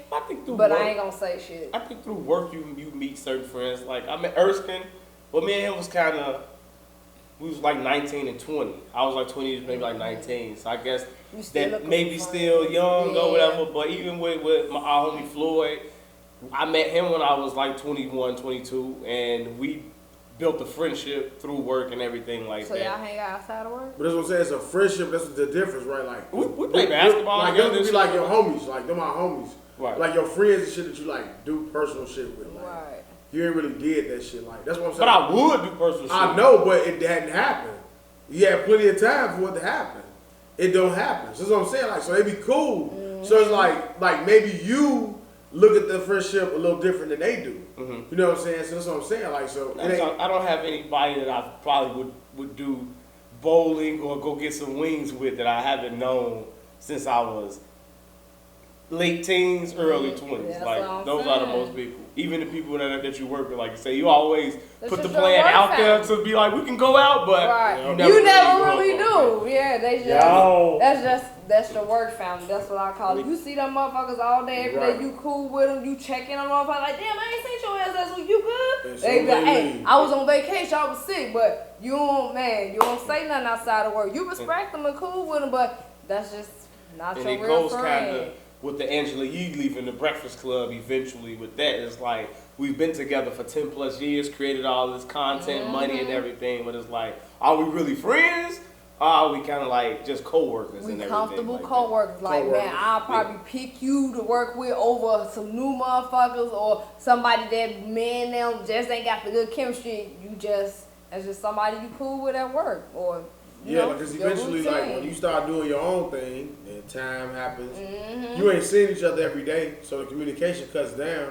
but I ain't gonna say shit. I think through work you meet certain friends. Like I met Erskine. Well, me and him was kind of, we was like 19 and 20. I was like 20, maybe like 19. So I guess that maybe still young or whatever. But even with our homie Floyd, I met him when I was like 21, 22. And we built a friendship through work and everything like so that. So y'all hang out outside of work? But that's what I'm saying. It's a friendship. That's the difference, right? Like we play basketball. Like them be like your homies. Like them our homies. Right. Like your friends and shit that you like do personal shit with. Like, right. You ain't really did that shit. Like that's what I'm saying. But I would do personal shit. I know, but it hadn't happened. You had plenty of time for it to happen. It don't happen. So that's what I'm saying. Like, so it'd be cool. So it's like maybe you look at the friendship a little different than they do. You know what I'm saying? So that's what I'm saying. Like, so I don't have anybody that I probably would do bowling or go get some wings with that I haven't known since I was late teens, early 20s. That's Like what I'm those are the saying. most people. Even the people that you work with, like you say, you always That's put the just your plan work out there family. to be like, we can go out, but Right. you You never go really for it. do. Yeah, they just Yo. that's the work family. That's what I call it. You see them motherfuckers all day, every day. Right. You cool with them. You checking on them motherfuckers like, damn, I ain't seen your ass last week. You good? And so They be like, they hey, leave. I was on vacation. I was sick, but you don't say nothing outside of work. You respect them and cool with them, but that's just not And your it real goes kind friend. of with the Angela Yee leaving the Breakfast Club eventually with that. It's like, we've been together for 10 plus years, created all this content, money and everything, but it's like, are we really friends? Or are we kind of like just co-workers We and everything? comfortable like that? co-workers. Like, man, Co-workers. I'll probably pick you to work with over some new motherfuckers or somebody that me and them just ain't got the good chemistry. That's just somebody you cool with at work or, you Yeah, know, because your eventually, like, routine. when you start doing your own thing and time happens, Mm-hmm. you ain't seeing each other every day, so the communication cuts down.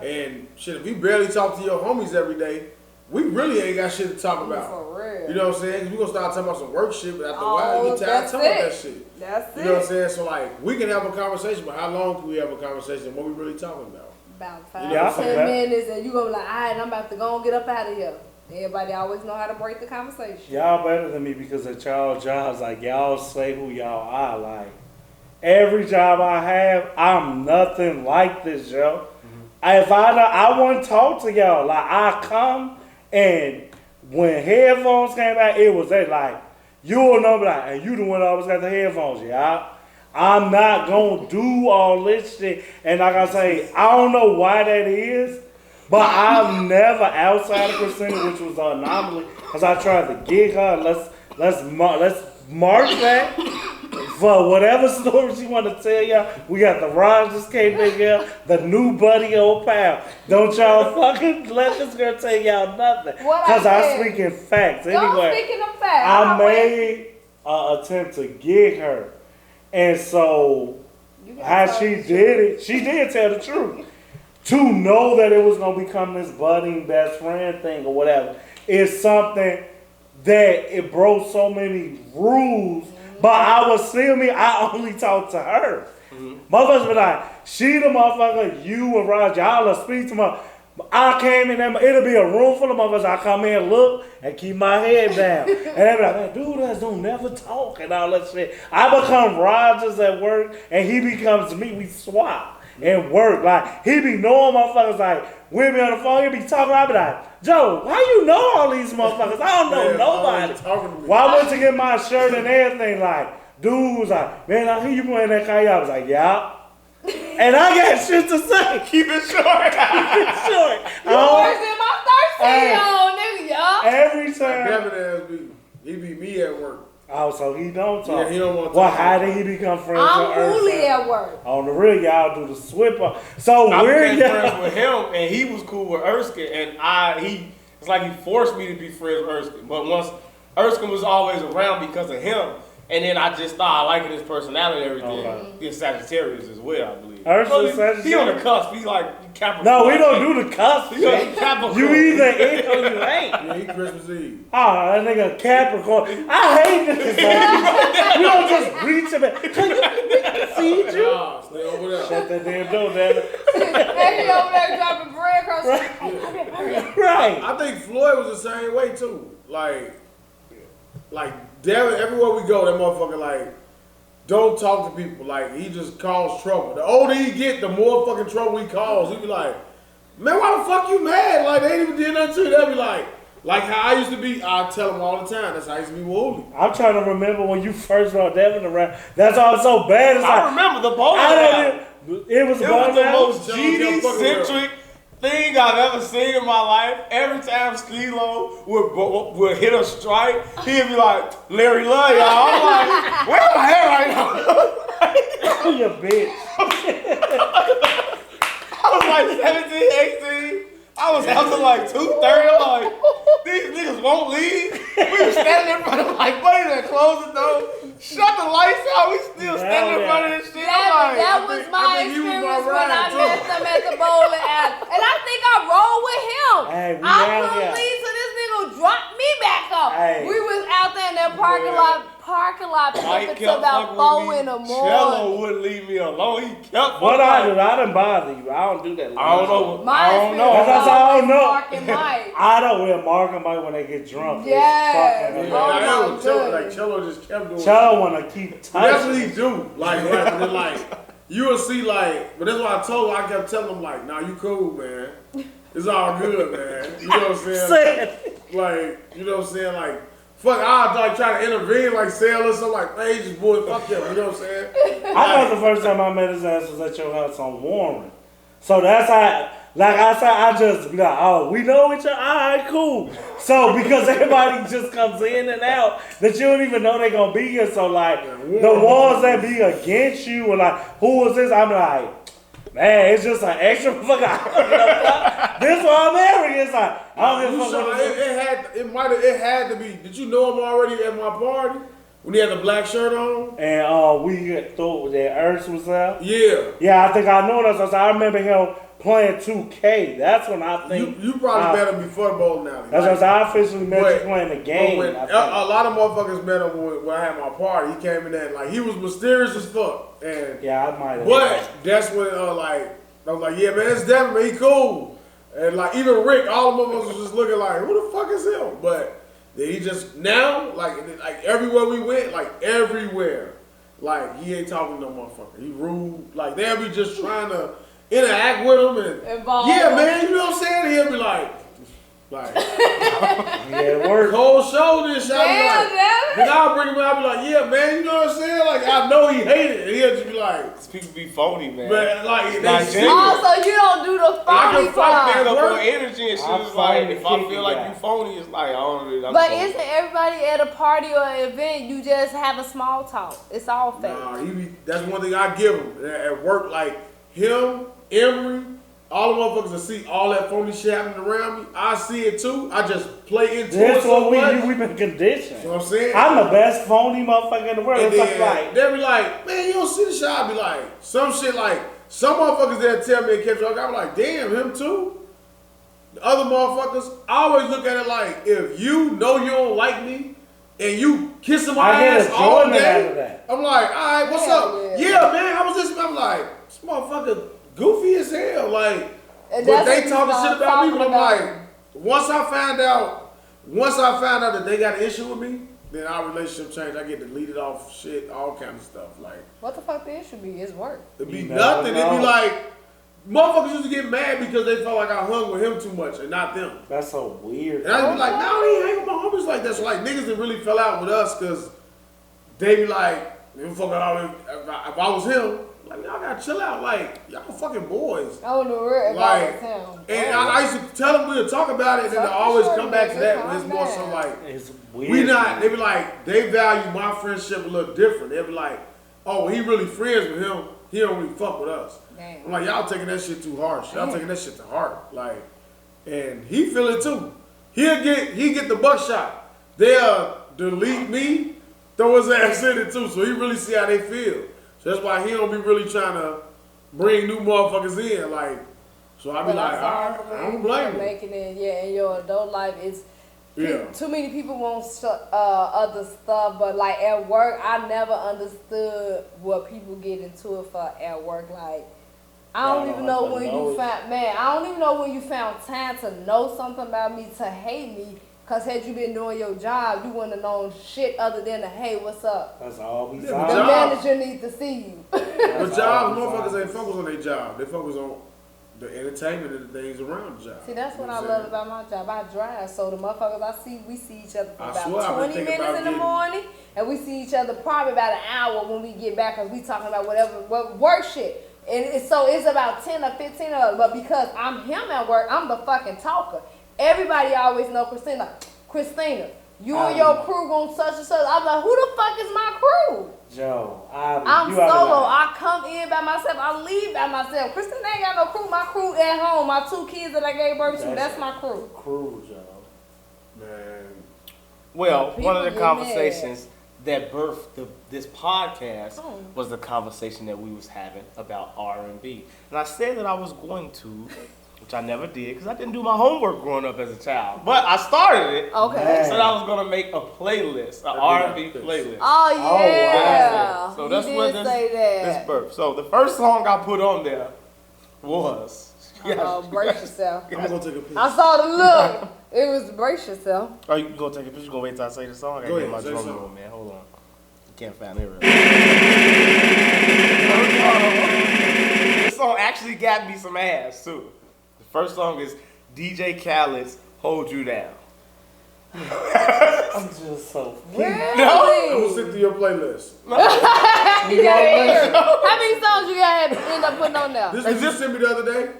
And shit, if we barely talk to your homies every day, we really ain't got shit to talk about. For real. You know what I'm saying? 'Cause we gonna start talking about some work shit, but after a Oh, while, you get tired of that's talking about it. that shit. That's You know what I'm it. saying? So, like, we can have a conversation, but how long can we have a conversation? What we really talking about? About 5 Yeah, I to feel 10 that. minutes and you gonna be like, all right, I'm about to go and get up out of here. Everybody always know how to break the conversation. Y'all better than me because at y'all jobs, like y'all say who y'all are. Like every job I have, I'm nothing like this, yo. If I wouldn't talk to y'all. Like I come and when headphones came out, it was that like you'll know like, and you the one that always got the headphones, yeah. I'm not gonna do all this shit. And like I say, I don't know why that is. But I've never outside of Christina, which was an anomaly, because I tried to get her. Let's mark that for whatever story she want to tell y'all. We got the Rogers came in here, the new buddy old pal. Don't y'all fucking let this girl tell y'all nothing, What I because I said. speak in facts. Don't Anyway, speak in them facts. I wait. made an attempt to get her, and so You gotta how tell she the did it, she did tell the truth. To know that it was gonna become this budding best friend thing or whatever is something that it broke so many rules. But I was still me. I only talked to her. Motherfuckers be like, she the motherfucker. You and Roger, y'all will speak to my. I came in there. It'll be a room full of motherfuckers. I come in, look, and keep my head down. And they be like, man, dude, us don't never talk and all that shit. I become Rogers at work, and he becomes me. We swap. And work, like, he be knowing motherfuckers, like, we'll be on the phone, he be talking, I be like, Joe, why you know all these motherfuckers? I don't know Man, nobody. always talking to me. Well, I went to get my shirt and everything, like, dude was like, man, I hear you playing that Kanye. I was like, yeah. And I got shit to say. Keep it short. Keep it short. Yours in my Hey. 13 on, nigga, y'all. Every time. Devin ass he be me at work. Oh, so he don't talk. Yeah, he don't want to Well, talk. how did he become friends I'm with Ursa? fully at work. On the real, y'all do the swipper. So I we're became friends with him, and he was cool with Erskine, and it's like he forced me to be friends with Erskine. But once Erskine was always around because of him, and then I just started liking his personality and everything. Okay. He's Sagittarius as well, I believe. Ursa's So he on the Sagittarius? cusp. He like Capricorn. No, we don't do the cuss He on shit. Capricorn. You either in or you ain't. Yeah, he Christmas Eve. Oh, that nigga Capricorn. I hate niggas like this. You don't just reach him and, can you feed you? Nah, stay over there. Shut that damn door, damn it. And he over there dropping bread across the Right. I think Floyd was the same way too. Like Devin, everywhere we go, that motherfucker like don't talk to people. Like he just cause trouble. The older he get, the more fucking trouble he cause. He be like, man, why the fuck you mad? Like they ain't even did nothing to you. They be like how I used to be. I tell them all the time. That's how I used to be with Wooly. I'm trying to remember when you first brought Devin around. That's all so bad. It's I like, remember the bowling I alley. don't. It was a It was bowling the alley. most John Kell fucking GD-centric thing I've ever seen in my life. Every time Skee-Lo would hit a strike, he'd be like, Larry love y'all. I'm like, where am I at right now? You bitch. I was like 17, 18. I was out to like 2:30. I'm like, these niggas won't leave. We were standing in front of like, buddy, that close the door. Shut the lights out. We still standing in front of this shit. I'm like, That was my think you was experience my when I ride, too. met them at the bowling alley. And I think I rolled with him. Hey, we I out couldn't here. leave, so this nigga dropped me back up. Hey. We was out there in that parking lot parking lot Mike pimping kept till about fucking 4 in the with me. Cello morning. wouldn't leave me alone. He kept What I fucking. do, I didn't bother you. I don't do that. I don't know. My I don't experience know. That's all I don't know. Mark and Mike. I don't wear Mark and Mike when they get drunk. Yeah. It's fucking Oh, I my know Cello, like goodness. Cello just kept doing. Cello wanna keep That's what touching. he do. Like, and then, like, you will see, like, but that's why I told him, I kept telling him, like, nah, you cool, man. It's all good, man. You know what I'm saying? Say it. Like, you know what I'm saying? Like, fuck, I like try to intervene, like, sell or something, like, man, he just boy, fuck him. You know what I'm saying? I thought the first time I met his ass was at your house on Warren. So that's how, like I said, I just be like, oh, we know each other, all right, cool. So because everybody just comes in and out that you don't even know they gonna be here. So like the ones that be against you and like, who is this? I'm like, man, it's just an extra fuck. This one I'm married. It's like I don't give a fuck. What It had to be. Did you know him already at my party when he had the black shirt on? And we thought that Ernst was there. Yeah. Yeah, I think I know that. So I remember him playing 2K. That's when I think You probably met him before the bowling alley. That's when I officially met But- you playing the game. But when, I a think. lot of motherfuckers met him when I had my party. He came in there like he was mysterious as fuck, and Yeah, I might have. but that's when like I was like, yeah, man, it's Devin, man, he cool, and like even Rick, all the motherfuckers was just looking like, who the fuck is him? But then he just now like everywhere we went, like everywhere, like he ain't talking to no motherfucker. He rude, like they'll be just trying to interact with him and Involved. yeah, man, you know what I'm saying? He'll be like. Yeah, it worked. Cold shoulder shot. Damn, Like, then I'll bring him out. I'll be like, yeah, man, you know what I'm saying? Like, I know he hated it. And he'll just be like, People be phony, man. man, like, Not they see genuine. it. Also, you don't do the I phony can fight part. that. Up work. on energy and shit. I'm It's like phony if I kicking feel like guy. you phony, it's like I don't really. I'm But phony. isn't everybody at a party or an event, you just have a small talk? It's all fake. Nah, that's one thing I give him. At work, like, him, Emery, all the motherfuckers that see all that phony shit happening around me, I see it too. I just play into it That's so what much. we've been conditioned. You know what I'm saying? I'm the best phony motherfucker in the world. And It's then like, they be like, man, you don't see the shot. I be like, some shit like, some motherfuckers that tell me and catch up, I be like, damn, him too? The other motherfuckers, I always look at it like, if you know you don't like me, and you kissing my I get ass all enjoyment out of day, that. I'm like, all right, what's Yeah, up? yeah. Yeah, man, I was just, I'm like, this motherfucker goofy as hell. Like, And but that's they what you talking start shit about me, but I'm talking like, once I found out that they got an issue with me, then our relationship changed. I get deleted off shit, all kind of stuff. Like, What the fuck the issue be? It's work. it'd be You never nothing. It'd be know. like, motherfuckers used to get mad because they felt like I hung with him too much and not them. that's so weird. And I'd be like, no, I ain't hang with my homies like that. So like, niggas that really fell out with us because they be like, man, fuck it, if I was him, like, y'all gotta chill out. Like, y'all fucking boys. I don't know where if Like, I was him. and I used to tell them we'll talk about it, and then I always come back to that when it's more so like, It's weird. we not, they be like, they value my friendship a little different. They be like, oh, he really friends with him, he don't really fuck with us. Damn. I'm like, y'all taking that shit too harsh. Y'all taking that shit to heart. Like, and he feel it too. He get the buckshot. They'll delete me, throw his ass in it too. So he really see how they feel. So that's why he don't be really trying to bring new motherfuckers in. Like, so I be But like, I'm I sorry don't for blame him. making it, yeah, in your adult life, it's Yeah. too many people want other stuff, but like at work, I never understood what people get into it for at work. Like, I don't even know when you found, man, I don't even know when you found time to know something about me, to hate me. Cause had you been doing your job, you wouldn't have known shit other than the, hey, what's up? That's all we Yeah, saw. The job. manager needs to see you. But jobs, motherfuckers ain't focus on their job. They focus on the entertainment and the things around the job. See, that's what You know I I'm love saying? about my job. I drive, so the motherfuckers I see, we see each other for I about swear, I've been 20 thinking minutes about in the getting- morning, and we see each other probably about an hour when we get back, because we talking about what work shit. And so it's about 10 or 15 of us, but because I'm him at work, I'm the fucking talker. Everybody always know Christina, you and your crew gon' such and such. I'm like, who the fuck is my crew? Joe, I'm you solo. oughta I come in by myself. I leave by myself. Christina ain't got no crew. My crew at home. My 2 kids that I gave birth to. That's my crew. crew, Joe. Man, Well, People one of the get conversations that birthed this podcast Oh. was the conversation that we was having about R&B. And I said that I was going to which I never did because I didn't do my homework growing up as a child. But I started it. Okay. Man. Said I was gonna make a playlist, an R&B playlist. Oh yeah. So that's you where did say that. this birth. So the first song I put on there was. Oh, brace yourself. I'm gonna take a picture. I saw the look. It was brace yourself. Oh, you gonna take a picture? You gonna wait till I say the song? I Go gotta ahead, get my say drum the roll, song. man. Hold on. I can't find it. This song actually got me some ass too. The first song is DJ Khaled's "Hold You Down." I'm just so. Really? I'm gonna stick to your playlist. You gotta hear. How many songs you gotta end up putting on there? This was you sent me the other day.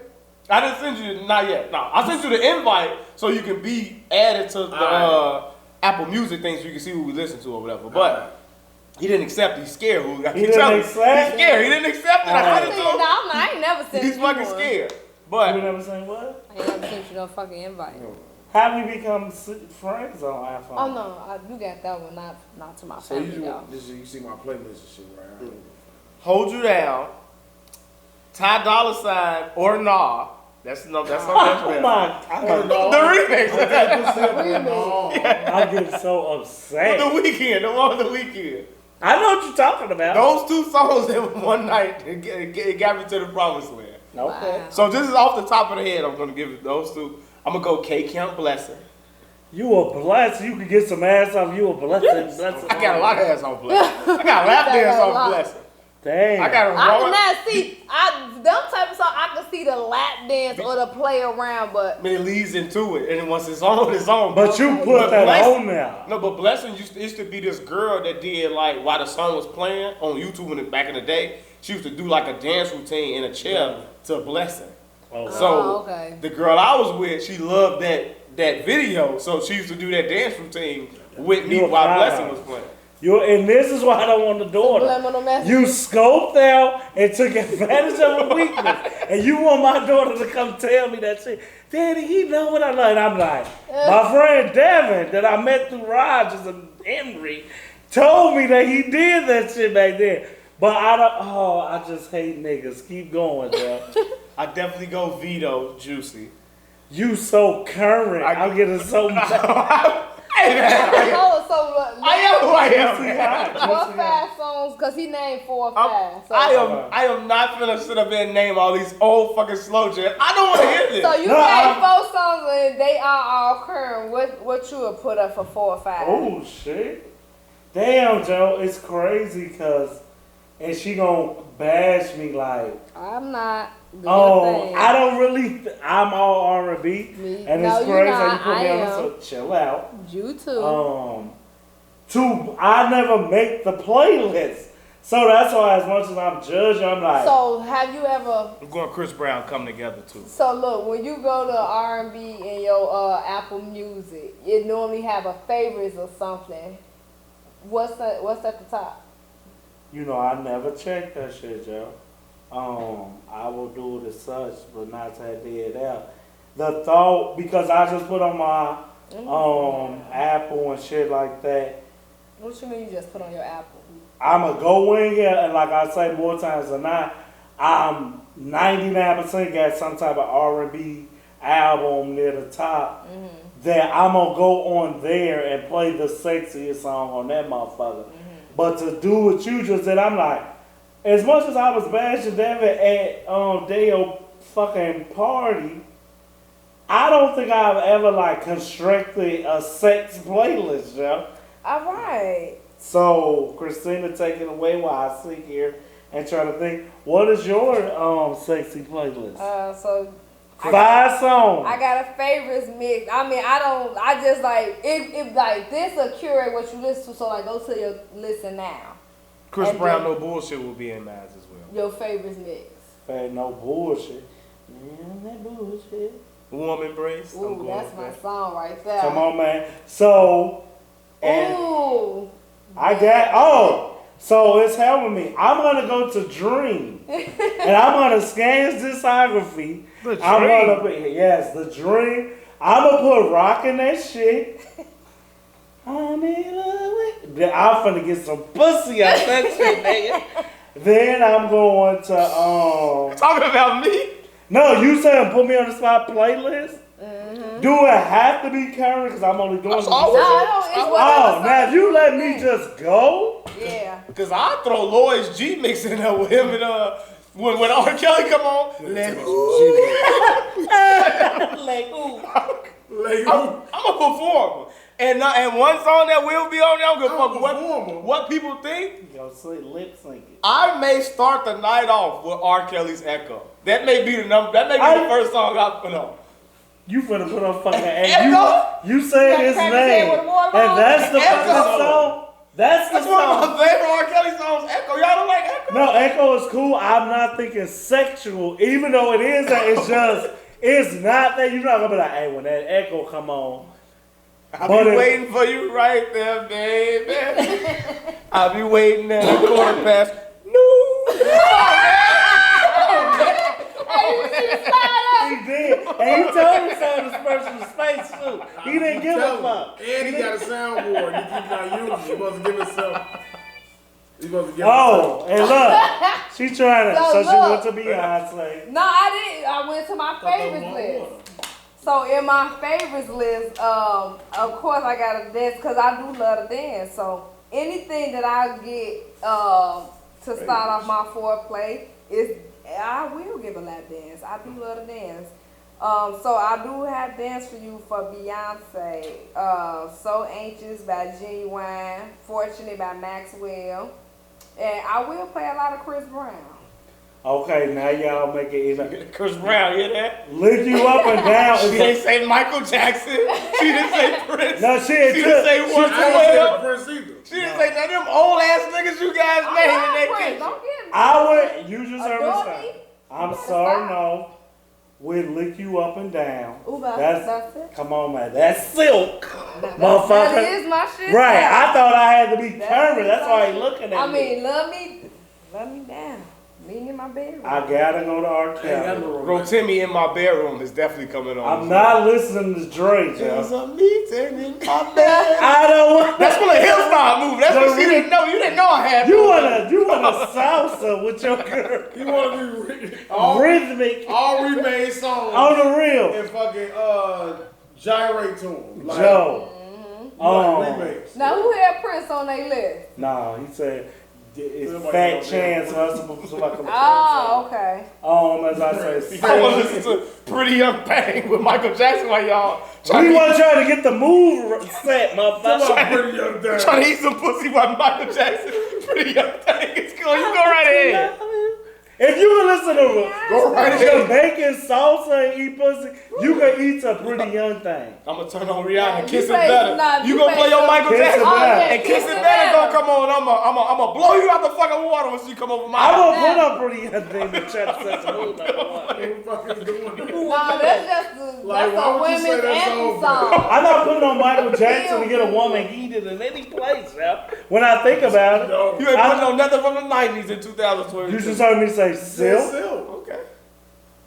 I didn't send you, not yet. No, I sent you the invite so you can be added to the Apple Music thing so you can see who we listen to or whatever. But he didn't accept. He's scared. Who I He keep didn't telling you. accept? He's scared. He didn't accept it. I I sent it to him. I ain't never sent He's you fucking one. scared. You But never saying what? I ain't never sent you no fucking invite. How we become friends on iPhone? Oh no, you got that one, not to my So family though. you see my playlist and shit, right? Hold You Down, Ty Dolla $ign or Nah. That's no. That's not Oh my! Oh, The no. remix. No. I get so upset. The Weeknd. The one with the Weeknd. I know what you're talking about. Those two songs in one night it got me to the promised land. Okay. Wow. So this is off the top of the head. I'm gonna give it those two. I'm gonna go K Camp Blessing. You a blessing. You can get some ass off. You a blessing. Blessing. I got a lot of ass on Blessing. I got a lap dance got a on lot. Blessing. Damn. I got a I can raw. not see them type of song. I can see the lap dance or the play around, but It leads into it, and then once it's on, it's on. But you put But that Blessing- on now. No, but Blessing used to be this girl that did like while the song was playing on YouTube back in the day. She used to do like a dance routine in a chair to Blessing. Oh, So okay. the girl I was with, she loved that video, so she used to do that dance routine with me You a while clown. Blessing was playing. And this is why I don't want the daughter. Subliminal message. You scoped out and took advantage of a weakness, and you want my daughter to come tell me that shit. Daddy, he know what I like. And I'm like, my friend Devin that I met through Rogers and Emory told me that he did that shit back then. But I don't. Oh, I just hate niggas. Keep going, bro. I definitely go Vito Juicy. You so current. I'm getting so mad. Hey man, Oh, so I am who I am. what 5 songs? Cause he named 4 or 5. So, I am not finna sit up here and name all these old fucking slow jams. I don't want to hear this. So you No, named 4 songs and they are all current. What you would put up for 4 or 5? Oh shit. Damn, Joe, it's crazy cause and she gonna bash me like, I'm not. Do your oh, thing. I don't really, I'm all R&B, Me- and No, it's you crazy not. how you put me I on am. this, so chill out. You too. I never make the playlist, so that's why as much as I'm judging, I'm like, So have you ever? I'm going Chris Brown come together too. So look, when you go to R&B in your Apple Music, it normally have a favorites or something. What's at the top? you know, I never check that shit, Joe. I will do it as such, but not to dead out. The thought, because I just put on my Apple and shit like that. What you mean you just put on your Apple? I'ma go in here and like I say more times than not, I'm 99% got some type of R&B album near the top that I'm gonna go on there and play the sexiest song on that motherfucker. But to do what you just did, I'm like, as much as I was bashing Devin at Dale fucking party, I don't think I've ever like constructed a sex playlist, Joe. All right. So, Christina, take it away while I sit here and try to think. What is your sexy playlist? So 5 songs. I got a favorites mix. I mean, I just like if like this will curate what you listen to. So like go to your listen now. Chris And Brown, then- no bullshit will be in mine as well. Your favorites mix. Hey, no bullshit. Yeah, that bullshit. Warm embrace. I'm Ooh, going that's with my that. song right there. Come on, man. So, and Ooh. I got, so it's helping me. I'm going to go to Dream. And I'm going to scan his discography. The I'm Dream? going to put, yes, the Dream. I'm going to put rockin' that shit. I'm in love with. Then I'm finna get some pussy out that shit, nigga. Then I'm going to, Talking about me? No, you said put me on the spot playlist. Do it have to be current? Because I'm only doing. That's this. always- No, it's Oh, whatever now if song you let me think. just go. Yeah. Cause I throw Lloyd's G mix in there with him and when R. Kelly come on. Let me. Like, ooh. Like, I'm a performer. And one song that will be on there, I'm gonna I'm fuck a performer. what people think. Yo, say lip sync it. I may start the night off with R. Kelly's Echo. That may be the number. That may be the first song I put on. You finna put on fucking Echo? You say You his got Travis name, Head with a watermelon? and that's the Echo. fucking song. That's the That's one of song. my favorite R. Kelly songs. Echo. Y'all don't like Echo? No, Echo is cool. I'm not thinking sexual, even though it is. It's just, it's not that. You're not gonna be like, hey, when that Echo come on. I'll But be it- waiting for you right there, baby. I'll be waiting at a quarter past. He did, and he told us on his personal space too. He didn't give a fuck. And he got a soundboard. He keeps on using. He supposed to give himself. He supposed to give Oh, and look, she trying to. So So she look. went to Beyonce. No, I didn't. I went to my favorites list. So in my favorites list, of course I gotta dance because I do love to dance. So anything that I get to start off my foreplay is I will give a lap dance. I do love to dance. So I do have Dance for You for Beyonce, So Anxious by Genuine, Fortunate by Maxwell, and I will play a lot of Chris Brown. Okay, now y'all make it even. Chris Brown, hear that? Lift you up and down. She is didn't say Michael Jackson. She didn't say Prince. No, she She ain't didn't say I ain't 112. Prince either. She didn't say none of them old ass niggas you guys I named in love that Prince. kitchen. Don't get me. I would. You just heard me Adore say. me. I'm sorry, no. We'll lick you up and down. Ooh, That's that's it. come on, man. That's silk, That motherfucker. is my shit. Right, I thought I had to be That curvy. is That's my why he shit. looking at I me. mean, love me down. Meet me in my bedroom. I gotta go to R. Ain't got Kelly. no Bro, Timmy in my bedroom is definitely coming on. I'm not listening to Drake, There's yo. a meeting in my bed. I don't want. That's when the Hillstar movie. That's what she didn't know. You didn't know I had. You want a salsa with your girl. He want to be Rhythmic all remade songs on the real. and fucking gyrate to him. Like, Joe. remakes. Now, who had Prince on their list? Nah, he said it's Somebody fat else there. chance for us to so I can Oh, okay. as I say. I want to listen to Pretty Young Thing with Michael Jackson while y'all trying We to, want trying to get the move set, Come motherfucker. on, pretty young thing. trying to eat some pussy while Michael Jackson. Pretty Young Thing. It's cool. You go right ahead. If you can listen to Go right ahead. Jamaican salsa and eat pussy, you can eat a pretty young thing. I'm gonna turn on Rihanna. You Kiss it play- better. nah, You you gonna play play your some- Michael Kiss It Jackson? Better. Oh, yeah, And Kiss It Better gonna come on. I'm blow you out the fucking water when she come over my I'm house. gonna put up pretty young thing to try to set the mood like what. Ain't fucking doing that. No, that's just a, Like, that's why a would you say women's that's anthem over? song. I'm not putting on Michael Jackson to get a woman heated in any place, yeah. When I think about it, No. You ain't putting on nothing from the 90s in 2020. you just heard me say It's silk. silk. Okay.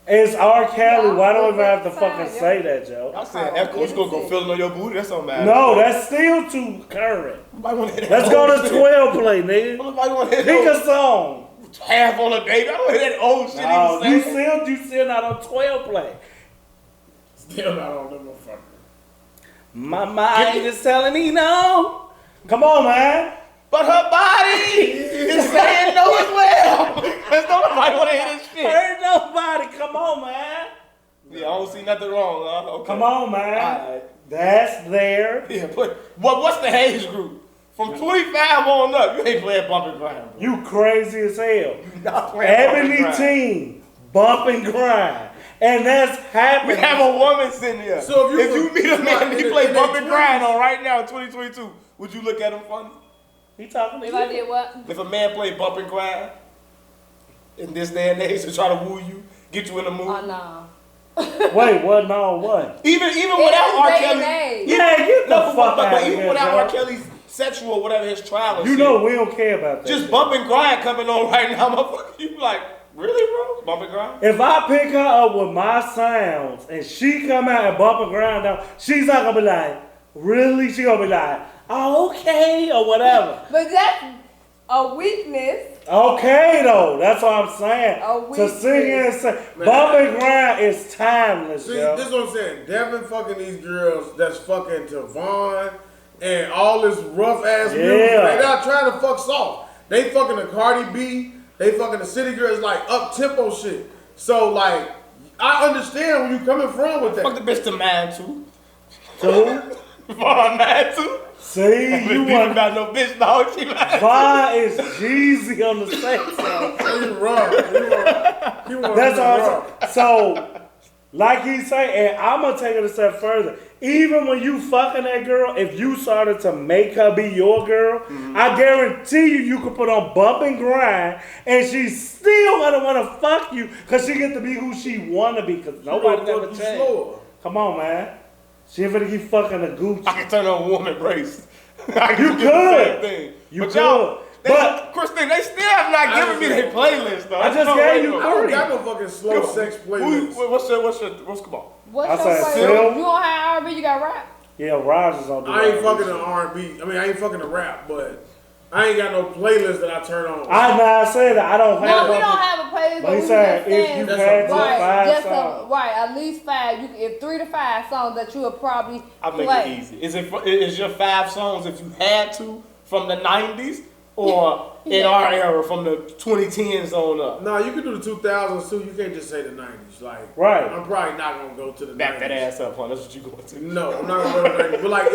It's R. Kelly. Yeah, Why do I have to fine, fucking yeah. say that, Joe? I said, Echo, it's gonna go feeling on your booty. That's something bad. No, that's still too current. Nobody wanna hear that Let's old go to shit. 12 play, nigga. Nobody wanna hear Pick that a song. half on a baby. I don't hear that old shit Oh, he was you saying. still not on 12 play. Still not on them motherfucker. My mind is telling me no. Come on, man. But her body is saying no as well. Cause nobody wanna hear this shit. Hurt nobody. Come on, man. Yeah, I don't see nothing wrong, huh? Okay. Come on, man. Alright. That's there. Yeah, but what's the age group? From 25 on up, you ain't playing bump and grind, bro. You crazy as hell. You not playing bump and Ebony grind. Team, bump and grind. And that's We happening. have a woman sitting here. So if you meet a man and he in play their bump and 20s. grind on right now in 2022, would you look at him funny? He talking to If I you. did what? If a man played bump and grind in this day and age to try to woo you, get you in the mood, Oh, no. Wait, what? No, what? even It without is R. day Kelly, and age. Yeah, get the no, fuck but out of even here, without Joe. R. Kelly's sexual whatever his trial, and You shit, know we don't care about that. just shit. bump and grind coming on right now, motherfucker. You like really, bro? Bump and grind? If I pick her up with my sounds and she come out and bump and grind down, she's not gonna be like, really? She gonna be like, oh, okay, or whatever. But that's a weakness. Okay, though. That's what I'm saying. Oh, we to sit here and say, Man. bump and grind is timeless, See, yo. this is what I'm saying. Devin fucking these girls that's fucking Tavon and all this rough ass music. They not trying to fuck soft. They fucking the Cardi B. They fucking the city girls like up tempo shit. So like, I understand where you coming from with that. Fuck the bitch to mad too. So, Vaughn mad too. see, You you want about no bitch dog. She mad. Vaughn is Jeezy on the sex side. You wrong. You want That's all wrong. I'm saying. So, like he say, and I'm gonna take it a step further. Even when you fucking that girl, if you started to make her be your girl, I guarantee you could put on bump and grind, and she's still gonna wanna fuck you, cause she get to be who she wanna be, cause nobody You never fuck changed. slower. Come on, man. She ain't finna keep fucking the Gucci. I can turn on a woman brace. I can You do the could. same thing. You but y'all, could. they, But- Christine, they still have not given me their playlist though. I just gave you I don't three. got no fucking slow sex playlist. What's come on? What's I your said favorite? Phil. You don't have R&B, you got rap? Yeah, Raj is on the I ain't fucking the R&B. I mean, I ain't fucking the rap, but I ain't got no playlist that I turn on. I said that I don't have No, we one. don't have a playlist, But but he we said just if saying, you That's had a- to right, five just songs. right, at least 5. You, if 3 to 5 songs that you would probably I make play. it easy. Is your 5 songs if you had to from the 90s or in our era from the 2010s on up? No, you can do the 2000s too. You can't just say the 90s. Like, Right. I'm probably not gonna go to the Back 90s. that ass up, huh? That's what you going to. No, I'm not gonna go to the 90s. But like,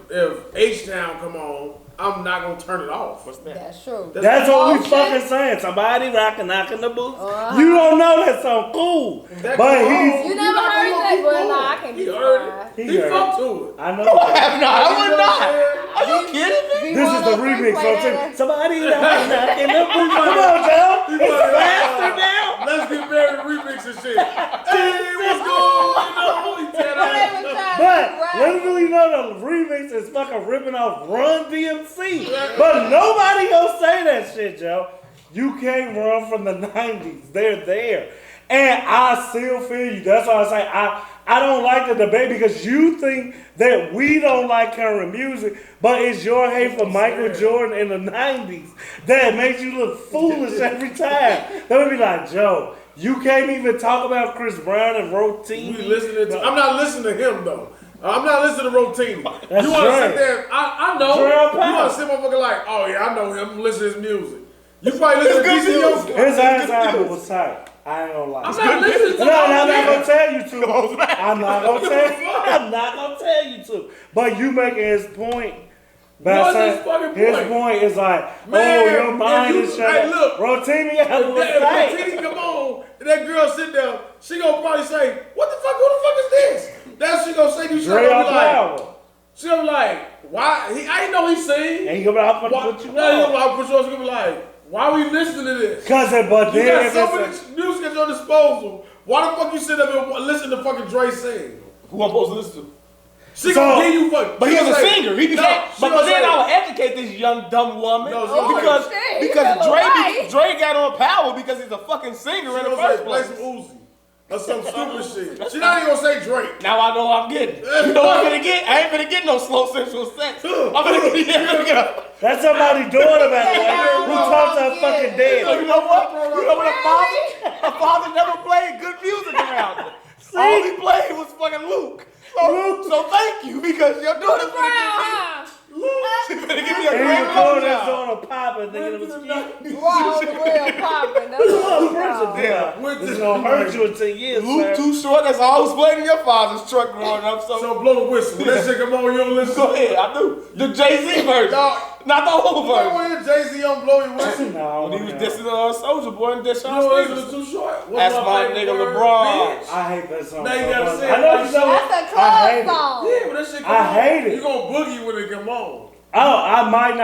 if H-Town come on, I'm not gonna turn it off. What's that? That's true. That's what we Okay. fucking saying. Somebody rockin' knocking the boots. You don't know that song cool. That But come on, he's You never not heard gonna that, keep but going. nah, I can't He be heard surprised. it. He He heard fucked to it. I know. I have not. I You would know what not. I'm saying? Are you kidding me? This is the remix. So Play too. that. Somebody knocking the boots. Come on, Joe. It's faster now. Let's get married remix and shit. Hey, what's going on? He said, But little do you know the remix is fucking ripping off Run DMC. But nobody gonna say that shit, Joe. You can't run from the 90s. They're there. And I still feel you. That's why I say I don't like the debate because you think that we don't like current music, but it's your hate for Michael Jordan in the 90s that makes you look foolish every time. They would be like, Joe, you can't even talk about Chris Brown and Rotini. We listening to, I'm not listening to him though. I'm not listening to Rotini. That's You want to right. sit there? I know. Dre You Powell. want to sit motherfucker like, oh yeah, I know him. Listen to his music. You probably listen to It's good DC music. Young. His ass album was tight. I ain't gonna lie. I'm not listening to No, I'm not him. gonna tell you to. I'm not gonna tell you. I'm not gonna tell you to. But you making his point. By What's saying- his fucking His point? point is like, Man, oh, your mind if is you- shut hey, up. look. Rotini album was If tight. Rotini come on, and that girl sit down, she gonna probably say, what the fuck, who the fuck is this? That's she gonna say to you, she Dre gonna on be like, power. she gonna be like, why, I ain't know he sing. And he gonna be like, I'm Why, gonna put you no, he gonna be on. like, she gonna be like, why we listening to this? Cause it, but You then got if so it's much music at your disposal. Why the fuck you sit up and listen to fucking Dre sing? Who I'm supposed to listen to? She So- gonna give you fuck. But she he was a gonna say- singer. He No, became. she But gonna then say- I would educate this young dumb woman No, she gonna because say- Shit, because you feel right. Dre got on power because he's a fucking singer She in the gonna say, first play place. some Uzi. Or some stupid shit. She not even gonna say Drake. Now I know what I'm getting. You know what I'm gonna get? I ain't gonna get no slow sensual sex. I'm gonna get. that's somebody's daughter, by the way, who talks to her fucking So dead. you know what? You know what? A father never played good music around her. All he played was fucking Luke. So thank you because your daughter's gonna give me. She's gonna give me a And he great recorded this blowjob. on a pop and thinking it was cute. Wow, the real popping. That's what I'm Yeah. This is gonna hurt you in 10 years, Luke man. too short. That's all was playing in your father's truck growing up. So So blow the whistle. When that shit come on, you don't listen. go ahead. I do the Jay-Z version, Dog. not the whole Why version. when Jay-Z on blow your whistle? No, When he was no. dissing Soulja Boy and You Deshaun don't listen to Stevenson. Too Short? What's That's my favorite nigga word? LeBron. Bitch. I hate that song. Now you so gotta much. say it I know like you know. That's a I hate club it. song. Yeah, when that shit come I on, hate it. you gonna boogie when it come on. Oh, I might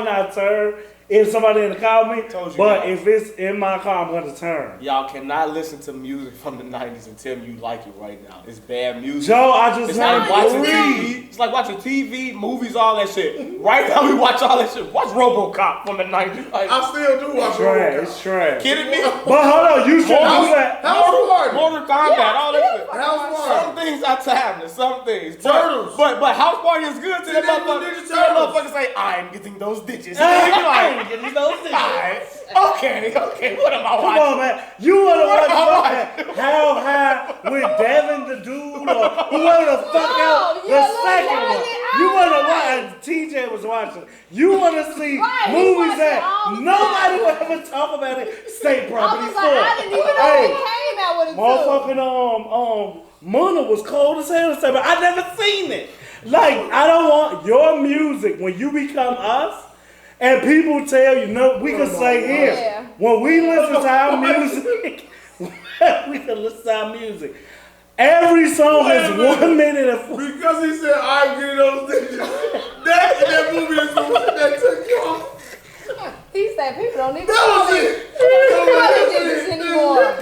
not turn if somebody in the car with me. Told you But that. if it's in my car, I'm gonna turn. Y'all cannot listen to music from the 90s and tell me you like it right now. It's bad music. Joe, I just It's had like watching three. TV. It's like watching TV, movies, all that shit. Right now we watch all that shit. Watch RoboCop from the 90s. Like, I still do watch Trash, RoboCop. it's trash. kidding me? But hold on, you should do that. How hard? Mortal Kombat, all that shit. House Party. Some things are timeless, some things. Turtles. But House Party is good to See, that that's the motherfucker. Ninja That Turtles. motherfucker say, I'm getting those ditches. I ain't getting those ditches. Alright. Okay, what am I Come watching? on, man. You wanna watch fucking How High with Devin the Dude or whoever the fuck else? yeah, The look, second y'all one. get You out wanna of watch? TJ was watching. You wanna see Right, he movies watched it that all the nobody time. will ever talk about it. State I property was like, I didn't even know Hey, he came out with it too. motherfucking Mona was cold as hell, but I never seen it. Like, I don't want your music when you become us. And people tell you, no, we can say here, Yeah. when we listen to our music, we can listen to our music. Every song Wait a is minute. 1 minute and Because he said, I'm getting those ditches. That movie is the one that took you off. He said people don't even That was call it. it anymore.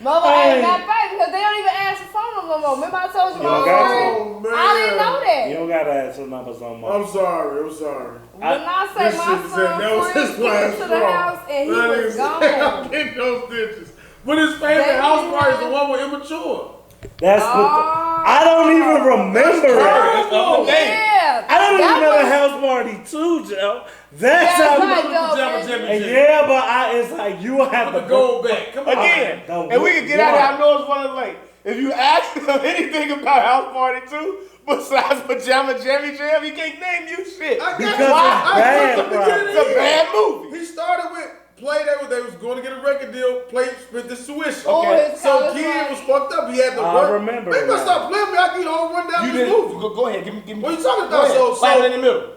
Mama Hey. ain't that baby because they don't even answer phone no more. Remember I told you You my don't got friend? Oh, man. I didn't know that. you don't gotta answer numbers no more. I'm sorry. When I say This my shit said son that was friend his came last to the straw. house and he That was nigga said, I'm gone. getting those ditches. But his favorite They house didn't party is the have- one with Immature. That's I don't even remember it. Terrible. Yeah. I don't even That know the was- house party too, Joe. That's That's how right, much. though, Jabba man. Jabba And Jabba. yeah, but it's like you will have The to gold back. Come on. Again, The and we can get out of what? here. I know it's running late. If you ask him anything about House Party 2, besides Pajama Jammy Jam, he can't name you shit. I Because got it's I bad, took the bro. beginning It's a of the bad year. movie. He started with play they was going to get a record deal, play split the tuition. Oh, his So college kid money. was fucked up. He had to I work. remember They must that. stop playing me. I get the whole rundown You of this didn't. movie. Go ahead. Give me. What you talking Go about? ahead. So What happened in the middle?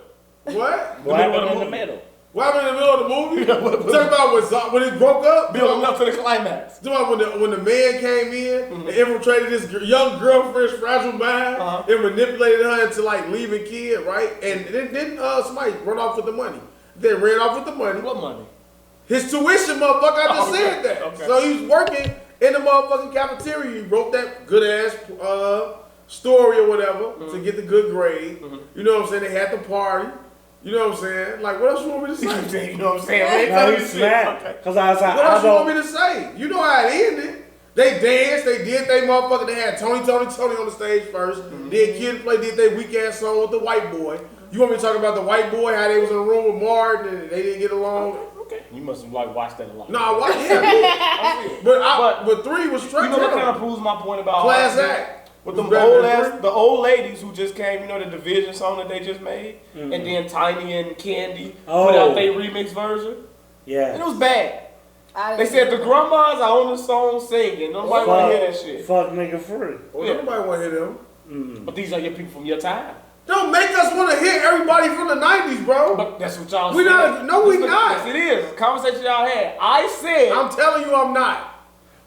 what? What happened in the middle? What happened in the middle of the movie? Talking about when it broke up. Building up to the climax. Talking about when the man came in and infiltrated his young girlfriend's fragile mind and manipulated her into like leaving kid, right? And then somebody run off with the money. They ran off with the money. What money? His tuition, motherfucker. I just said that. Okay. So he was working in the motherfucking cafeteria. He wrote that good ass story or whatever to get the good grade. You know what I'm saying? They had the party. You know what I'm saying? Like, what else you want me to say? You know what I'm saying? They No, tell he you shit. snapped. Okay. Cause I was like, What I else you want me don't. to say? You know how it ended. They danced, they did they motherfucker. They had Tony on the stage 1st. Did Kid Play, did they weak ass song with the white boy. You want me to talk about the white boy, how they was in a room with Martin and they didn't get along? Okay. You must have like watched that a lot. No, I watched it. But 3 was straight. You know what kind terrible. of proves my point about Class R&B? act. With Was them better old than ass, 3? the old ladies who just came, you know, the Division song that they just made, and then Tiny and Candy put Oh. out their remix version, and it Yeah. was bad. I They didn't said the grandmas are on the song singing. Nobody want to hear that shit. Fuck nigga free. Well, Yeah. nobody want to hear them. But these are your people from your time. Don't make us want to hit everybody from the 90s, bro. But that's what y'all We said. not- no, we not. Yes, it is. It's a conversation y'all had. I said. I'm telling you I'm not.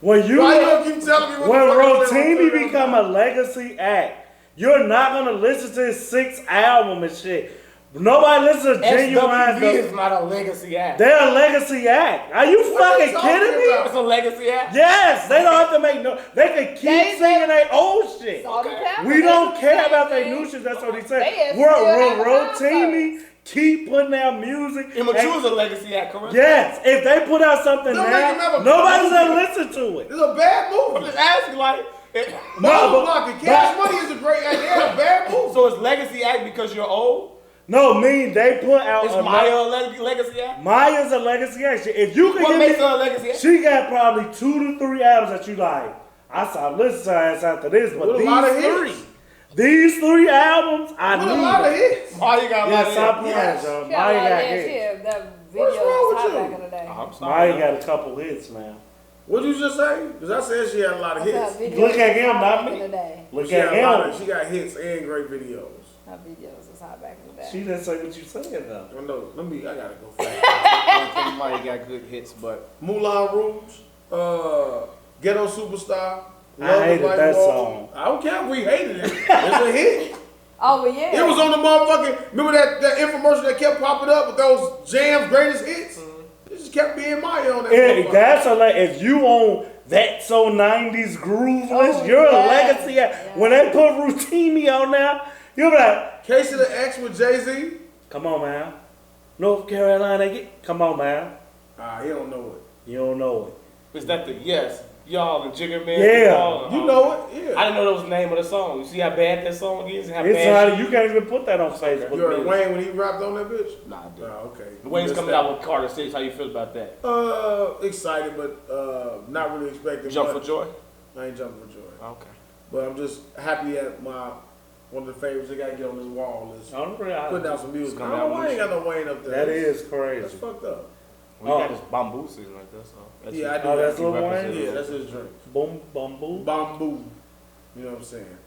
When you Why you gonna keep telling me what when the fuck I'm saying? Rotimi become a legacy act, you're not gonna listen to his 6th album and shit. Nobody listens to Genuine. SWV is not a legacy act. They're a legacy act. Are you What fucking you talking kidding me? about? It's a legacy act. Yes, they don't have to make no. They can keep They- singing their old shit. Salt and pepper, We they don't the care same about their thing. new shit. That's what he They said. still have a Rotimi keep putting out music. Immature is and- a legacy act, correct? Yes, if they put out something Don't make them now, have a- nobody's gonna listen to it. It's a bad I'm movie. just asking, like, No, but Cash Money is a great act. They had a bad movie. so it's legacy act because you're old? No, mean they put out Is a Maya a legacy act? Maya's a legacy act. If you can What give makes me, her a legacy act? she got probably 2 to 3 albums that you like. I saw listen to her ass after this, but With a lot of these hits. 3, these 3 albums, I With a lot of need. hits. Maya got a Yeah, lot stop of playing, Yes. Joe. Yeah, Maya like got that hits. shit. That What's video wrong was with hot you? back in the day. I'm sorry. Maya got a couple hits now. What'd you just say? Because I said she had a lot of That hits. video Look at was him, hot not back me. in the day. Look She had at a lot of, him. she got hits and great videos. Her videos was hot back in the day. She didn't say what you said though. Oh, no, I gotta go fast. I don't think Maya got good hits, but Moulin Rouge, Ghetto Superstar. I Love hated Is Like that Water. song. I don't care if we hated it. It's a hit. Oh, but yeah. It was on the motherfucking. Remember that infomercial that kept popping up with those jams, greatest hits? It just kept being Maya on that. If motherfucker. that's if you on that so 90s groove list, Oh, you're yeah. a legacy act. Yeah. When they put Rotimi on now, you'll be like, Case of the X with Jay-Z. come on, man. North Carolina, come on, man. He don't know it. You don't know it. is that the yes? Y'all and Jigger Man? Yeah. y'all, You know I didn't know that was the name of the song. You see how bad that song is? And how It's bad how you can't even put that on Facebook. You heard Music. Wayne when he rapped on that bitch? Nah, I didn't. Oh, okay. Wayne's You coming missed out with Carter 6. How you feel about that? that. Excited, but not really expecting. Jump for much. joy? I ain't jumping for joy. Okay. But I'm just happy that one of the favorites they gotta get on this wall is I don't really- putting out some music. I coming don't know out why with ain't got no Wayne up there. That is That's crazy. fucked up. We got this bamboo sitting like that, so. That's Yeah, I do. Oh, that's he Lil Wayne? represents Yeah, it. that's his drink. Boom, bamboo. Bamboo. You know what I'm saying?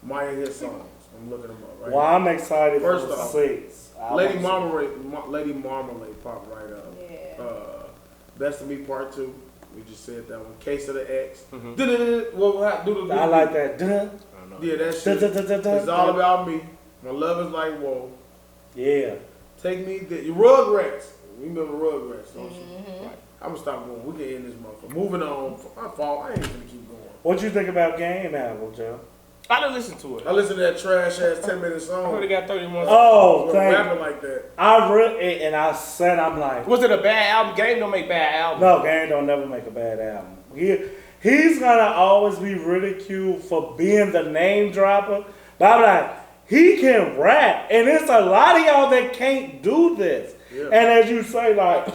Maya hit songs. I'm looking them up right Well, I'm excited First for off, 6. now. Lady Marmalade popped right up. Yeah. Best of Me Part 2. We just said that one. Case of the X. Mhm. Do the I like that. Dun, I don't know. Yeah, that dun, shit. dun, dun, dun, dun, It's all dun. about me. My love is like whoa. Yeah. Take me the Rugrats. You remember Rugrats, don't you? Right. I'm gonna stop going. We can end this motherfucker. Moving on. My fault. I ain't gonna keep going. What you think about Game album, Joe? I didn't listen to it. I listened to that trash ass 10-minute I song. heard it got 31. Oh, We're thank rapping like that. I really, and I said, I'm like, Was it a bad album? Game don't make bad albums. no, Game don't never make a bad album. He's gonna always be ridiculed for being the name dropper. But I'm like, he can rap, and it's a lot of y'all that can't do this. Yeah. And as you say, like,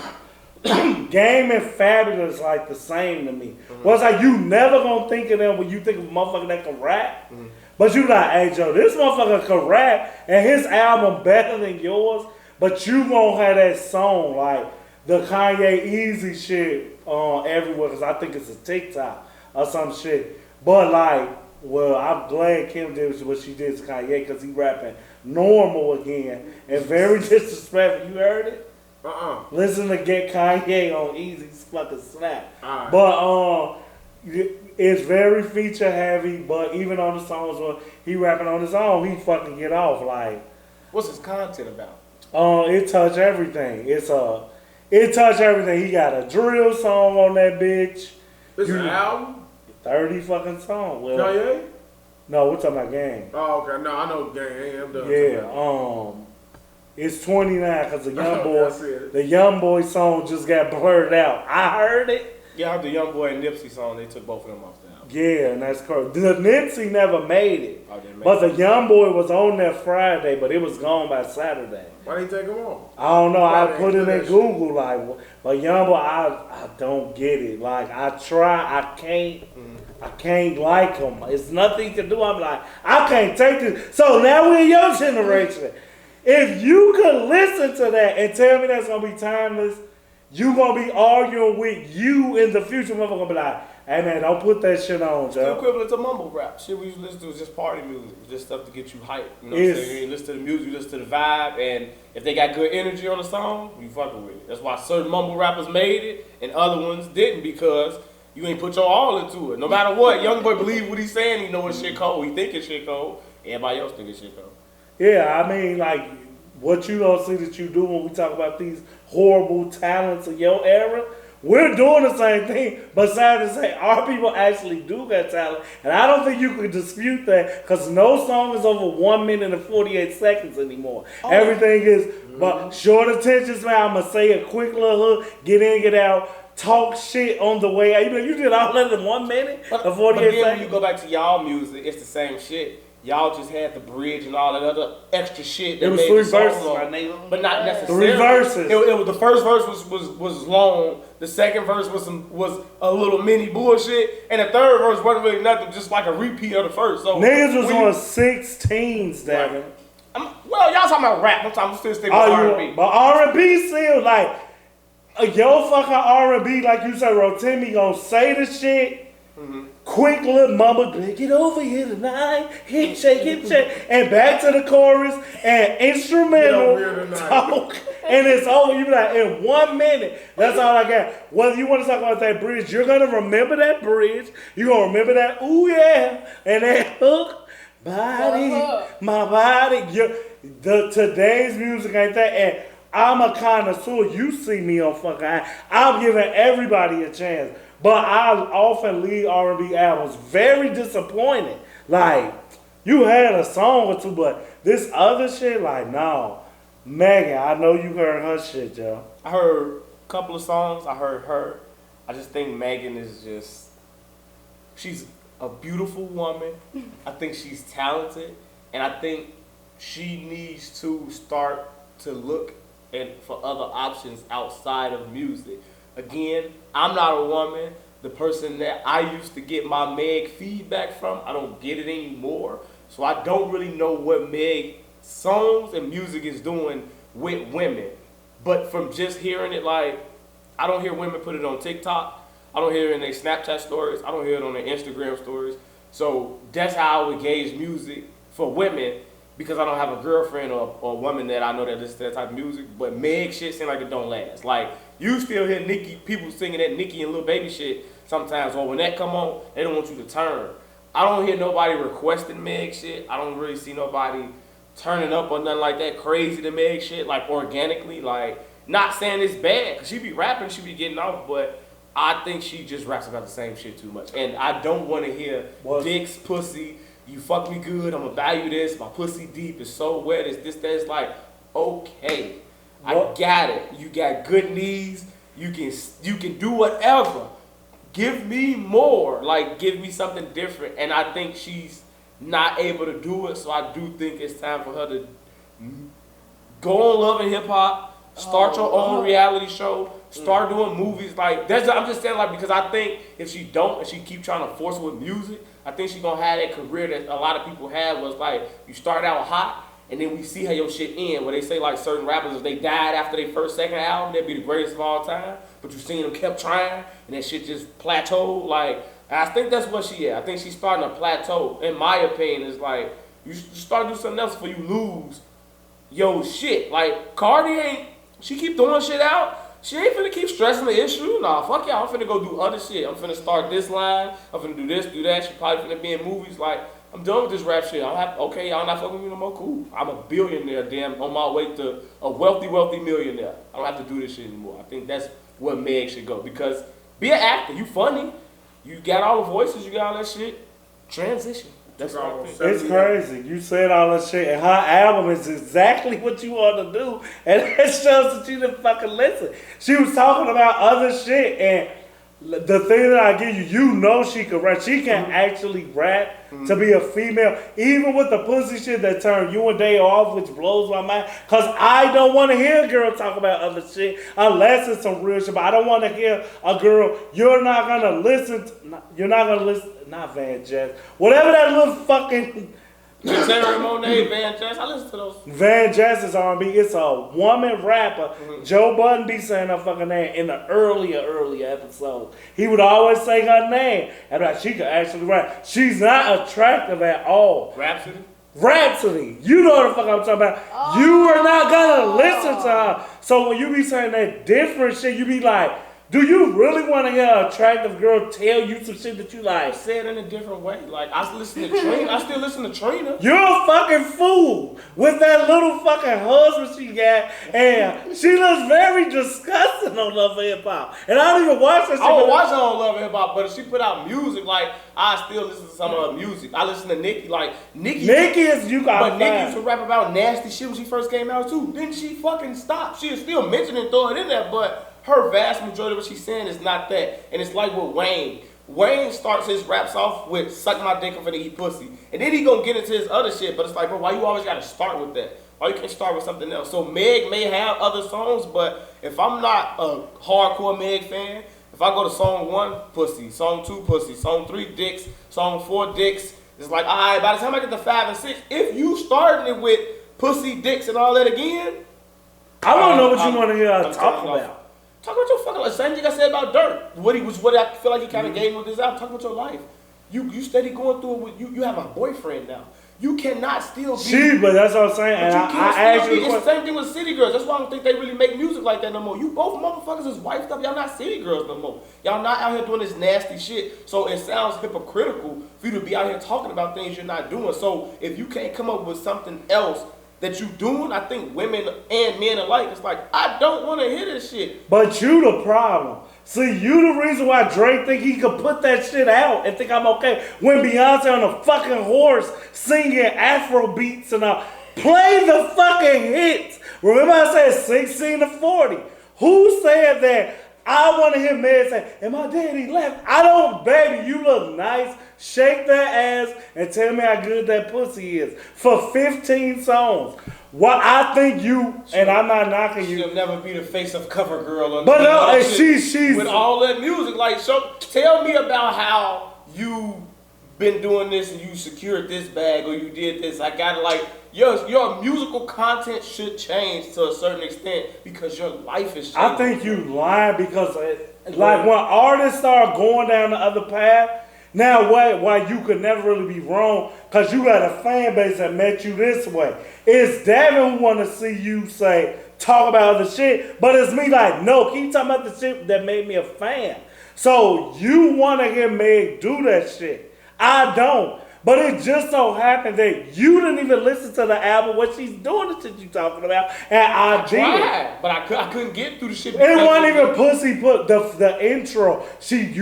Game and Fabulous like the same to me. Well, it's like you never gonna think of them when you think of a motherfucker that can rap. But you like, hey Joe, this motherfucker can rap, and his album better than yours. But you won't have that song like the Kanye Easy shit everywhere, because I think it's a TikTok or some shit. But like, well, I'm glad Kim did what she did to Kanye, because he rapping normal again and very disrespectful. You heard it? Listen to Get Kanye on Easy's fucking Snap. Alright. But it's very feature heavy, but even on the songs where he rapping on his own, he fucking get off like What's his content about? it touch everything. It touch everything. He got a drill song on that bitch. This an album? 30 fucking song. Well, Kanye? no, we're talking about Game. Oh, okay. No, I know Gang. I'm done. Yeah, it's 29 because That's it. the Young Boy song just got blurred out. I heard it. Yeah, I heard the Young Boy and Nipsey song. They took both of them off the album. Yeah, and that's correct. The Nipsey never made it, Oh, they made but it. the Young Boy was on there Friday, but it was gone by Saturday. Why didn't you take him off? I don't know. I Probably put it ain't do in that Google like, but Young Boy, I don't get it. Like I try, I can't like him. It's nothing to do. I'm like, I can't take this. So now we're in your generation. If you could listen to that and tell me that's gonna be timeless, you gonna be arguing with you in the future. Motherfucker gonna be like, hey man, don't put that shit on, Still Joe. equivalent to mumble rap. Shit we used to listen to was just party music. Just stuff to get you hyped. You know what I'm Yes. saying? You listen to the music, you listen to the vibe, and if they got good energy on the song, you fucking with it. That's why certain mumble rappers made it and other ones didn't, because you ain't put your all into it. No matter what, Young Boy believe what he's saying, he know it's shit cold, he think it's shit cold, everybody else think it's shit cold. Yeah, I mean, like, what you don't see that you do when we talk about these horrible talents of your era, we're doing the same thing, but sad to say, our people actually do got talent, and I don't think you could dispute that, because no song is over 1 minute and 48 seconds anymore. Everything is but short attention span. I'm going to say a quick little hook, get in, get out, talk shit on the way out. You know, you did all that in 1 minute But and then 48 when you seconds. go back to y'all music, it's the same shit. Y'all just had the bridge and all that other extra shit. That It was made 3 the song verses, long. my nigga. But not necessarily. 3 verses. It was the first verse was long. The second verse was a little mini bullshit, and the third verse wasn't really nothing, just like a repeat of the first. So Niggas was when on you- 16s, damn it. well, y'all talking about rap. I'm still sticking with Oh, R&B. but R&B still like yo fucking R&B, like you said, Rotimi gonna say the shit. Quick little mama, get over here tonight, hip shake, and back to the chorus and instrumental Get over here tonight. talk, and it's over. You be like, in 1 minute, that's all I got. Whether you want to talk about that bridge, you're gonna remember that bridge. You're gonna remember that, ooh yeah, and that hook, body, my body. Today's music ain't that, and I'm a connoisseur. You see me on fucking, I'm giving everybody a chance. But I often leave R&B albums very disappointed. Like, you had a song or two, but this other shit, like, no. Megan, I know you heard her shit, Joe. I heard a couple of songs. I heard her. I just think Megan is just, she's a beautiful woman. I think she's talented, and I think she needs to start to look for other options outside of music. Again, I'm not a woman. The person that I used to get my Meg feedback from, I don't get it anymore. So I don't really know what Meg songs and music is doing with women. But from just hearing it, like, I don't hear women put it on TikTok. I don't hear it in their Snapchat stories. I don't hear it on their Instagram stories. So that's how I would gauge music for women, because I don't have a girlfriend or a woman that I know that listens to that type of music. But Meg shit seems like it don't last. Like, you still hear people singing that Nicki and Lil Baby shit sometimes, or when that come on, they don't want you to turn. I don't hear nobody requesting Meg shit. I don't really see nobody turning up or nothing like that crazy to Meg shit, like organically. Like, not saying it's bad, because she be rapping, she be getting off, but I think she just raps about the same shit too much. And I don't want to hear dicks, pussy, you fuck me good, I'm gonna buy you this, my pussy deep, it's so wet, it's this, that. It's like, okay, I got it. You got good knees, you can do whatever. Give me more, like, give me something different. And I think she's not able to do it, so I do think it's time for her to go on Love and Hip Hop, start your own reality show, start doing movies. Like, I'm just saying, like, because I think if she don't, and she keep trying to force it with music, I think she's gonna have that career that a lot of people have, was like, you start out hot, and then we see how your shit end, where they say, like, certain rappers, if they died after their second album, they'd be the greatest of all time, but you seen them kept trying, and that shit just plateaued. Like, I think that's what she is. I think she's starting to plateau. In my opinion, it's like, you start doing something else before you lose yo shit. Like, Cardi she keep throwing shit out. She ain't finna keep stressing the issue. Nah, fuck y'all. I'm finna go do other shit. I'm finna start this line. I'm finna do this, do that. She probably finna be in movies. Like, I'm done with this rap shit. Okay, y'all not fucking with me no more. Cool. I'm a billionaire, damn, on my way to a wealthy millionaire. I don't have to do this shit anymore. I think that's where Meg should go. Because be an actor. You funny. You got all the voices. You got all that shit. Transition. That's what I think. It's crazy. You said all that shit, and her album is exactly what you want to do, and it shows that you didn't fucking listen. She was talking about other shit, and the thing that I give you, you know she can rap. She can actually rap to be a female, even with the pussy shit that turned you and Day off, which blows my mind. Cause I don't want to hear a girl talk about other shit unless it's some real shit. But I don't want to hear a girl. You're not gonna listen. You're not gonna listen. Not Van Jess. Whatever that little fucking. Terry Monet, Van Jess, I listen to those. Van Jess is R&B. It's a woman rapper. Joe Budden be saying her fucking name in the earlier episodes. He would always say her name, and like, she could actually rap. She's not attractive at all. Rhapsody. You know what the fuck I'm talking about. You are not gonna listen to her. So when you be saying that different shit, you be like, do you really want to hear an attractive girl tell you some shit that you like? Say it in a different way. Like, I listen to Trina. I still listen to Trina. You're a fucking fool with that little fucking husband she got, and she looks very disgusting on Love and Hip Hop. And I don't even watch that shit. I don't watch her on Love and Hip Hop, but if she put out music, like, I still listen to some of her music. I listen to Nicki. Like, Nicki is you got. But Nicki used to rap about nasty shit when she first came out too. Didn't she fucking stop? She is still mentioning and throw it in there, but her vast majority of what she's saying is not that. And it's like with Wayne. Wayne starts his raps off with suck my dick, I'm finna eat pussy. And then he gonna get into his other shit, but it's like, bro, why you always gotta start with that? Why you can't start with something else? So Meg may have other songs, but if I'm not a hardcore Meg fan, if I go to song 1, pussy, song 2, pussy, song 3, dicks, song 4, dicks, it's like, all right, by the time I get to 5 and 6, if you starting it with pussy, dicks, and all that again, I don't know what you want to hear her talk about. Talk about your fucking life. Same thing I said about Dirt. What I feel like he kind of gave with this album. Talk about your life. You steady going through it with you have a boyfriend now. You cannot still be. But that's what I'm saying. And it's the same thing with City Girls. That's why I don't think they really make music like that no more. You both motherfuckers is wifed up. Y'all not City Girls no more. Y'all not out here doing this nasty shit. So it sounds hypocritical for you to be out here talking about things you're not doing. So if you can't come up with something else that you doing, I think women and men alike, it's like, I don't want to hear this shit. But you the problem. See, you the reason why Drake think he could put that shit out and think I'm okay. When Beyonce on a fucking horse singing Afro beats and all. Play the fucking hits. Remember I said 16 to 40. Who said that? I want to hear Meg say, and my daddy left. I don't, baby, you look nice. shake that ass and tell me how good that pussy is for 15 songs. What I think you, and I'm not knocking you. She'll never be the face of Cover Girl. On But no, and shit she's with all that music. Like, so tell me about how you been doing this and you secured this bag or you did this. I gotta like your musical content should change to a certain extent because your life is changing. I think you lying because like when artists start going down the other path, now why you could never really be wrong because you got a fan base that met you this way. It's Devin who want to see you talk about other shit, but it's me like, no, keep talking about the shit that made me a fan. So you want to hear Meg do that shit. I don't. But it just so happened that you didn't even listen to the album, what she's doing, the shit you talking about, and I did. Tried, but I couldn't get through the shit. It wasn't even pussy put the intro. She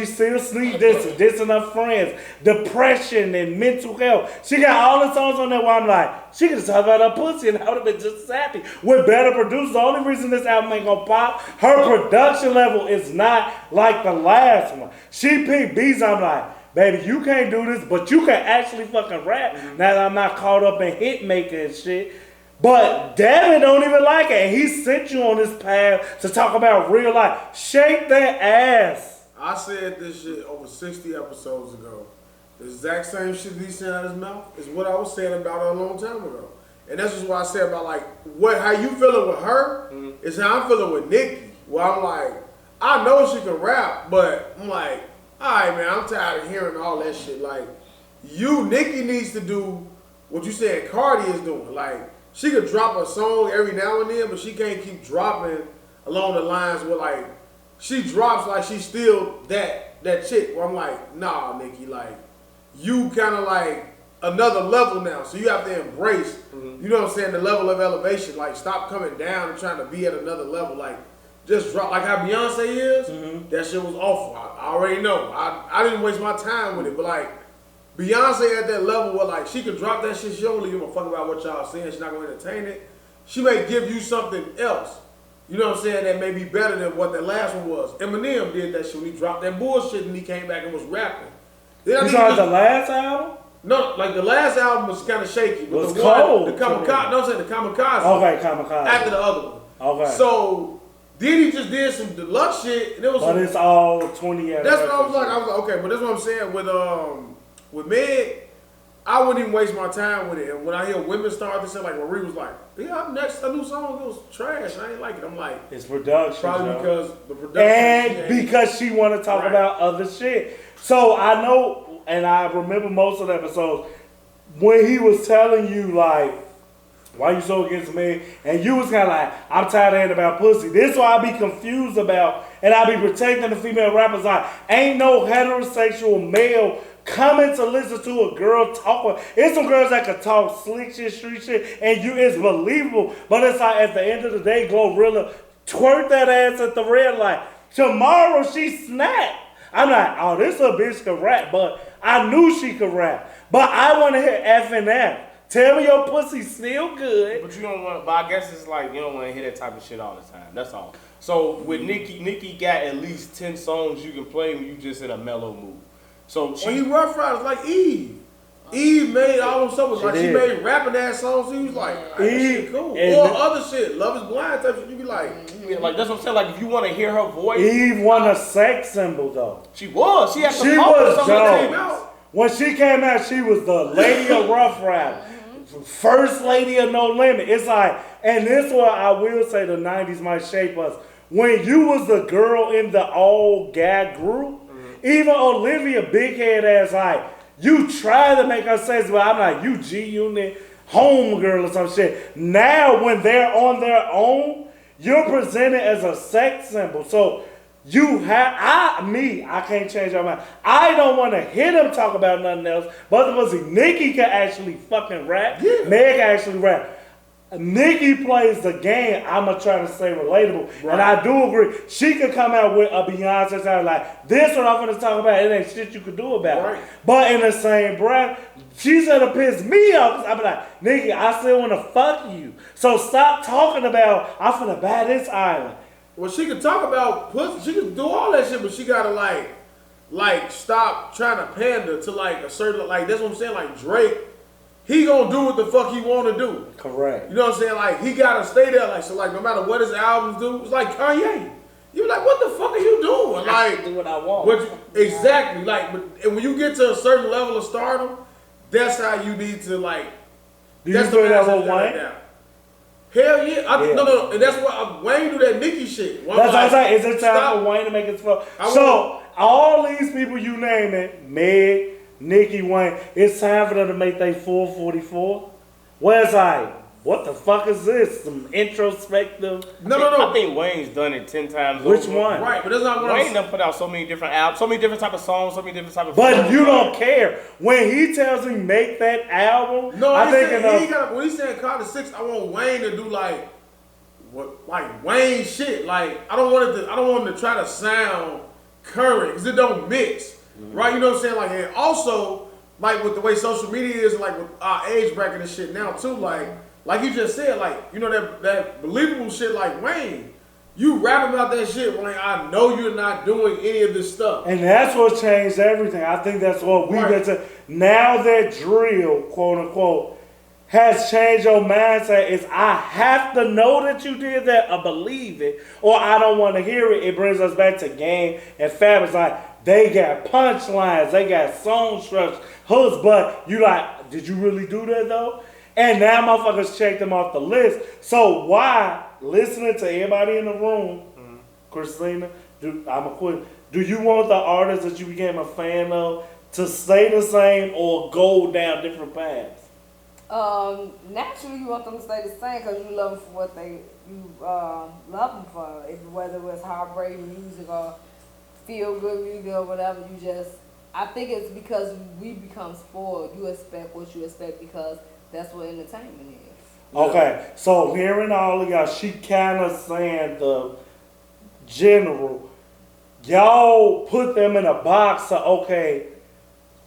still sleep dissing her friends, depression and mental health. She got all the songs on there where I'm like, she could have talked about her pussy and I would have been just as happy. With better producers, the only reason this album ain't gonna pop, her production level is not like the last one. She picked beats, I'm like, baby, you can't do this, but you can actually fucking rap. Now that I'm not caught up in hit making and shit. But Devin don't even like it. And he sent you on this path to talk about real life. Shake that ass. I said this shit over 60 episodes ago. The exact same shit that he said out of his mouth is what I was saying about her a long time ago. And that's just what I said about like how you feeling with her is how I'm feeling with Nicki. Where I'm like, I know she can rap, but I'm like, all right, man, I'm tired of hearing all that shit. Like, Nicki needs to do what you said Cardi is doing. Like, she could drop a song every now and then, but she can't keep dropping along the lines where, like, she drops like she's still that chick. Where I'm like, nah, Nicki, like, you kind of like another level now. So you have to embrace, you know what I'm saying, the level of elevation. Like, stop coming down and trying to be at another level. Like, just drop, like how Beyonce is, that shit was awful. I already know. I didn't waste my time with it, but like, Beyonce at that level where like, she could drop that shit, she don't really give a fuck about what y'all saying, she's not gonna entertain it. She may give you something else, you know what I'm saying, that may be better than what that last one was. Eminem did that shit when he dropped that bullshit and he came back and was rapping. You saw the last album? No, like the last album was kind of shaky. But was the cold. The Kamikaze, no, I'm saying the Kamikaze. Okay, Kamikaze. After the other one. Okay. So, then he just did some deluxe shit, and it was. But it's all 20 years. That's what I was like. Okay, but that's what I'm saying with Meg. I wouldn't even waste my time with it. And when I hear women start to say like, Marie was like, "Yeah, next a new song, it was trash. I ain't like it." I'm like, it's production. Probably Joe. because the production. And because she want to talk about other shit. So I know, and I remember most of the episodes when he was telling you like, why you so against me? And you was kind of like, I'm tired of hearing about pussy. This is what I be confused about, and I be protecting the female rappers. Like, ain't no heterosexual male coming to listen to a girl talk. It's some girls that can talk slick shit, street shit, and it's believable. But it's like at the end of the day, Glorilla twerk that ass at the red light. Tomorrow she snapped. I'm like, oh, this a bitch can rap, but I knew she could rap. But I want to hear F and F. Tell me your pussy still good. But you don't want. But I guess it's like you don't want to hear that type of shit all the time. That's all. So with Nicki got at least 10 songs you can play when you just in a mellow mood. So when he rough riders like Eve. Eve made all them songs like she made rapping ass songs. He was like, Eve, cool. Or other shit, Love Is Blind type shit. You be like, yeah, like that's what I'm saying. Like if you want to hear her voice, Eve won a sex symbol though. She was. She had some. She was dope. When she came out, she was the lady of Rough Rider. First lady of No Limit. It's like, and this is what I will say the 90s might shape us. When you was the girl in the all guy group, even Olivia big head ass like, you try to make her say, but I'm like, you G-Unit homegirl or some shit. Now when they're on their own, you're presented as a sex symbol. So you have, I can't change your mind. I don't want to hear them talk about nothing else. But the pussy, Nicki can actually fucking rap. Yeah. Meg can actually rap. Nicki plays the game. I'ma try to say relatable, and I do agree. She could come out with a Beyonce sound like this. What I'm gonna talk about? It ain't shit you could do about it. But in the same breath, she's gonna piss me off. I'm like, Nicki, I still wanna fuck you. So stop talking about I'm finna buy this island. Well, she could talk about pussy. She could do all that shit, but she gotta like like stop trying to pander to like a certain like that's what I'm saying. Like Drake, he gonna do what the fuck he want to do. Correct. You know what I'm saying? Like he gotta stay there. Like so, like no matter what his albums do, it's like Kanye. You like, what the fuck are you doing? Like, do what I want. Exactly. Like, but and when you get to a certain level of stardom, that's how you need to like. Do you feel that with Wayne? Hell yeah. No. And that's what Wayne do that Nicki shit. That's what I'm saying. Is it time for Wayne to make his flow? So, all these people you name it, Meg, Nicki, Wayne, it's time for them to make their 444. Where it's like, what the fuck is this? Some introspective. No. I think Wayne's done it 10 times. Which over. one? Right, but that's not what Wayne done put out so many different albums, so many different type of songs, so many different type of. But you don't care when he tells me make that album. No, I think when he said Carter 6, I want Wayne to do like Wayne shit. Like I don't want him to try to sound current because it don't mix, right? You know what I'm saying? Like and also like with the way social media is, like with our age bracket and shit now too, like you just said, like, you know, that believable shit like Wayne, you rap about that shit when like, I know you're not doing any of this stuff. And that's what changed everything. I think that's what we get to. Now that drill, quote unquote, has changed your mindset is I have to know that you did that or believe it, or I don't want to hear it. It brings us back to Game and Fab. It's like, they got punchlines, they got song structure, hooks, but you like, did you really do that though? And now motherfuckers check them off the list. So why, listening to everybody in the room, Christina, do you want the artists that you became a fan of to stay the same or go down different paths? Naturally you want them to stay the same because you love them for what you love them for. Whether it was heartbreaking music or feel good music or whatever, I think it's because we become spoiled. You expect what you expect because that's what entertainment is. Okay, so hearing all of y'all, she kind of saying the general, y'all put them in a box of, okay,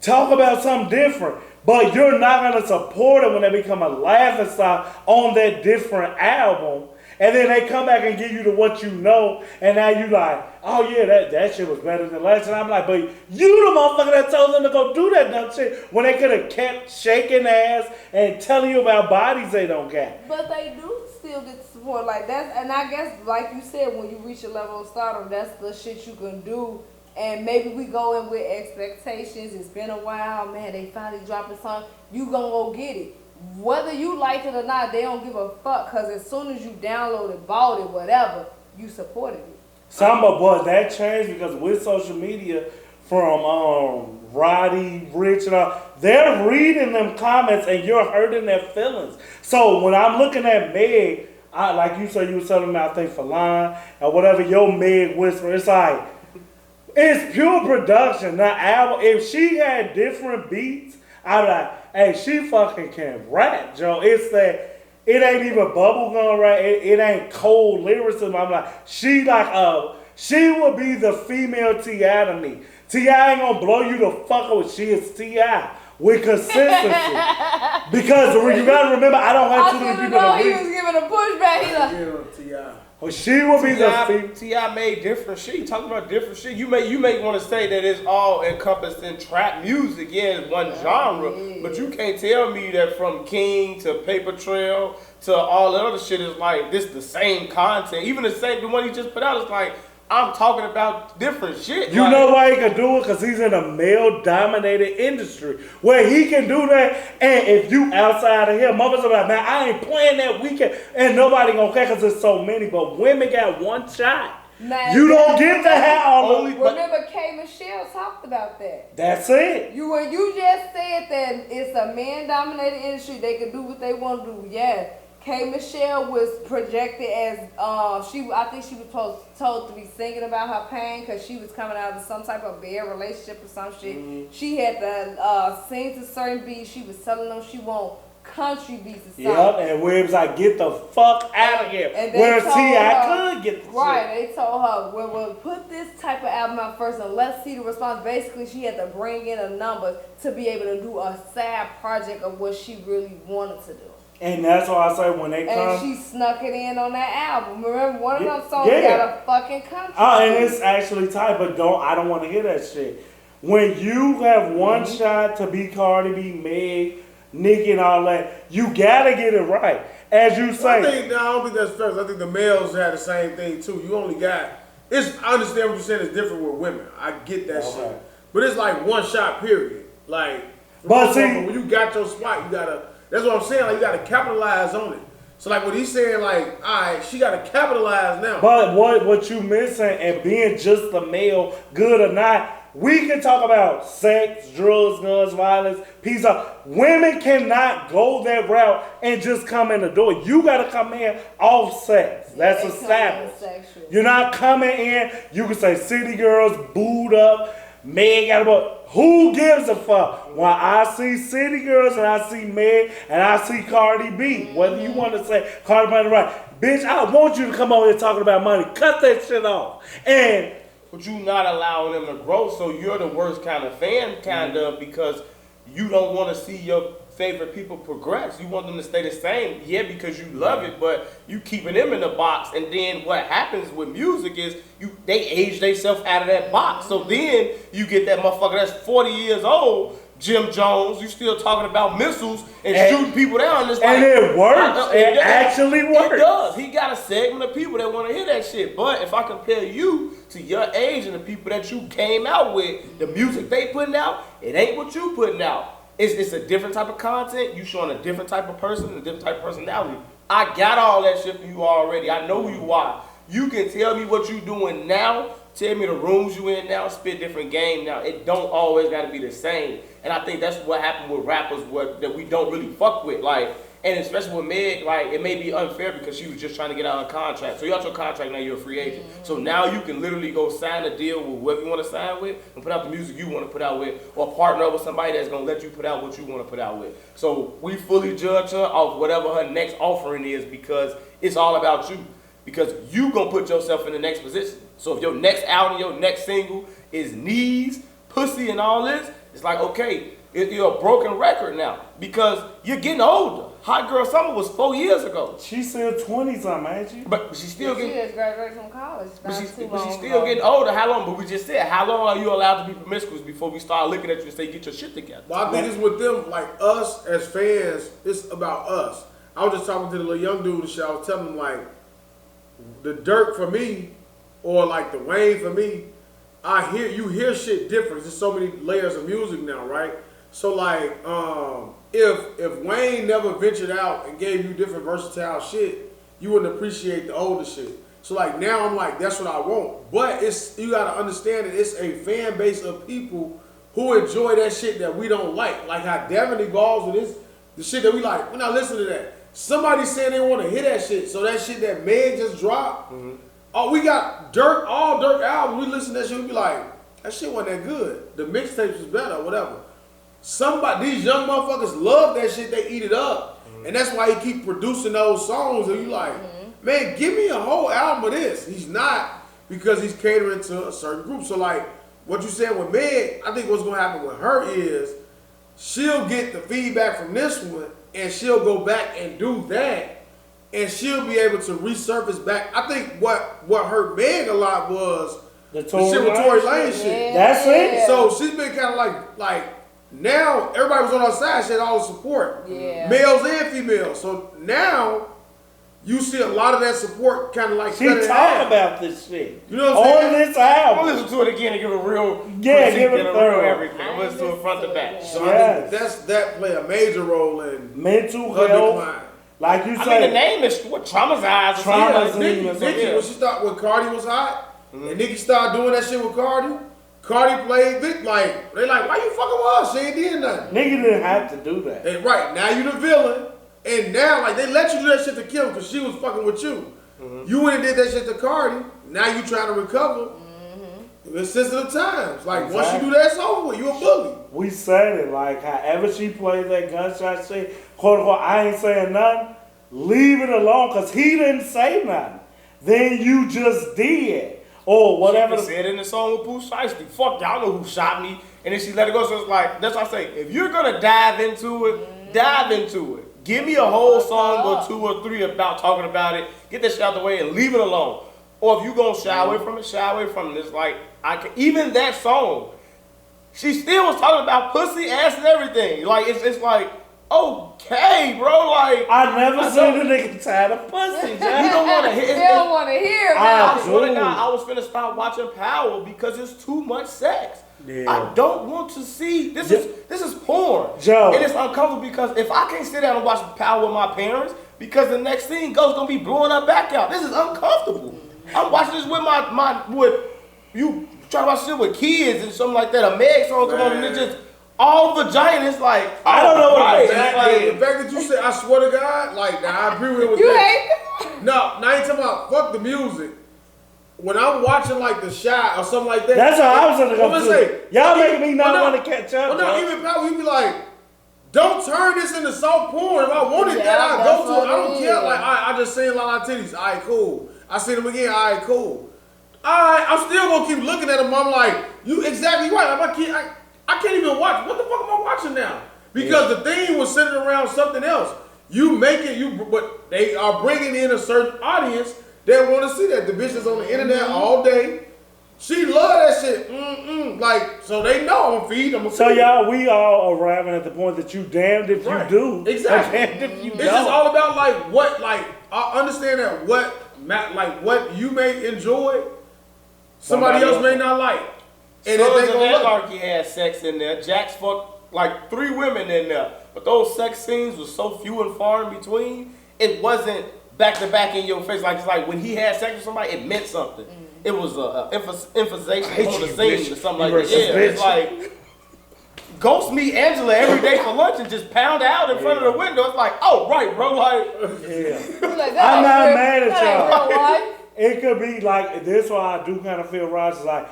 talk about something different, but you're not going to support it when they become a laughing stock on that different album. And then they come back and give you the what you know, and now you like, oh yeah, that shit was better than last. And I'm like, but you the motherfucker that told them to go do that dumb shit when they could have kept shaking ass and telling you about bodies they don't got. But they do still get support like that, and I guess like you said, when you reach a level of stardom, that's the shit you can do. And maybe we go in with expectations. It's been a while, man. They finally dropped a song. You gonna go get it. Whether you liked it or not, they don't give a fuck because as soon as you downloaded, bought it, whatever, you supported it. But that changed because with social media from Roddy, Rich, and all, they're reading them comments and you're hurting their feelings. So when I'm looking at Meg, like you said, you were telling me, I think Falon or whatever, your Meg whisper, it's like, it's pure production. The album, if she had different beats, I'd be like, hey, she fucking can rap, Joe. It's that, it ain't even bubblegum rap. It ain't cold lyricism. I'm like, she would be the female T.I. to me. T.I. ain't gonna blow you the fuck up. She is T.I. with consistency. Because you gotta remember, I don't have too many people to he was giving a pushback. He like, T.I. Well, she will be the T.I. made different shit. You talking about different shit. You may want to say that it's all encompassed in trap music, yeah, it's one genre. But you can't tell me that from King to Paper Trail to all the other shit is like this the same content. Even the one he just put out is like, I'm talking about different shit. You know why he can do it? Because he's in a male-dominated industry where he can do that. And if you outside of him, motherfuckers are like, man, I ain't playing that weekend. And nobody gonna care because there's so many. But women got one shot. Man, you don't get to have all of remember K. Michelle talked about that. That's it. When you just said that it's a man-dominated industry, they can do what they want to do. Yeah. K. Michelle was projected as I think she was told to be singing about her pain because she was coming out of some type of bad relationship or some shit. Mm-hmm. She had to sing to certain beats. She was telling them she want country beats or something. Yep, and Webb's like, get the fuck out of here. Whereas T.I. could get the shit. They told her, well, put this type of album out first and let's see the response. Basically, she had to bring in a number to be able to do a side project of what she really wanted to do. And that's why I say when they come. And she snuck it in on that album. Remember, one of them songs got a fucking country. And it's actually tight, but I don't want to hear that shit. When you have one shot to be Cardi B, Meg, Nicki, and all that, you gotta get it right. As you say, I don't think that's fair. I think the males had the same thing too. You only got. I understand what you're saying. It's different with women. I get that shit. But it's like one shot period. Like, but see, when you got your spot, you gotta. That's what I'm saying. Like, you gotta capitalize on it. So like what he's saying, like, all right, she gotta capitalize now. But what you missing and being just a male, good or not, we can talk about sex, drugs, guns, violence, peace out. Women cannot go that route and just come in the door. You gotta come in off sex. That's established. You're not coming in. You can say city girls booed up. Meg got about. Who gives a fuck? When I see city girls and I see Meg and I see Cardi B, whether you want to say Cardi B right, bitch, I want you to come over here talking about money. Cut that shit off. And but you not allowing them to grow, so you're the worst kind of fan, because you don't want to see your favorite people progress. You want them to stay the same, because you love it, but you keeping them in the box. And then what happens with music is they age themselves out of that box. So then you get that motherfucker that's 40 years old, Jim Jones, you still talking about missiles and shooting people down. It's and like, it works. It actually works. It does. He got a segment of people that want to hear that shit. But if I compare you to your age and the people that you came out with, the music they putting out, it ain't what you putting out. It's a different type of content. You showing a different type of person, a different type of personality. I got all that shit from you already. I know who you are. You can tell me what you doing now. Tell me the rooms you in now. Spit different game now. It don't always got to be the same. And I think that's what happened with rappers that we don't really fuck with. Like, and especially with Meg, like, it may be unfair because she was just trying to get out of a contract. So you out your contract, now you're a free agent. So now you can literally go sign a deal with whoever you want to sign with and put out the music you want to put out with, or partner with somebody that's going to let you put out what you want to put out with. So we fully judge her off whatever her next offering is because it's all about you. Because you going to put yourself in the next position. So if your next album, your next single is knees, pussy, and all this, it's like, okay, you're a broken record now because you're getting older. Hot Girl Summer was 4 years ago. She's still 20-something, ain't she? But she's still getting. She just graduated from college. But she's still getting older. How long? But we just said, how long are you allowed to be promiscuous before we start looking at you and say, get your shit together? Well, I think it's with them, like us as fans, it's about us. I was just talking to the little young dude and shit. I was telling him, like, the Dirk for me, or like the Wayne for me, you hear shit different. There's so many layers of music now, right? So like, if Wayne never ventured out and gave you different versatile shit, you wouldn't appreciate the older shit. So like now I'm like, that's what I want. But you gotta understand that it's a fan base of people who enjoy that shit that we don't like. Like how Devin evolves with this, the shit that we like. We're not listening to that. Somebody saying they want to hear that shit. So that shit that Meg just dropped. Oh, we got Dirk, all Dirk albums. We listen to that shit, we be like, that shit wasn't that good. The mixtapes was better, whatever. These young motherfuckers love that shit, they eat it up. And that's why he keep producing those songs. And you like, man, give me a whole album of this. He's not, because he's catering to a certain group. So like, what you said with Meg, I think what's going to happen with her is, she'll get the feedback from this one, and she'll go back and do that. And she'll be able to resurface back. I think what hurt Meg a lot was the shit with Tory Lanez shit. That's it. So she's been kind of like now everybody was on her side. She had all the support, males and females. So now you see a lot of that support kind of like she talk about this shit. You know what I'm saying? On this album. I'll listen to it again and give a real give it a real everything. Listen to it front to back. So I think that play a major role in mental her health. decline. Like you I say, mean, the name is what Traumatized. Nicki, when she started, when Cardi was hot, and Nicki started doing that shit with Cardi played Vic, like, they like, why you fucking with us? She ain't did nothing. Nigga didn't have to do that. And right, now you the villain, and now, like, they let you do that shit to Kim because she was fucking with you. You went and did that shit to Cardi, now you trying to recover. It's sensitive times. Like, once you do that, it's over with. You a bully. We said it, like, however she played that gunshot shit, quote unquote, I ain't saying nothing. Leave it alone, because he didn't say nothing. Then you just did. Or whatever. She said in the song with Pooh Shiesty, fuck, y'all know who shot me. And then she let it go. So it's like, that's what I say. If you're going to dive into it, dive into it. Give me a whole song or 2 or 3 about talking about it. Get that shit out the way and leave it alone. Or if you're going to shy away from it, shy away from it. It's like, even that song, she still was talking about pussy, ass, and everything. Like it's like, okay, bro. Like I never seen a nigga tired of pussy. you don't want to hear. They don't want to hear I about I it. swear to God, I was finna stop watching Power because it's too much sex. Yeah. I don't want to see this. Is porn, Joe. and it's uncomfortable because if I can't sit down and watch Power with my parents, because the next scene gonna be blowing her back out. This is uncomfortable. I'm watching this with with you trying to watch shit with kids and something like that. A Meg song come on and it's just all vagina. It's like I don't know what right. The fact that you said, I swear to God, like, now I agree with it with You that. hate No, now you talking about fuck the music. When I'm watching like The Shot or something like that. That's what I was gonna go I'm to. say, Y'all making me not well, no, want to catch up. Well, no, Joe. even Power, you be like, don't turn this into soft porn. If I wanted that, I'd that's go to it. I what don't it care. is. Like, I just seen La La Titties. All right, cool. I seen them again. All right, cool. All right, I'm still gonna keep looking at them. I'm like, you exactly right. I can't even watch. What the fuck am I watching now? Because the thing was centered around something else. You make it, but they are bringing in a certain audience that want to see that. The bitch is on the internet all day. She love that shit. Like, so they know I'm gonna feed them. So y'all, we all arriving at the point that you damned if Right. you do, Exactly. and damned if you It's just don't. all about like what, like I understand that what you may enjoy, somebody else may not like, and if Sons they of gonna look. Anarchy had sex in there. Jax fucked like 3 women in there, but those sex scenes were so few and far in between. It wasn't back to back in your face. Like it's like when he had sex with somebody, it meant something. It was a emphasization on the scene or something like that. Yeah, it's like Ghost meet Angela every day for lunch and just pound out in front of the window. It's like, oh right, bro, like Yeah. Like, I'm not real- mad at that ain't y'all. real life. It could be like this. Why I do kind of feel Roger's like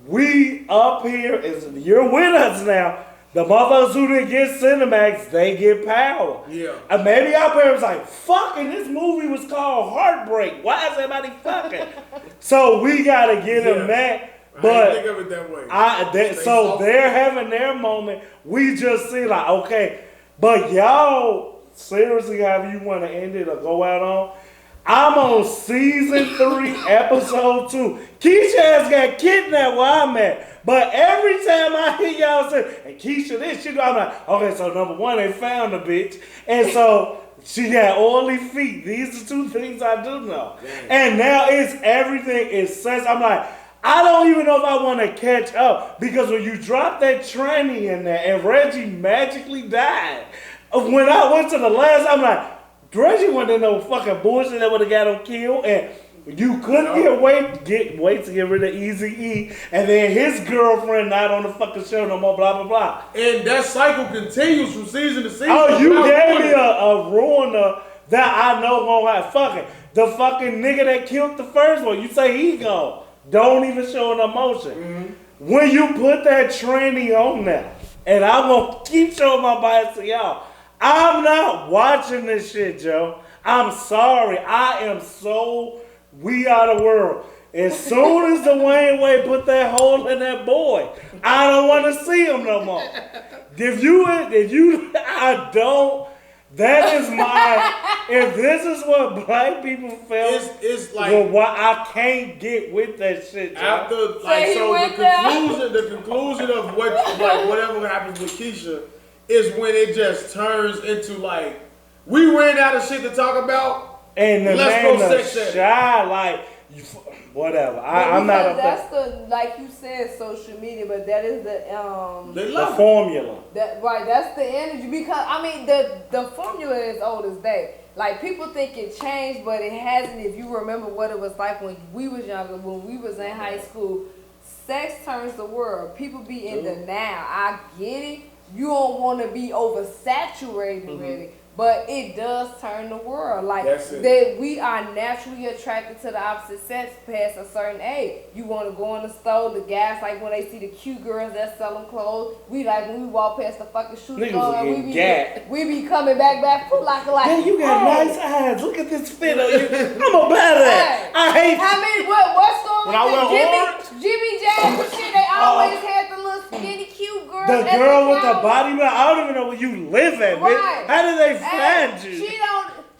we up here is you're with us now. The motherfuckers who didn't get Cinemax, they get Power. Yeah. And maybe our parents like, fucking, this movie was called Heartbreak. Why is everybody fucking? So we gotta get them that. I But didn't think of it that way. so soft. they're having their moment. We just see like, okay, but y'all seriously, however you want to end it or go out on. I'm on season 3, episode 2. Keisha has got kidnapped where I'm at. But every time I hear y'all say, and Keisha this, she, I'm like, okay, so number 1, they found the bitch. And so she had oily feet. These are 2 things I do know. And now it's everything is sense. I'm like, I don't even know if I want to catch up. Because when you drop that tranny in there and Reggie magically died, when I went to the last, I'm like, Reggie wasn't in no fucking bullshit that would have got him killed, and you couldn't wait to get rid of Eazy-E, and then his girlfriend not on the fucking show no more, blah, blah, blah. And that cycle continues from season to season. Oh, you Without gave warning. me a ruiner that I know won't have fucking. The fucking nigga that killed the first one, you say he gone. Don't even show an emotion. When you put that tranny on there, and I'm gonna keep showing my bias to y'all, I'm not watching this shit, Joe. I'm sorry. I am so we are the world. As soon as Dwayne Wade put that hole in that boy, I don't want to see him no more. I don't. That is my. If this is what black people felt, It's like well, why I can't get with that shit, Joe. after he went the conclusion of what like whatever happens with Keisha is when it just turns into like we ran out of shit to talk about. And the Let's man go of sex shy, like, whatever. I'm not a That's the, like you said, social media, but that is the They the love it. formula. that right. That's the energy because I mean the formula is old as day. Like people think it changed, but it hasn't. If you remember what it was like when we was younger, when we was in high school, sex turns the world. People be in the now. I get it. You don't want to be oversaturated with it. But it does turn the world. Like That's it. that we are naturally attracted to the opposite sex past a certain age. You want to go in the store, the guys like when they see the cute girls that sell them clothes. We like when we walk past the fucking shoe Niggas store, will and get we be coming back Foot Locker like, Hey, you got hey, nice eyes. Look at this fit on you. I'm gonna buy that. Hey. I hate How many what store When I was went it? Jimmy Jazz and shit. They always had the little skinny cute girl. the girl with the body. I don't even know where you live at, bitch. Right. How did they Hey, find you?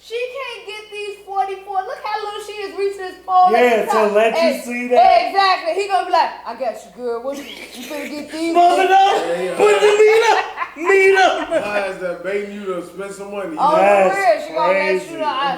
She can't get these 44. Look how little she is reaching this pole. Yeah, at the top. to let you And- see that. Exactly. He gonna be like, I got you, girl. What you finna get these? Pump it up. Put the meat up. Why is that baiting you to spend some money? Oh, That's for real. She gonna let crazy. you know.